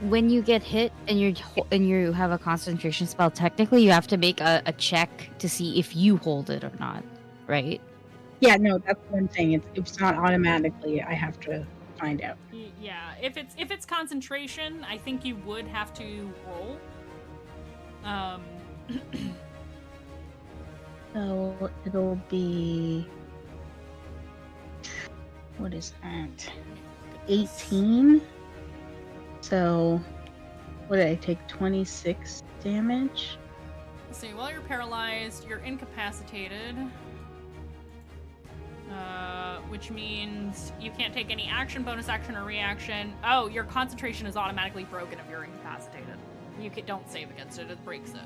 When you get hit and you have a concentration spell, technically you have to make a check to see if you hold it or not, right? Yeah, no, that's what I'm saying. It's not automatically. I have to find out. Yeah, if it's concentration, I think you would have to roll. So it'll be, what is that? 18. So what did I take? 26 damage. Let's see, while you're paralyzed, you're incapacitated. Which means you can't take any action, bonus action, or reaction. Oh, your concentration is automatically broken if you're incapacitated. You don't save against it, it breaks it.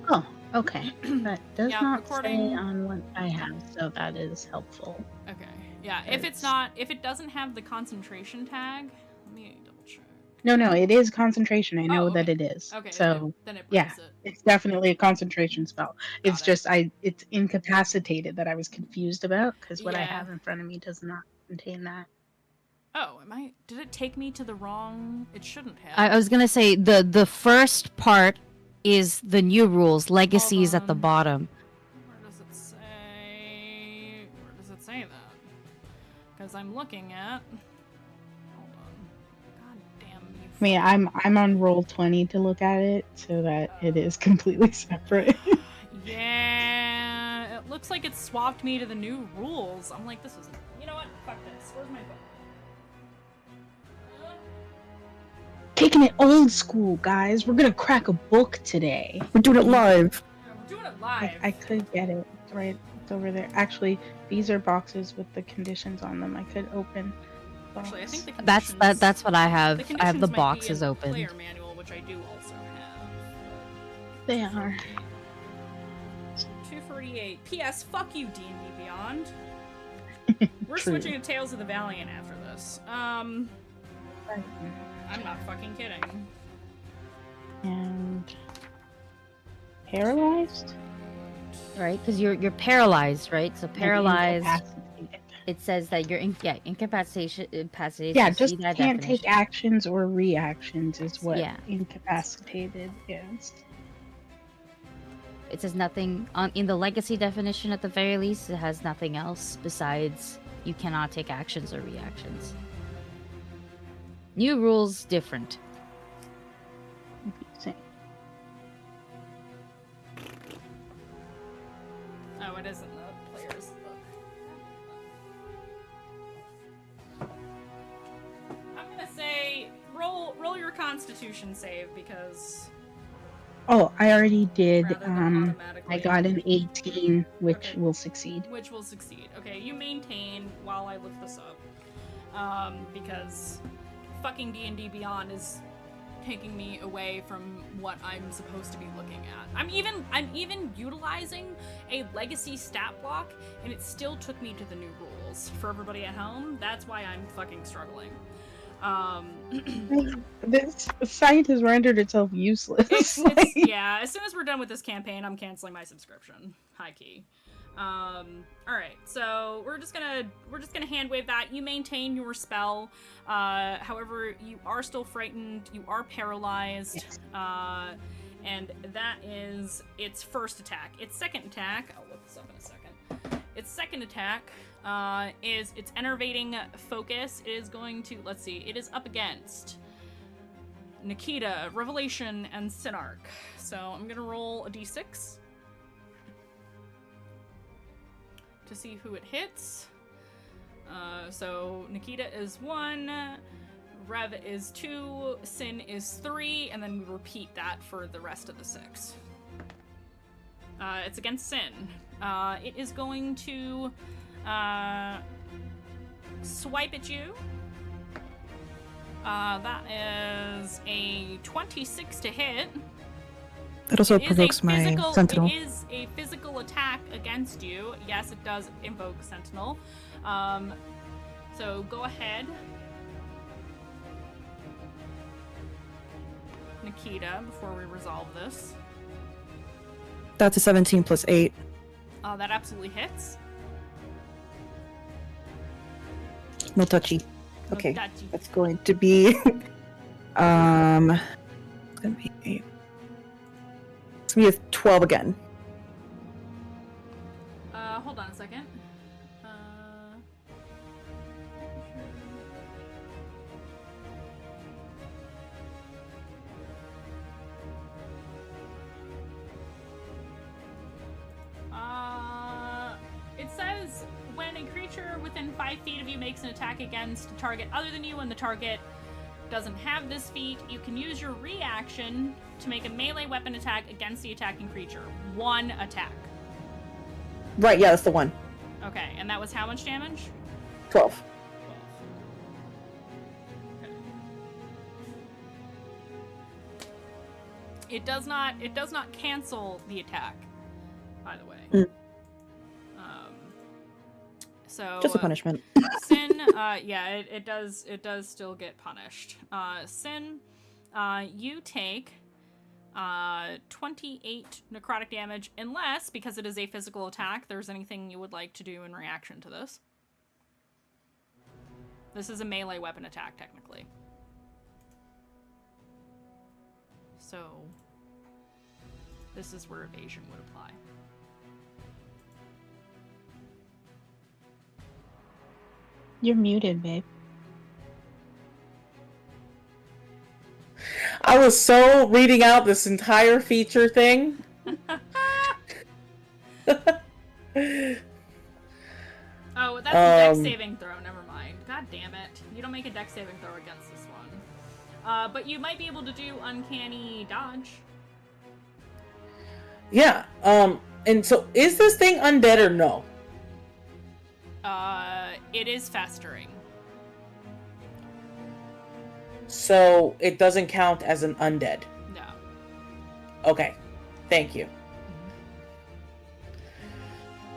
Oh, okay. That does Yeah, not according- say on what I have, so that is helpful. Okay, yeah, if it doesn't have the concentration tag, let me double check. No, it is concentration. I know Oh, that okay. it is. Okay, So then it yeah. breaks it. it's definitely a concentration spell. It's Got it. just it's incapacitated that I was confused about because what I Yeah. have in front of me does not contain that. Oh, did it take me to the wrong? It shouldn't have. I was gonna say the first part is the new rules. Legacy is at the on. bottom. Where does it say? Where does it say that? Because I'm looking at. Hold on. God damn you. I mean, I'm on roll 20 to look at it, so that it is completely separate. Yeah, it looks like it swapped me to the new rules. I'm like, this isn't. You know what? Fuck this. Where's my book? Taking it old school, guys. We're gonna crack a book today. We're doing it live. Yeah, we're doing it live. I could get it. It's right. It's over there. Actually, these are boxes with the conditions on them. I could open. Actually, I think the That's conditions- that's what I have. the I have the conditions might be boxes in the open. Player manual, which I do also have. They are. 248. P.S. Fuck you, D&D Beyond. We're True. switching to Tales of the Valiant after this. I'm not fucking kidding. And paralyzed. Right? Because you're paralyzed, right? So paralyzed. Incapacitated. It says that you're incapacitation. Yeah, see just that can't definition. take actions or reactions is what Yeah. incapacitated is. It says nothing on in the legacy definition at the very least. It has nothing else besides you cannot take actions or reactions. New rules different. Same. Oh, it isn't the player's book. I'm gonna say roll your Constitution save because Oh, I already did. rather than automatically. I got an 18, which Okay. will succeed. Which will succeed. Okay, you maintain while I look this up. Because fucking D&D Beyond is taking me away from what I'm supposed to be looking at. I'm even utilizing a legacy stat block, and it still took me to the new rules. For everybody at home, that's why I'm fucking struggling. This site has rendered itself useless. Yeah, as soon as we're done with this campaign, I'm canceling my subscription. High key. All right, so we're just gonna hand wave that. You maintain your spell. However, you are still frightened. You are paralyzed. Yes. And that is its first attack. Its second attack. I'll look this up in a second. Its second attack is its enervating focus. It is going to, let's see, it is up against Nikita, Revelation, and Sinark. So I'm gonna roll a d6 to see who it hits. So Nikita is 1, Rev is 2, Sin is 3, and then we repeat that for the rest of the 6. It's against Sin. It is going to swipe at you. That is a 26 to hit. That also It is a provokes my physical- Sentinel. It is a physical attack against you. Yes, it does invoke Sentinel. So go ahead, Nikita, before we resolve this. That's a 17 plus 8. That absolutely hits. No touchy. Okay, Dachi. that's going to be it's gonna be 8. It's gonna be a 12 again. Hold on a second. It says when a creature within 5 feet of you makes an attack against a target other than you and the target doesn't have this feat, you can use your reaction to make a melee weapon attack against the attacking creature. 1 attack. Right, yeah, that's the one. Okay, and that was how much damage? 12. 12. Okay. It does not cancel the attack, by the way. Mm. So Just a punishment. Sin, yeah, it does still get punished. Sin, you take 28 necrotic damage, unless, because it is a physical attack, there's anything you would like to do in reaction to this. This is a melee weapon attack, technically. So, this is where evasion would apply. You're muted, babe. I was so reading out this entire feature thing. Oh, that's a dex saving throw. Never mind. God damn it. You don't make a dex saving throw against this one. But you might be able to do uncanny dodge. Yeah. And so is this thing undead or no? It is festering. So it doesn't count as an undead. No. Okay. Thank you.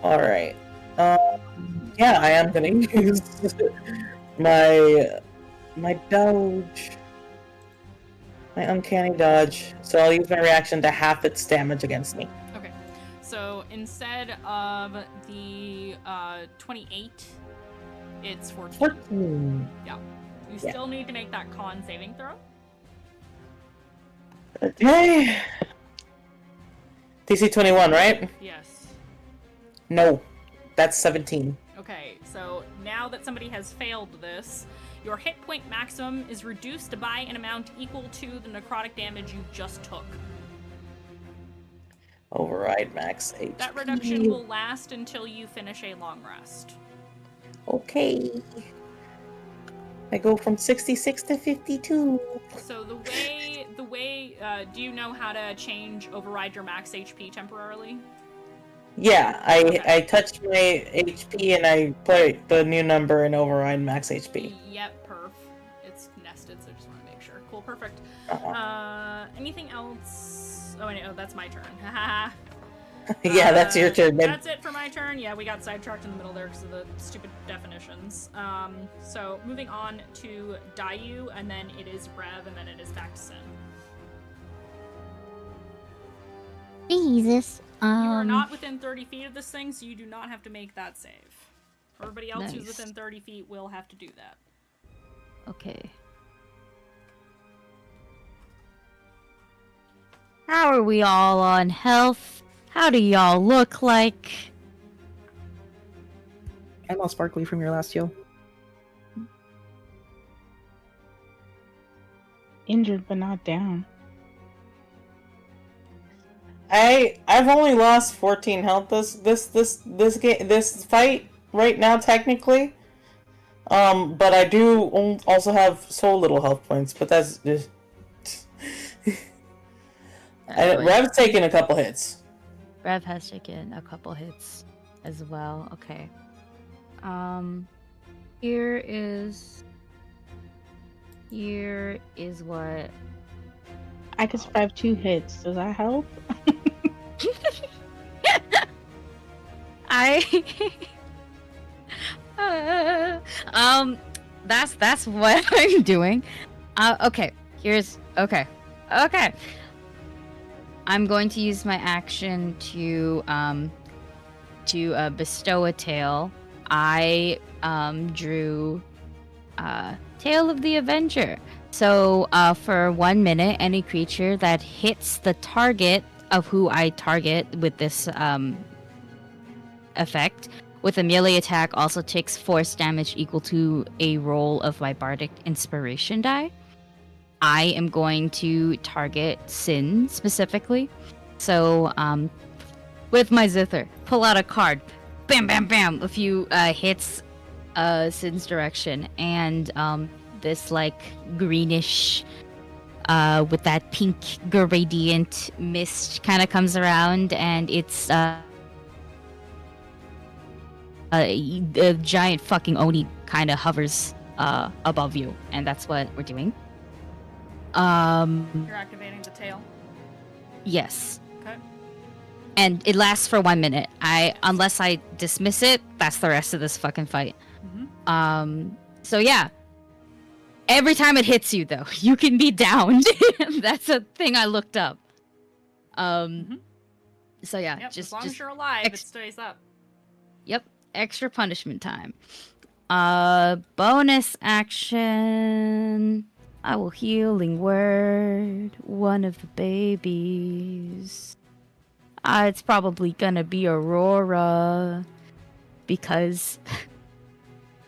All right. Yeah, I am gonna use my dodge, my uncanny dodge. So I'll use my reaction to half its damage against me. Okay. So instead of the 28, it's 14. 14. Yeah. You still need to make that con saving throw. Okay. DC 21, right? Yes. No, that's 17. Okay, so now that somebody has failed this, your hit point maximum is reduced by an amount equal to the necrotic damage you just took. Override max HP. That reduction will last until you finish a long rest. Okay. I go from 66 to 52. So the way, do you know how to change override your max HP temporarily? Yeah, Okay. I touch my HP and I put the new number in override max HP. Yep, perf. It's nested, so I just want to make sure. Cool, perfect. Anything else? Oh, that's my turn. Haha. Yeah, that's your turn. Then. That's it for my turn. Yeah, we got sidetracked in the middle there because of the stupid definitions. So moving on to Dayu, and then it is Rev, and then it is back to Sin. Jesus. You are not within 30 feet of this thing, so you do not have to make that save. Everybody else who's Nice. within 30 feet will have to do that. Okay. How are we all on health? How do y'all look like? I'm all sparkly from your last heal. Injured but not down. I've only lost 14 health this fight right now technically. But I do also have so little health points, but that's just Rev's taken a couple hits. Rev has taken a couple hits as well. Okay. Here is what I could survive 2 hits. Does that help? that's what I'm doing. Okay. Okay. I'm going to use my action to bestow a tail. I drew Tail of the Avenger. So for 1 minute, any creature that hits the target of who I target with this effect with a melee attack also takes force damage equal to a roll of my bardic inspiration die. I am going to target Sin specifically. So with my Zither, pull out a card. Bam, bam, bam. A few hits Sin's direction. And this like greenish with that pink gradient mist kind of comes around, and it's a giant fucking Oni kind of hovers above you, and that's what we're doing. You're activating the tail. Yes. Okay. And it lasts for 1 minute. Unless I dismiss it, that's the rest of this fucking fight. Mm-hmm. So yeah. Every time it hits you, though, you can be downed. That's a thing I looked up. So yeah, Yep, just as long as you're alive, it stays up. Yep, extra punishment time. Bonus action. I will healing word one of the babies. It's probably gonna be Aurora, because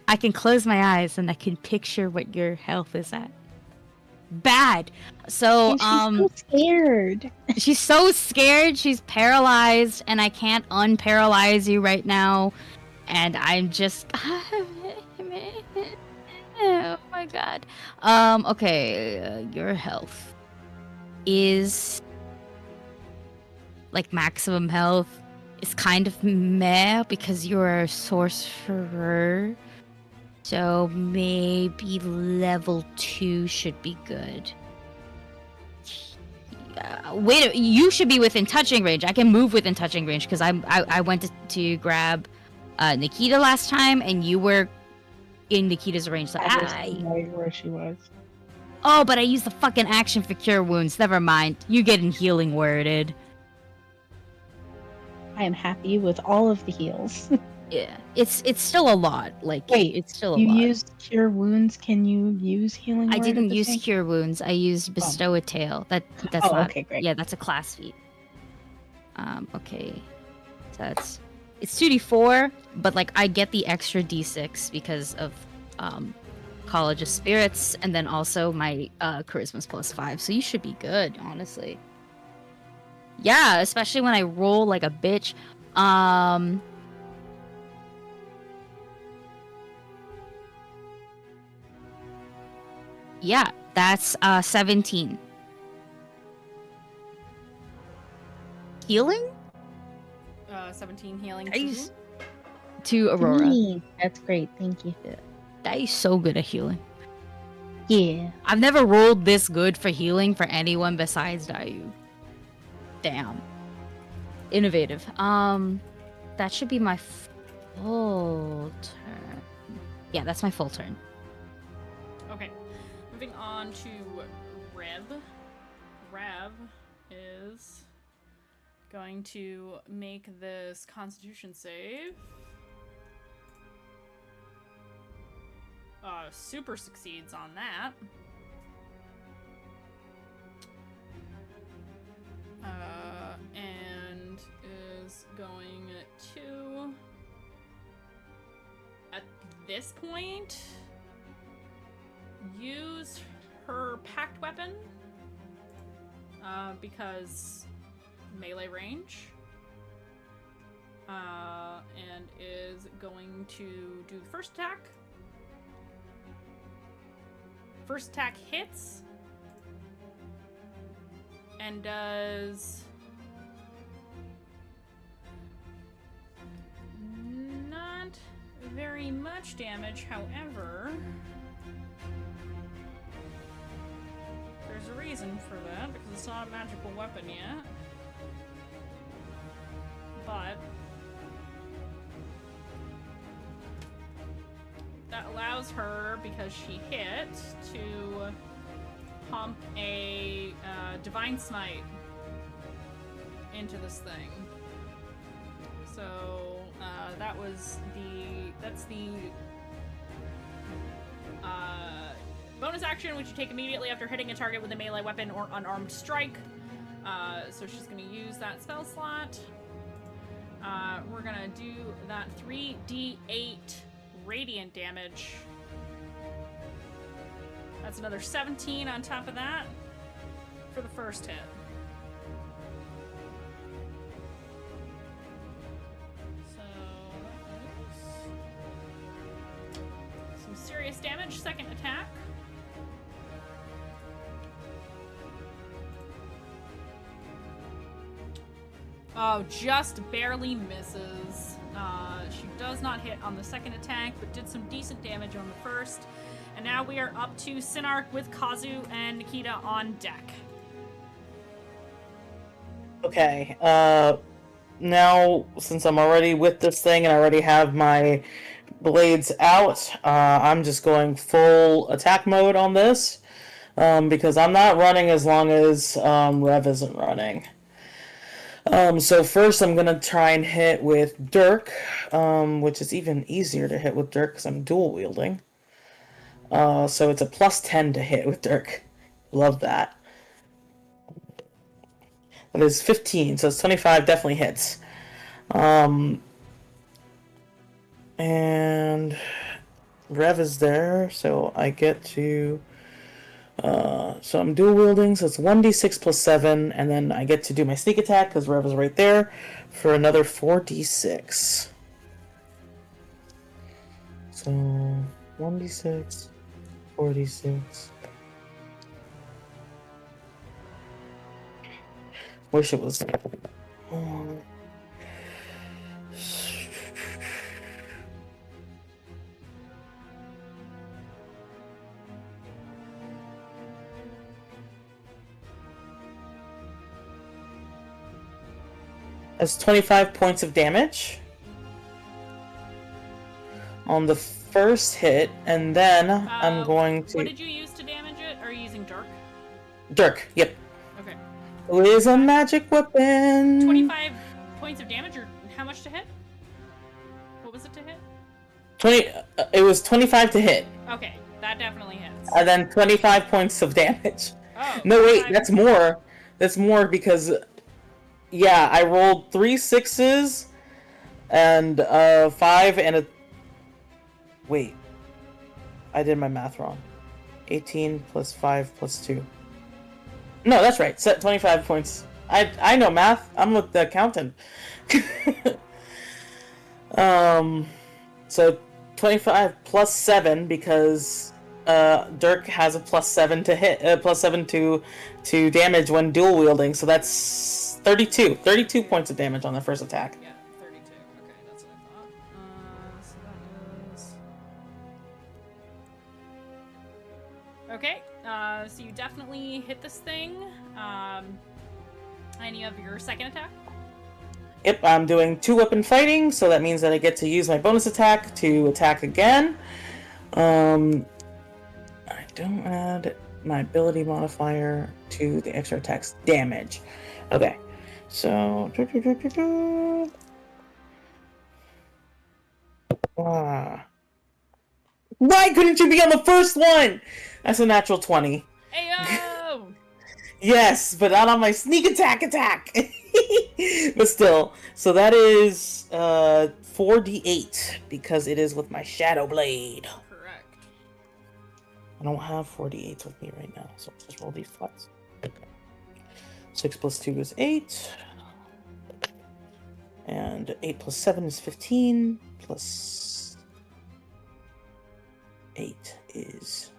I can close my eyes and I can picture what your health is at. Bad. So She's so scared. she's so scared, she's paralyzed, and I can't unparalyze you right now. And I'm just oh my god. Okay, your health is like maximum health is kind of meh because you're a sorcerer. So maybe level 2 should be good. Wait, you should be within touching range. I can move within touching range because I went to grab Nikita last time, and you were in Nikita's range. So I was right where she was. Oh, but I used the fucking action for cure wounds. Never mind. You getting healing worded. I am happy with all of the heals. Yeah, it's still a lot. Like, Wait, it's still a you lot. used cure wounds. Can you use healing? I word didn't at the use same- cure wounds. I used bestow a tail. That's Oh, not. okay, great. Yeah, that's a class feat. Okay. So it's 2d4, but like I get the extra d6 because of College of Spirits, and then also my charisma's +5. So you should be good, honestly. Yeah, especially when I roll like a bitch. Yeah, that's 17. Healing? 17 healing. Nice. To Aurora. Hey, that's great. Thank you. That is so good at healing. Yeah. I've never rolled this good for healing for anyone besides Dayu. Damn. Innovative. That should be my full turn. Yeah, that's my full turn. Okay. Moving on to Rev. Rev is going to make this Constitution save. Super succeeds on that. And is going to, at this point, use her packed weapon, because melee range, and is going to do the first attack. First attack hits and does not very much damage. However, there's a reason for that, because it's not a magical weapon yet. But that allows her, because she hit, to pump a Divine Smite into this thing. So that's the bonus action, which you take immediately after hitting a target with a melee weapon or unarmed strike. So she's gonna use that spell slot. We're gonna do that 3d8 radiant damage. That's another 17 on top of that for the first hit. So that is some serious damage. Second attack. Oh, just barely misses. She does not hit on the second attack, but did some decent damage on the first. And now we are up to Sinark with Kazu and Nikita on deck. Okay, now, since I'm already with this thing and I already have my blades out, I'm just going full attack mode on this, because I'm not running as long as Rev isn't running. So first I'm gonna try and hit with Dirk, which is even easier to hit with Dirk because I'm dual wielding. So it's a +10 to hit with Dirk. Love that. That is 15, so it's 25, definitely hits. And Rev is there, so I get to... so I'm dual wielding, so it's 1d6 +7, and then I get to do my sneak attack because Rev is right there for another 4d6. So 1d6, 4d6. Wish it was. That's 25 points of damage on the first hit, and then I'm going to... What did you use to damage it? Are you using Dirk? Dirk, yep. Okay. It is a magic weapon. 25 points of damage, or how much to hit? What was it to hit? 20. It was 25 to hit. Okay, that definitely hits. And then 25 points of damage. Oh. No, wait, 25. that's more. That's more because Yeah, I rolled 3 6s and 5 and a. Wait, I did my math wrong. 18 plus 5 plus 2. No, that's right. Set 25 points. I know math. I'm the accountant. So 25 plus 7 because Dirk has a plus 7 to hit, plus 7 to damage when dual wielding. So that's 32. 32 points of damage on the first attack. Yeah, 32. Okay, that's what I thought. So that is... Okay, so you definitely hit this thing. Any of your second attack? Yep, I'm doing 2-weapon fighting, so that means that I get to use my bonus attack to attack again. I don't add my ability modifier to the extra attack's damage. Okay, so... Why couldn't you be on the first one? That's a natural 20. Ayo! Yes, but not on my sneak attack! But still, so that is 4d8 because it is with my Shadow Blade. Correct. I don't have 4d8s with me right now, so let's just roll these flats. 6 plus 2 is 8. And 8 plus 7 is 15. Plus 8 is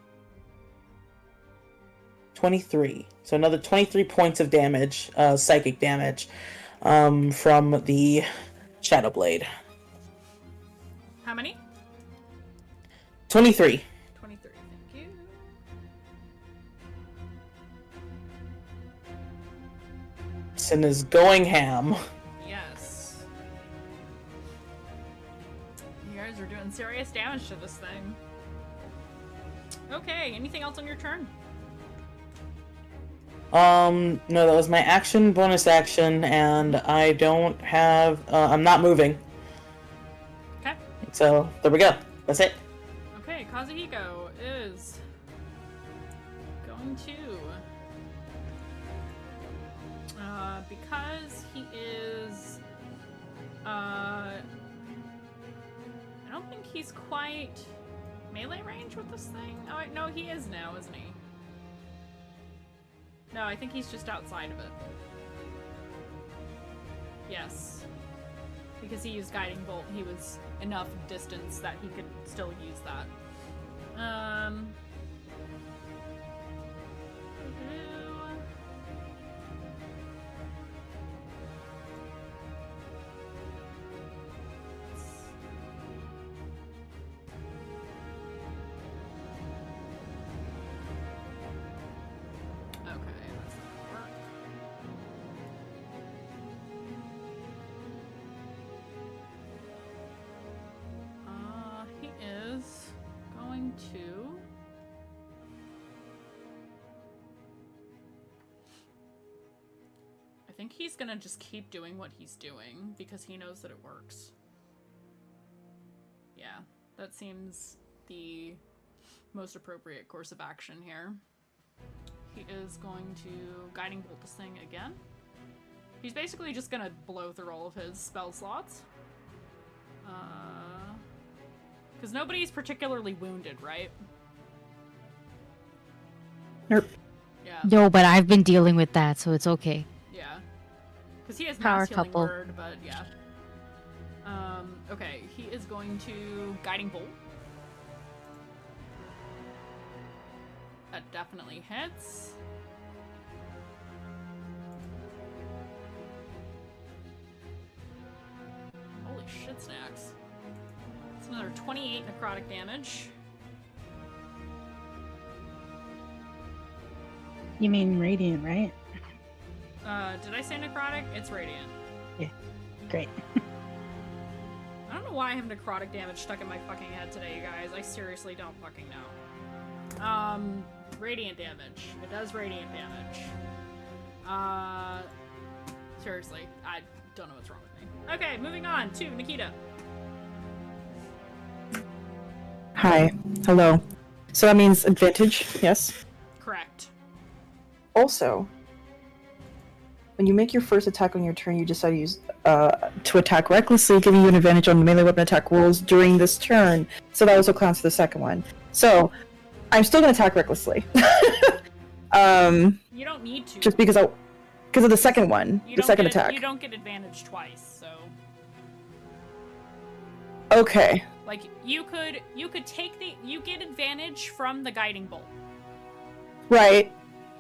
23. So another 23 points of damage, psychic damage, from the Shadow Blade. How many? 23. 23, thank you. Sin is going ham. Yes. You guys are doing serious damage to this thing. Okay, anything else on your turn? No, that was my action, bonus action, and I don't have, I'm not moving. Okay. So, there we go. That's it. Okay, Kazuhiko is going to... because he is... I don't think he's quite melee range with this thing. Oh, wait, no, he is now, isn't he? No, I think he's just outside of it. Yes. Because he used Guiding Bolt, he was enough distance that he could still use that. To I think he's gonna just keep doing what he's doing because he knows that it works. Yeah, that seems the most appropriate course of action here. He is going to Guiding Bolt this thing again. He's basically just gonna blow through all of his spell slots. Because nobody's particularly wounded, right? Nope. Yeah. No, but I've been dealing with that, so it's okay. Yeah. Because he has Power mass healing couple. word, but yeah. Okay, he is going to Guiding Bolt. That definitely hits. Holy shit snacks. It's another 28 necrotic damage. You mean radiant, right? Did I say necrotic? It's radiant. Yeah. Great. I don't know why I have necrotic damage stuck in my fucking head today, you guys. I seriously don't fucking know. Radiant damage. It does radiant damage. Seriously, I don't know what's wrong with me. Okay, moving on to Nikita. Hi. Hello. So that means advantage, yes? Correct. Also, when you make your first attack on your turn, you decide to use to attack recklessly, giving you an advantage on melee weapon attack rolls during this turn. So that also counts for the second one. So I'm still gonna attack recklessly. You don't need to. Just because of the second one, the second attack. You don't get advantage twice, so. Okay. Like you could you get advantage from the guiding bolt. Right.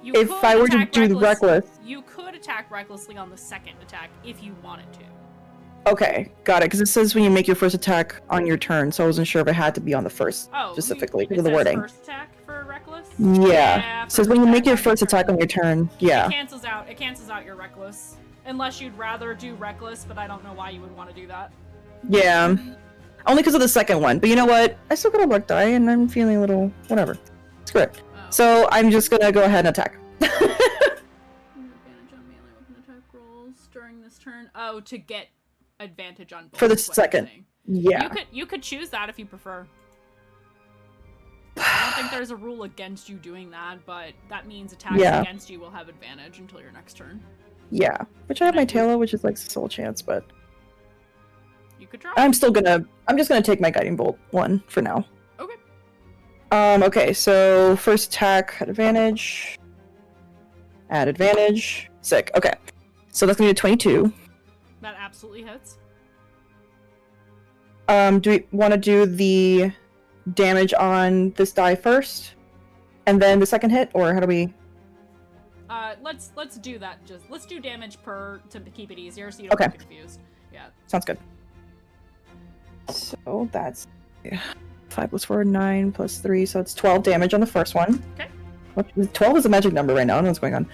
If I were to do the reckless. You could attack recklessly on the second attack if you wanted to. Okay, got it. Because it says when you make your first attack on your turn, so I wasn't sure if it had to be on the first specifically because of the wording. First attack for reckless. Yeah. It says when you make your first attack on your turn. Yeah. It cancels out your reckless, unless you'd rather do reckless, but I don't know why you would want to do that. Yeah. Only because of the second one. But you know what? I still got a luck die, and I'm feeling a little whatever. Screw it. So I'm just gonna go ahead and attack. Advantage on melee weapon attack rolls during this turn. Oh, to get advantage on both. For the second. Yeah. You could choose that if you prefer. I don't think there's a rule against you doing that, but that means attacks against you will have advantage until your next turn. Yeah. Which I have my Tailor, which is like sole chance, but you could try. I'm just gonna take my guiding bolt one for now. Okay. Okay, so first attack at advantage. Add advantage. Sick. Okay. So that's gonna be a 22. That absolutely hits. Do we want to do the damage on this die first, and then the second hit, or how do we? Let's do that. Let's do damage per to keep it easier, so you don't get confused. Yeah. Sounds good. So that's 5 plus 4, 9 plus 3, so it's 12 damage on the first one. Okay. 12 is a magic number right now. I don't know what's going on.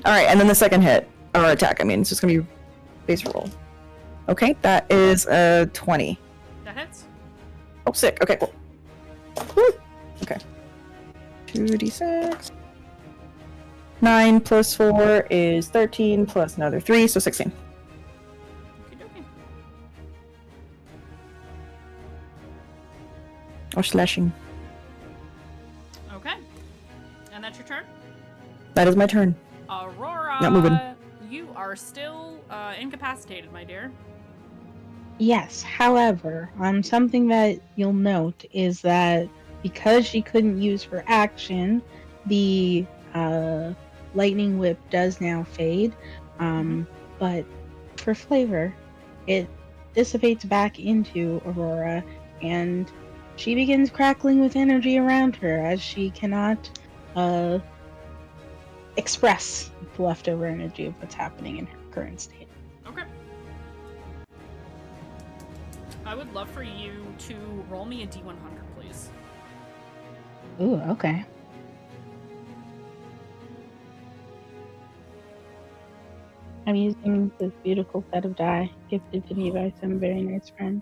All right, and then the second hit or attack. I mean, it's just gonna be base roll. Okay, that is a 20. That hits. Oh, sick. Okay, cool. Woo. Okay. 2d6. 9 plus 4 is 13 plus another 3, so 16. Okey-dokey. Or slashing. Okay. And that's your turn? That is my turn. Aurora, Not moving. You are still incapacitated, my dear. Yes, however, something that you'll note is that because she couldn't use her action, the lightning whip does now fade. But for flavor, it dissipates back into Aurora, and she begins crackling with energy around her as she cannot express the leftover energy of what's happening in her current state. Okay. I would love for you to roll me a D100, please. Ooh, okay. I'm using this beautiful set of die gifted to me by some very nice friend.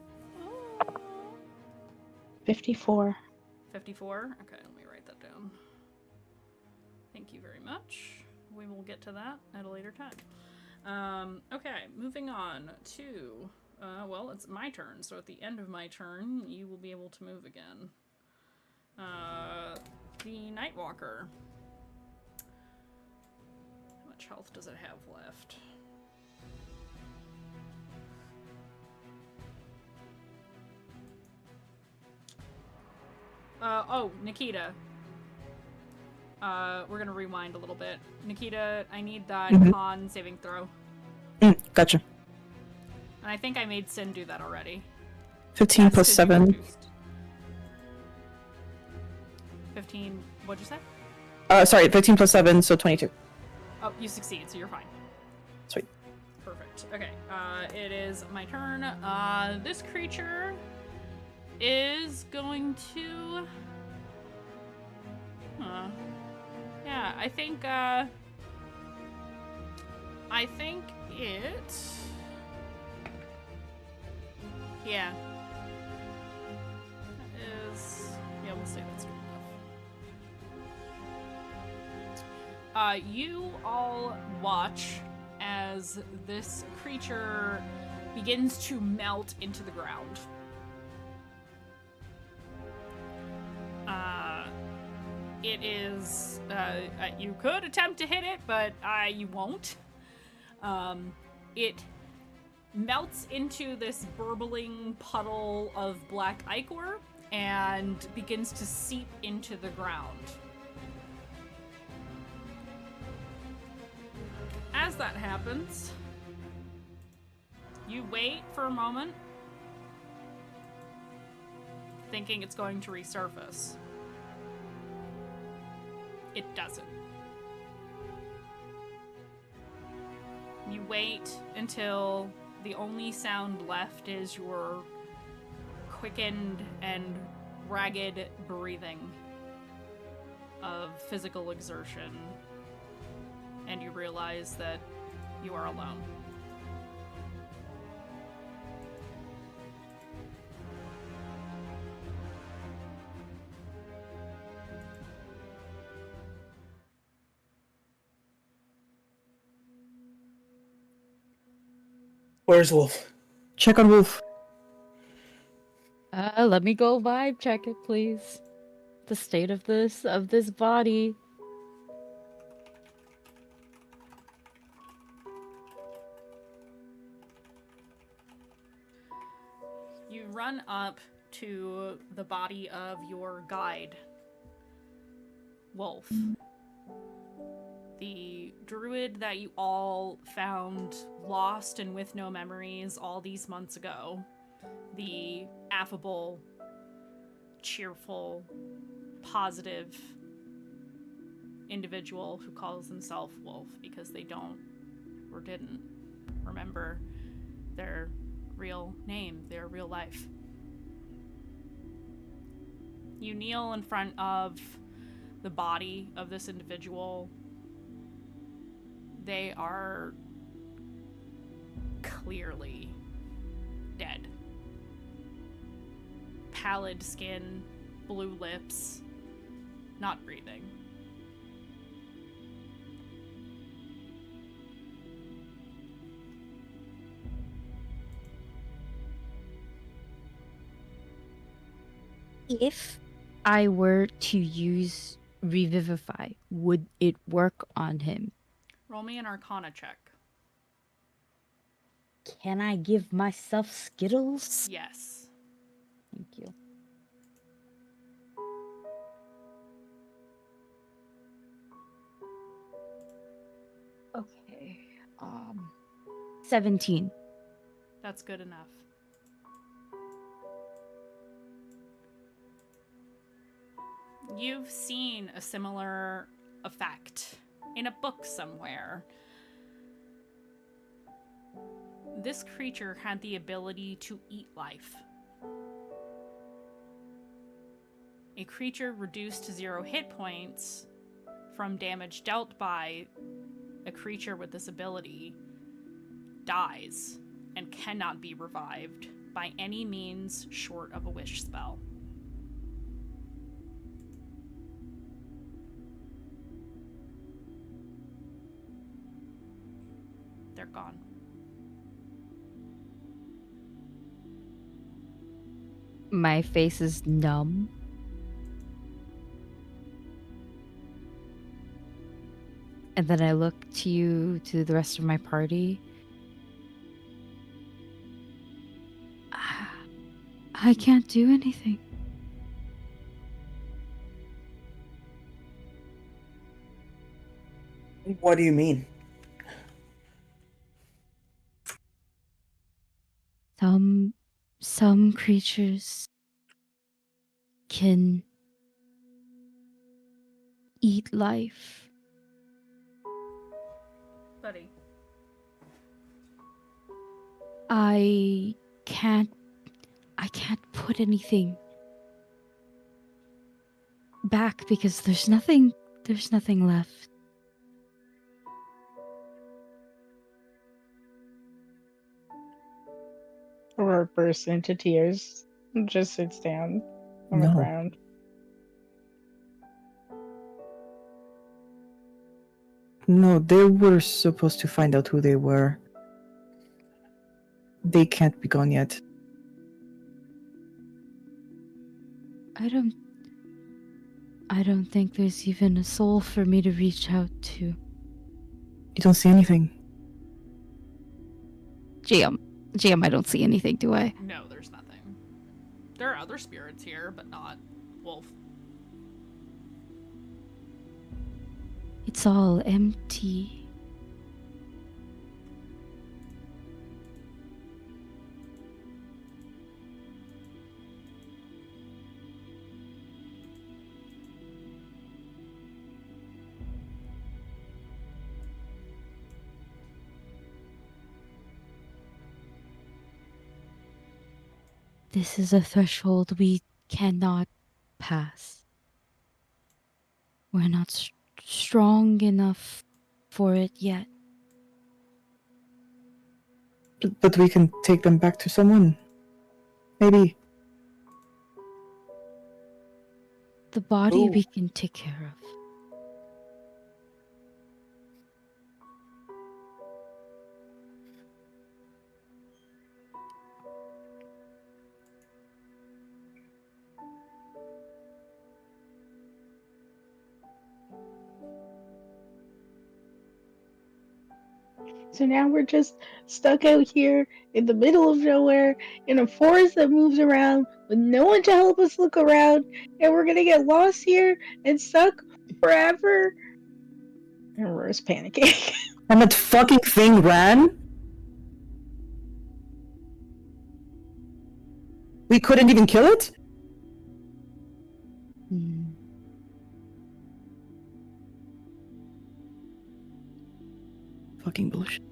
54. 54? Okay, let me write that down. Thank you very much. We will get to that at a later time. Okay, moving on to... well, it's my turn, so at the end of my turn, you will be able to move again. The Nightwalker. How much health does it have left? Oh, Nikita. We're gonna rewind a little bit. Nikita, I need that con saving throw. Gotcha. And I think I made Sin do that already. 15 plus 7. 15, what'd you say? Sorry, 15 plus 7, so 22. Oh, you succeed, so you're fine. Sweet. Perfect. Okay, it is my turn. This creature is going to... Yeah, I think it... Yeah. That is... Yeah, we'll say that's good enough. You all watch as this creature begins to melt into the ground. It is, you could attempt to hit it, but you won't. It melts into this burbling puddle of black ichor and begins to seep into the ground. As that happens, you wait for a moment, thinking it's going to resurface. It doesn't. You wait until the only sound left is your quickened and ragged breathing of physical exertion, and you realize that you are alone. Where's Wolf? Check on Wolf. Let me go vibe check it, please. The state of this body. You run up to the body of your guide, Wolf. The druid that you all found lost and with no memories all these months ago. The affable, cheerful, positive individual who calls himself Wolf because they don't or didn't remember their real name, their real life. You kneel in front of the body of this individual. They are clearly dead. Pallid skin, blue lips, not breathing. If I were to use Revivify, would it work on him? Roll me an Arcana check. Can I give myself Skittles? Yes. Thank you. Okay. 17. That's good enough. You've seen a similar effect in a book somewhere. This creature had the ability to eat life. A creature reduced to 0 hit points from damage dealt by a creature with this ability dies and cannot be revived by any means short of a wish spell. They're gone. My face is numb. And then I look to you, to the rest of my party. I can't do anything. What do you mean? Some creatures can eat life. Buddy. I can't put anything back because there's nothing left. Aurora bursts into tears and just sits down on the No. ground. No, they were supposed to find out who they were. They can't be gone yet. I don't... I don't think there's even a soul for me to reach out to. You don't see anything. GM, I don't see anything, do I? No, there's nothing. There are other spirits here, but not Wolf. It's all empty. This is a threshold we cannot pass. We're not strong enough for it yet. But we can take them back to someone. Maybe. The body Ooh. we can take care of. So now we're just stuck out here in the middle of nowhere in a forest that moves around with no one to help us look around, and we're gonna get lost here and stuck forever. And Aurora's panicking. And that fucking thing ran? We couldn't even kill it? Fucking bullshit.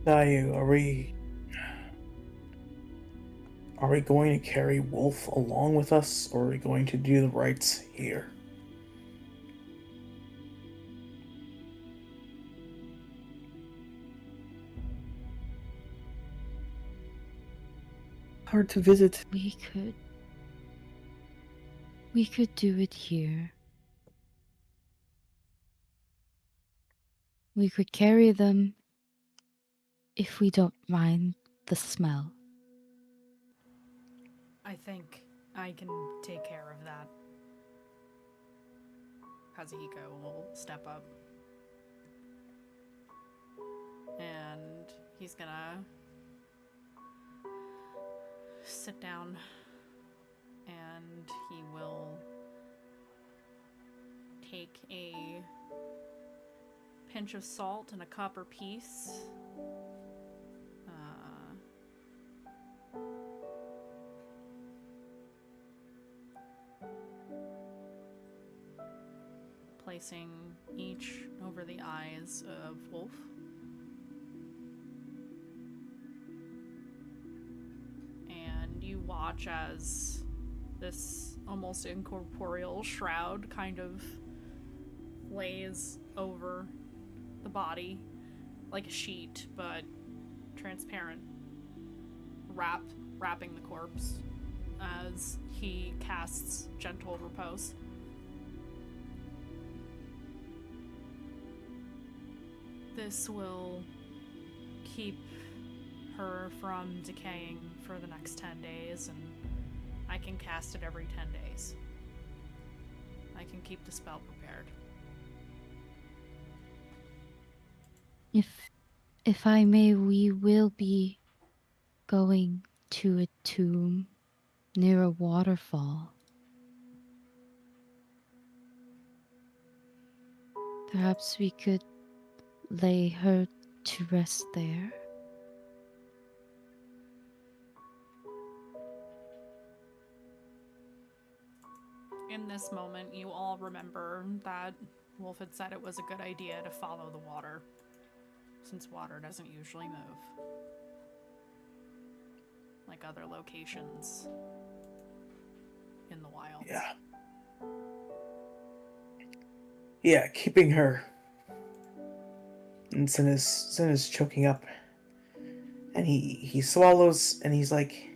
Dayu, are we going to carry Wolf along with us, or are we going to do the rites here? Hard to visit. We could do it here. We could carry them if we don't mind the smell. I think I can take care of that. Kazuhiko will step up. And he's gonna sit down and he will take a pinch of salt and a copper piece. Placing each over the eyes of Wolf. And you watch as this almost incorporeal shroud kind of lays over the body like a sheet, but transparent, wrapping the corpse as he casts gentle repose. This will keep her from decaying for the next 10 days, and I can cast it every 10 days. I can keep the spell prepared. If I may, we will be going to a tomb near a waterfall. Perhaps we could lay her to rest there. In this moment, you all remember that Wolf had said it was a good idea to follow the water, since water doesn't usually move, like other locations in the wild. Yeah, keeping her. And Sin is choking up. And he swallows, and he's like,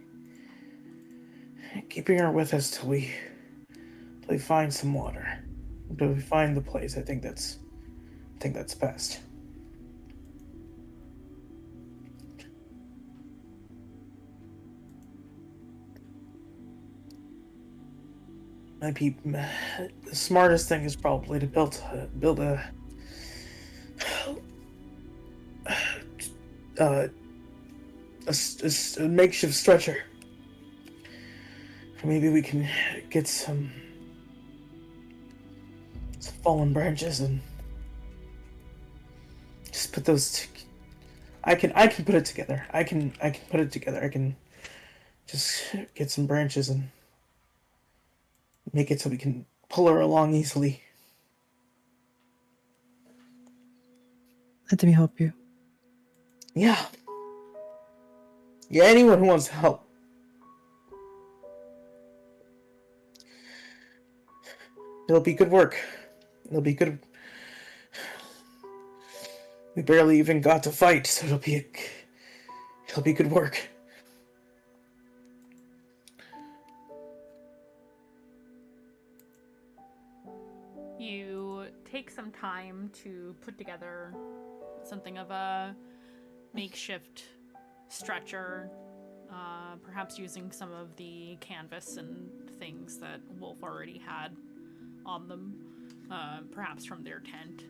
keeping her with us till we find some water. Till we find the place. I think that's best. might be the smartest thing is probably to build a makeshift stretcher. Maybe we can get some fallen branches and just put those. I can put it together. I can put it together. I can just get some branches and make it so we can pull her along easily. Let me help you. Yeah. Yeah, anyone who wants to help. It'll be good work. It'll be good. We barely even got to fight, so it'll be good work. You take some time to put together something of a makeshift stretcher, perhaps using some of the canvas and things that Wolf already had on them, perhaps from their tent.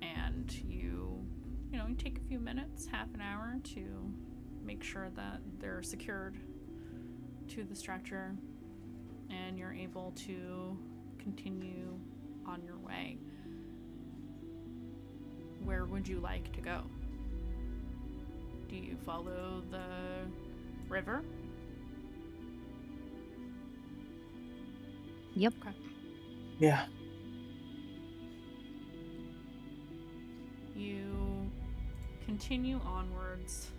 And you take a few minutes, half an hour, to make sure that they're secured to the stretcher, and you're able to continue on your way. Where would you like to go? Do you follow the river? Yep. Okay. Yeah. You continue onwards.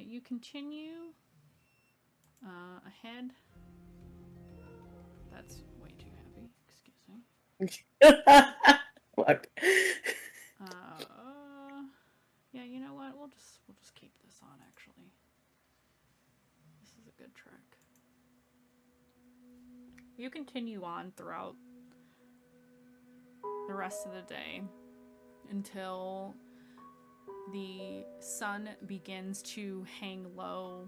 You continue ahead. That's way too heavy. Excuse me. What? Yeah, you know what? We'll just keep this on. Actually, this is a good trick. You continue on throughout the rest of the day until the sun begins to hang low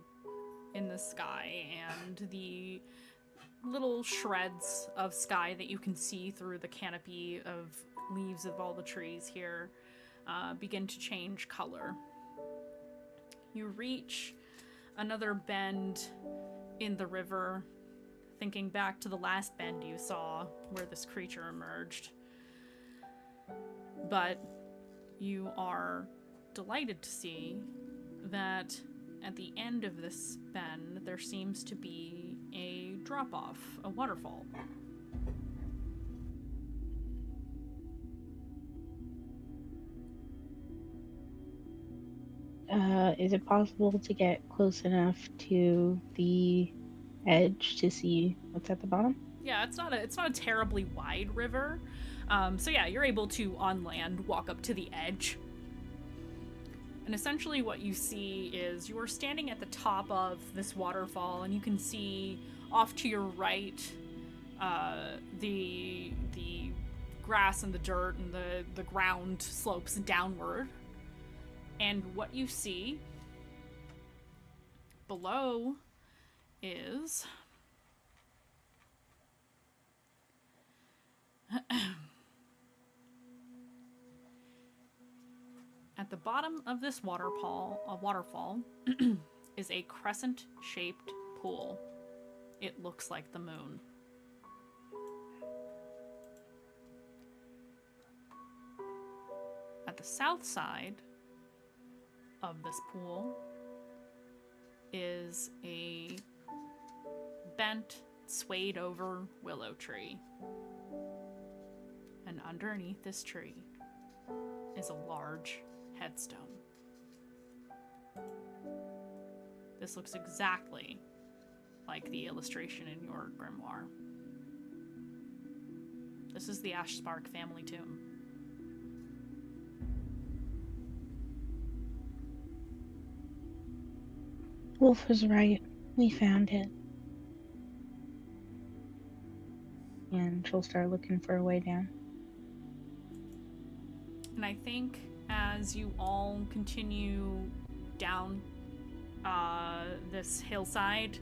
in the sky, and the little shreds of sky that you can see through the canopy of leaves of all the trees here begin to change color. You reach another bend in the river, thinking back to the last bend you saw where this creature emerged. But you are delighted to see that at the end of this bend there seems to be a drop-off, a waterfall. Is it possible to get close enough to the edge to see what's at the bottom? Yeah, it's not a terribly wide river. So yeah, you're able to, on land, walk up to the edge. And essentially what you see is you are standing at the top of this waterfall, and you can see off to your right the grass and the dirt and the ground slopes downward. And what you see below is at the bottom of this waterfall is a crescent-shaped pool. It looks like the moon. At the south side of this pool is a bent, swayed over willow tree. And underneath this tree is a large headstone. This looks exactly like the illustration in your grimoire. This is the Ashspark family tomb. Wolf was right. We found it. And she'll start looking for a way down. And I think as as you all continue down this hillside.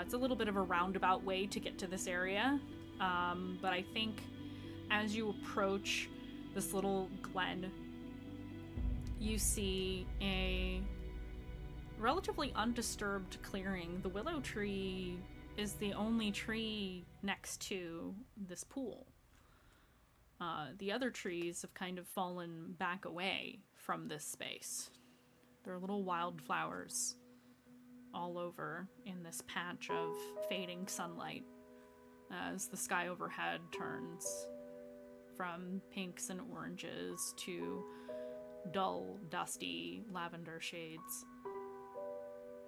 It's a little bit of a roundabout way to get to this area, but I think as you approach this little glen, you see a relatively undisturbed clearing. The willow tree is the only tree next to this pool. The other trees have kind of fallen back away from this space. There are little wildflowers all over in this patch of fading sunlight as the sky overhead turns from pinks and oranges to dull, dusty lavender shades.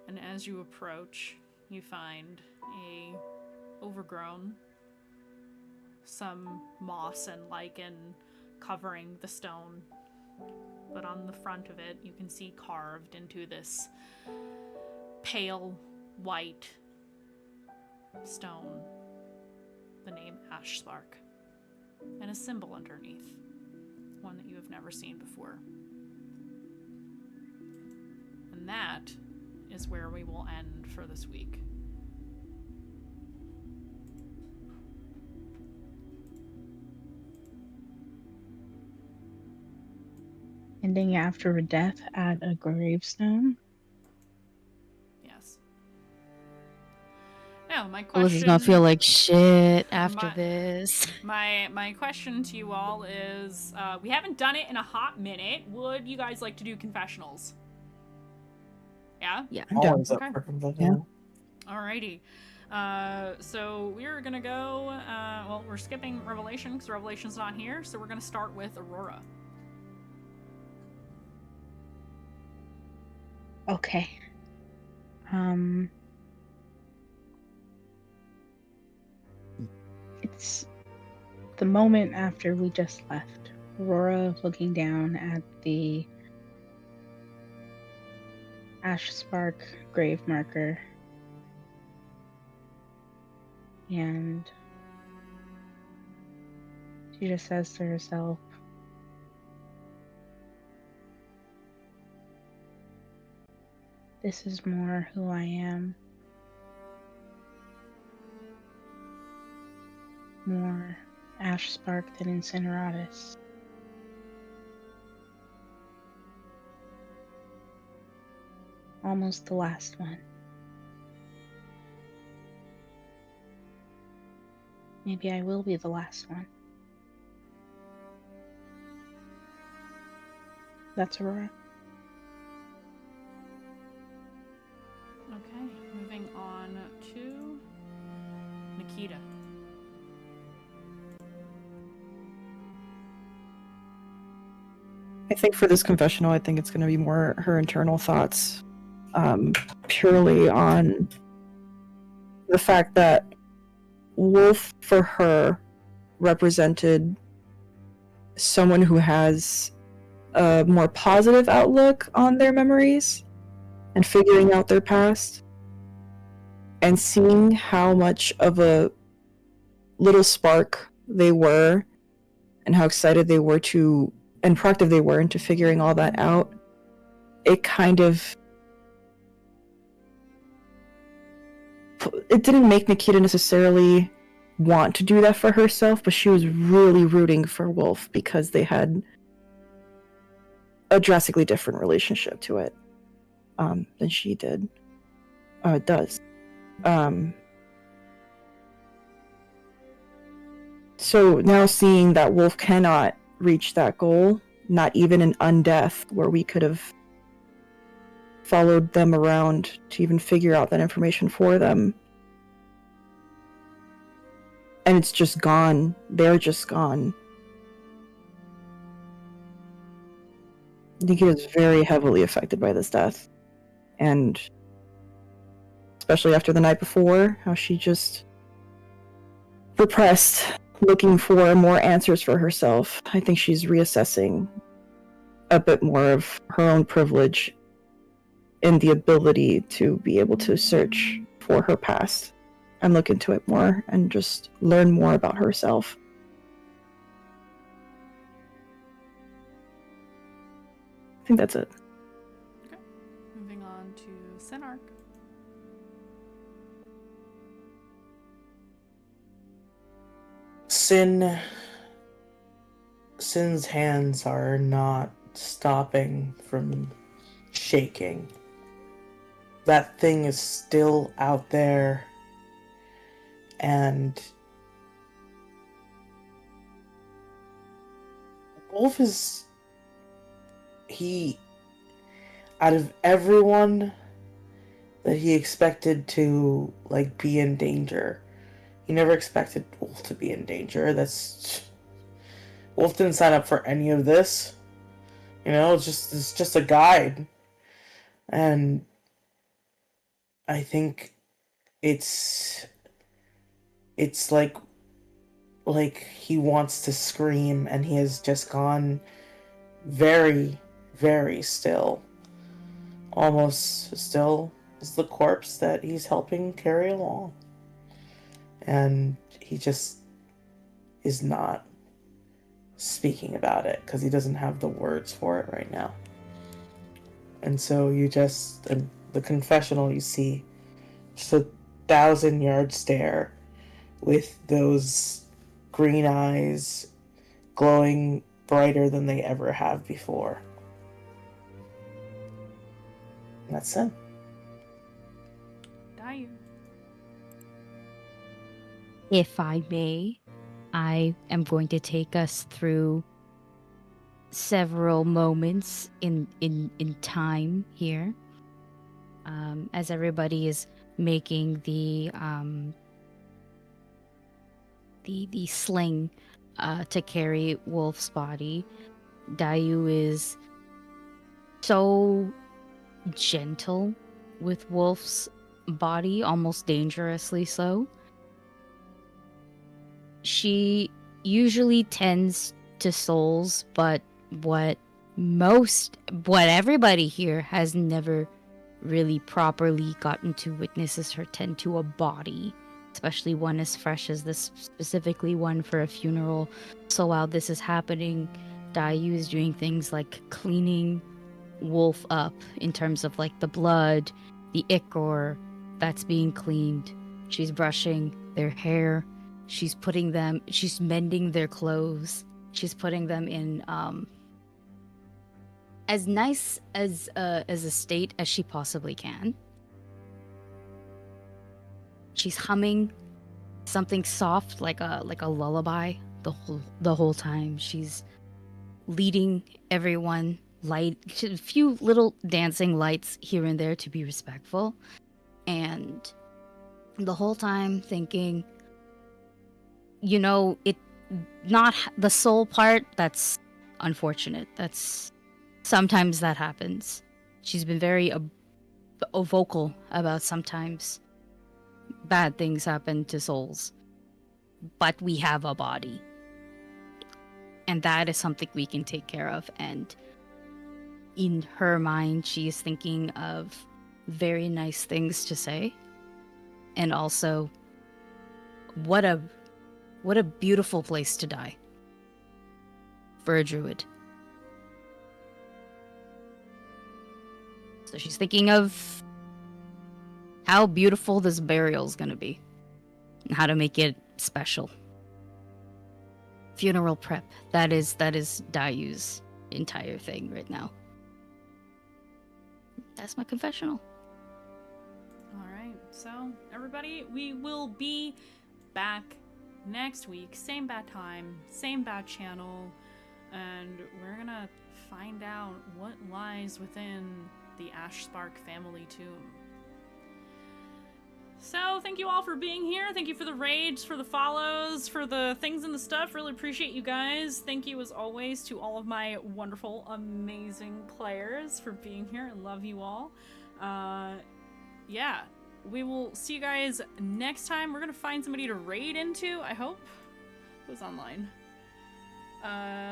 And as you approach, you find a overgrown, some moss and lichen covering the stone, but on the front of it you can see carved into this pale white stone the name Ashspark, and a symbol underneath, one that you have never seen before. And that is where we will end for this week. Ending after a death at a gravestone. Yes. Now, my Well, question... this is gonna feel like shit after My- this. My question to you all is, we haven't done it in a hot minute. Would you guys like to do confessionals? Yeah? Yeah. I'm down. Always up Okay. for confessional. Alrighty. So we're gonna go, well, we're skipping Revelation because Revelation's not here, so we're gonna start with Aurora. Okay. It's the moment after we just left. Aurora looking down at the Ashspark grave marker. And she just says to herself, "This is more who I am. More Ashspark than Incineratus. Almost the last one. Maybe I will be the last one." That's Aurora. Okay, moving on to Nikita. I think for this confessional, I think it's going to be more her internal thoughts, purely on the fact that Wolf, for her, represented someone who has a more positive outlook on their memories and figuring out their past, and seeing how much of a little spark they were and how excited they were to and proactive they were into figuring all that out. It kind of, it didn't make Nikita necessarily want to do that for herself, but she was really rooting for Wolf because they had a drastically different relationship to it than she did. Does. So now seeing that Wolf cannot reach that goal, not even in undeath, where we could have followed them around to even figure out that information for them. And it's just gone. They're just gone. I think he was very heavily affected by this death. And especially after the night before, how she just repressed, looking for more answers for herself. I think she's reassessing a bit more of her own privilege in the ability to be able to search for her past and look into it more and just learn more about herself. I think that's it. Okay. Moving on to Sinark. Sin's hands are not stopping from shaking. That thing is still out there, and Wolf is out of everyone that he expected to be in danger. He never expected Wolf to be in danger. Wolf didn't sign up for any of this. It's just a guide. And I think it's like he wants to scream, and he has just gone very, very still. Almost as still as the corpse that he's helping carry along. And he just is not speaking about it because he doesn't have the words for it right now. And so the confessional, you see just a 1,000-yard stare with those green eyes glowing brighter than they ever have before. And that's it. Dayu. If I may, I am going to take us through several moments in time here, as everybody is making the sling to carry Wolf's body. Dayu is so gentle with Wolf's body, almost dangerously so. She usually tends to souls, but what everybody here has never really properly gotten to witness is her tend to a body, especially one as fresh as this, specifically one for a funeral. So while this is happening, Dayu is doing things like cleaning Wolf up in terms of the blood, the ichor that's being cleaned. She's brushing their hair. She's mending their clothes. She's putting them in as nice as a state as she possibly can. She's humming something soft like a lullaby the whole time. She's leading everyone, a few little dancing lights here and there to be respectful, and the whole time thinking, it not the soul part, that's unfortunate. Sometimes that happens. She's been very vocal about sometimes bad things happen to souls, but we have a body, and that is something we can take care of. And in her mind, she is thinking of very nice things to say, and also what a beautiful place to die for a druid. So she's thinking of how beautiful this burial is going to be and how to make it special. Funeral prep. That is Dayu's entire thing right now. That's my confessional. All right. So, everybody, we will be back next week. Same bad time, same bad channel. And we're going to find out what lies within the Ashspark family tomb. So, thank you all for being here. Thank you for the raids, for the follows, for the things and the stuff. Really appreciate you guys. Thank you, as always, to all of my wonderful, amazing players for being here. I love you all. Yeah, we will see you guys next time. We're going to find somebody to raid into, I hope. Who's online?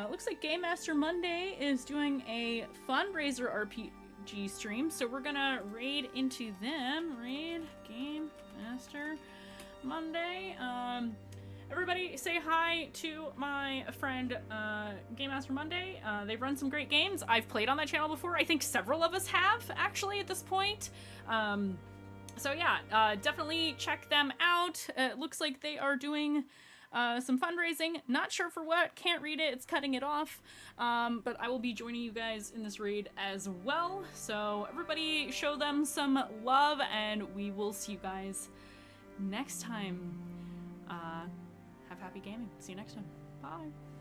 Looks like Game Master Monday is doing a fundraiser RPG stream, so we're gonna raid into them. Raid Game Master Monday. everybody say hi to my friend Game Master Monday. They've run some great games. I've played on that channel before. I think several of us have, actually, at this point. So yeah, definitely check them out. It looks like they are doing some fundraising. Not sure for what. Can't read it. It's cutting it off. But I will be joining you guys in this raid as well. So everybody show them some love, and we will see you guys next time. Have happy gaming. See you next time. Bye.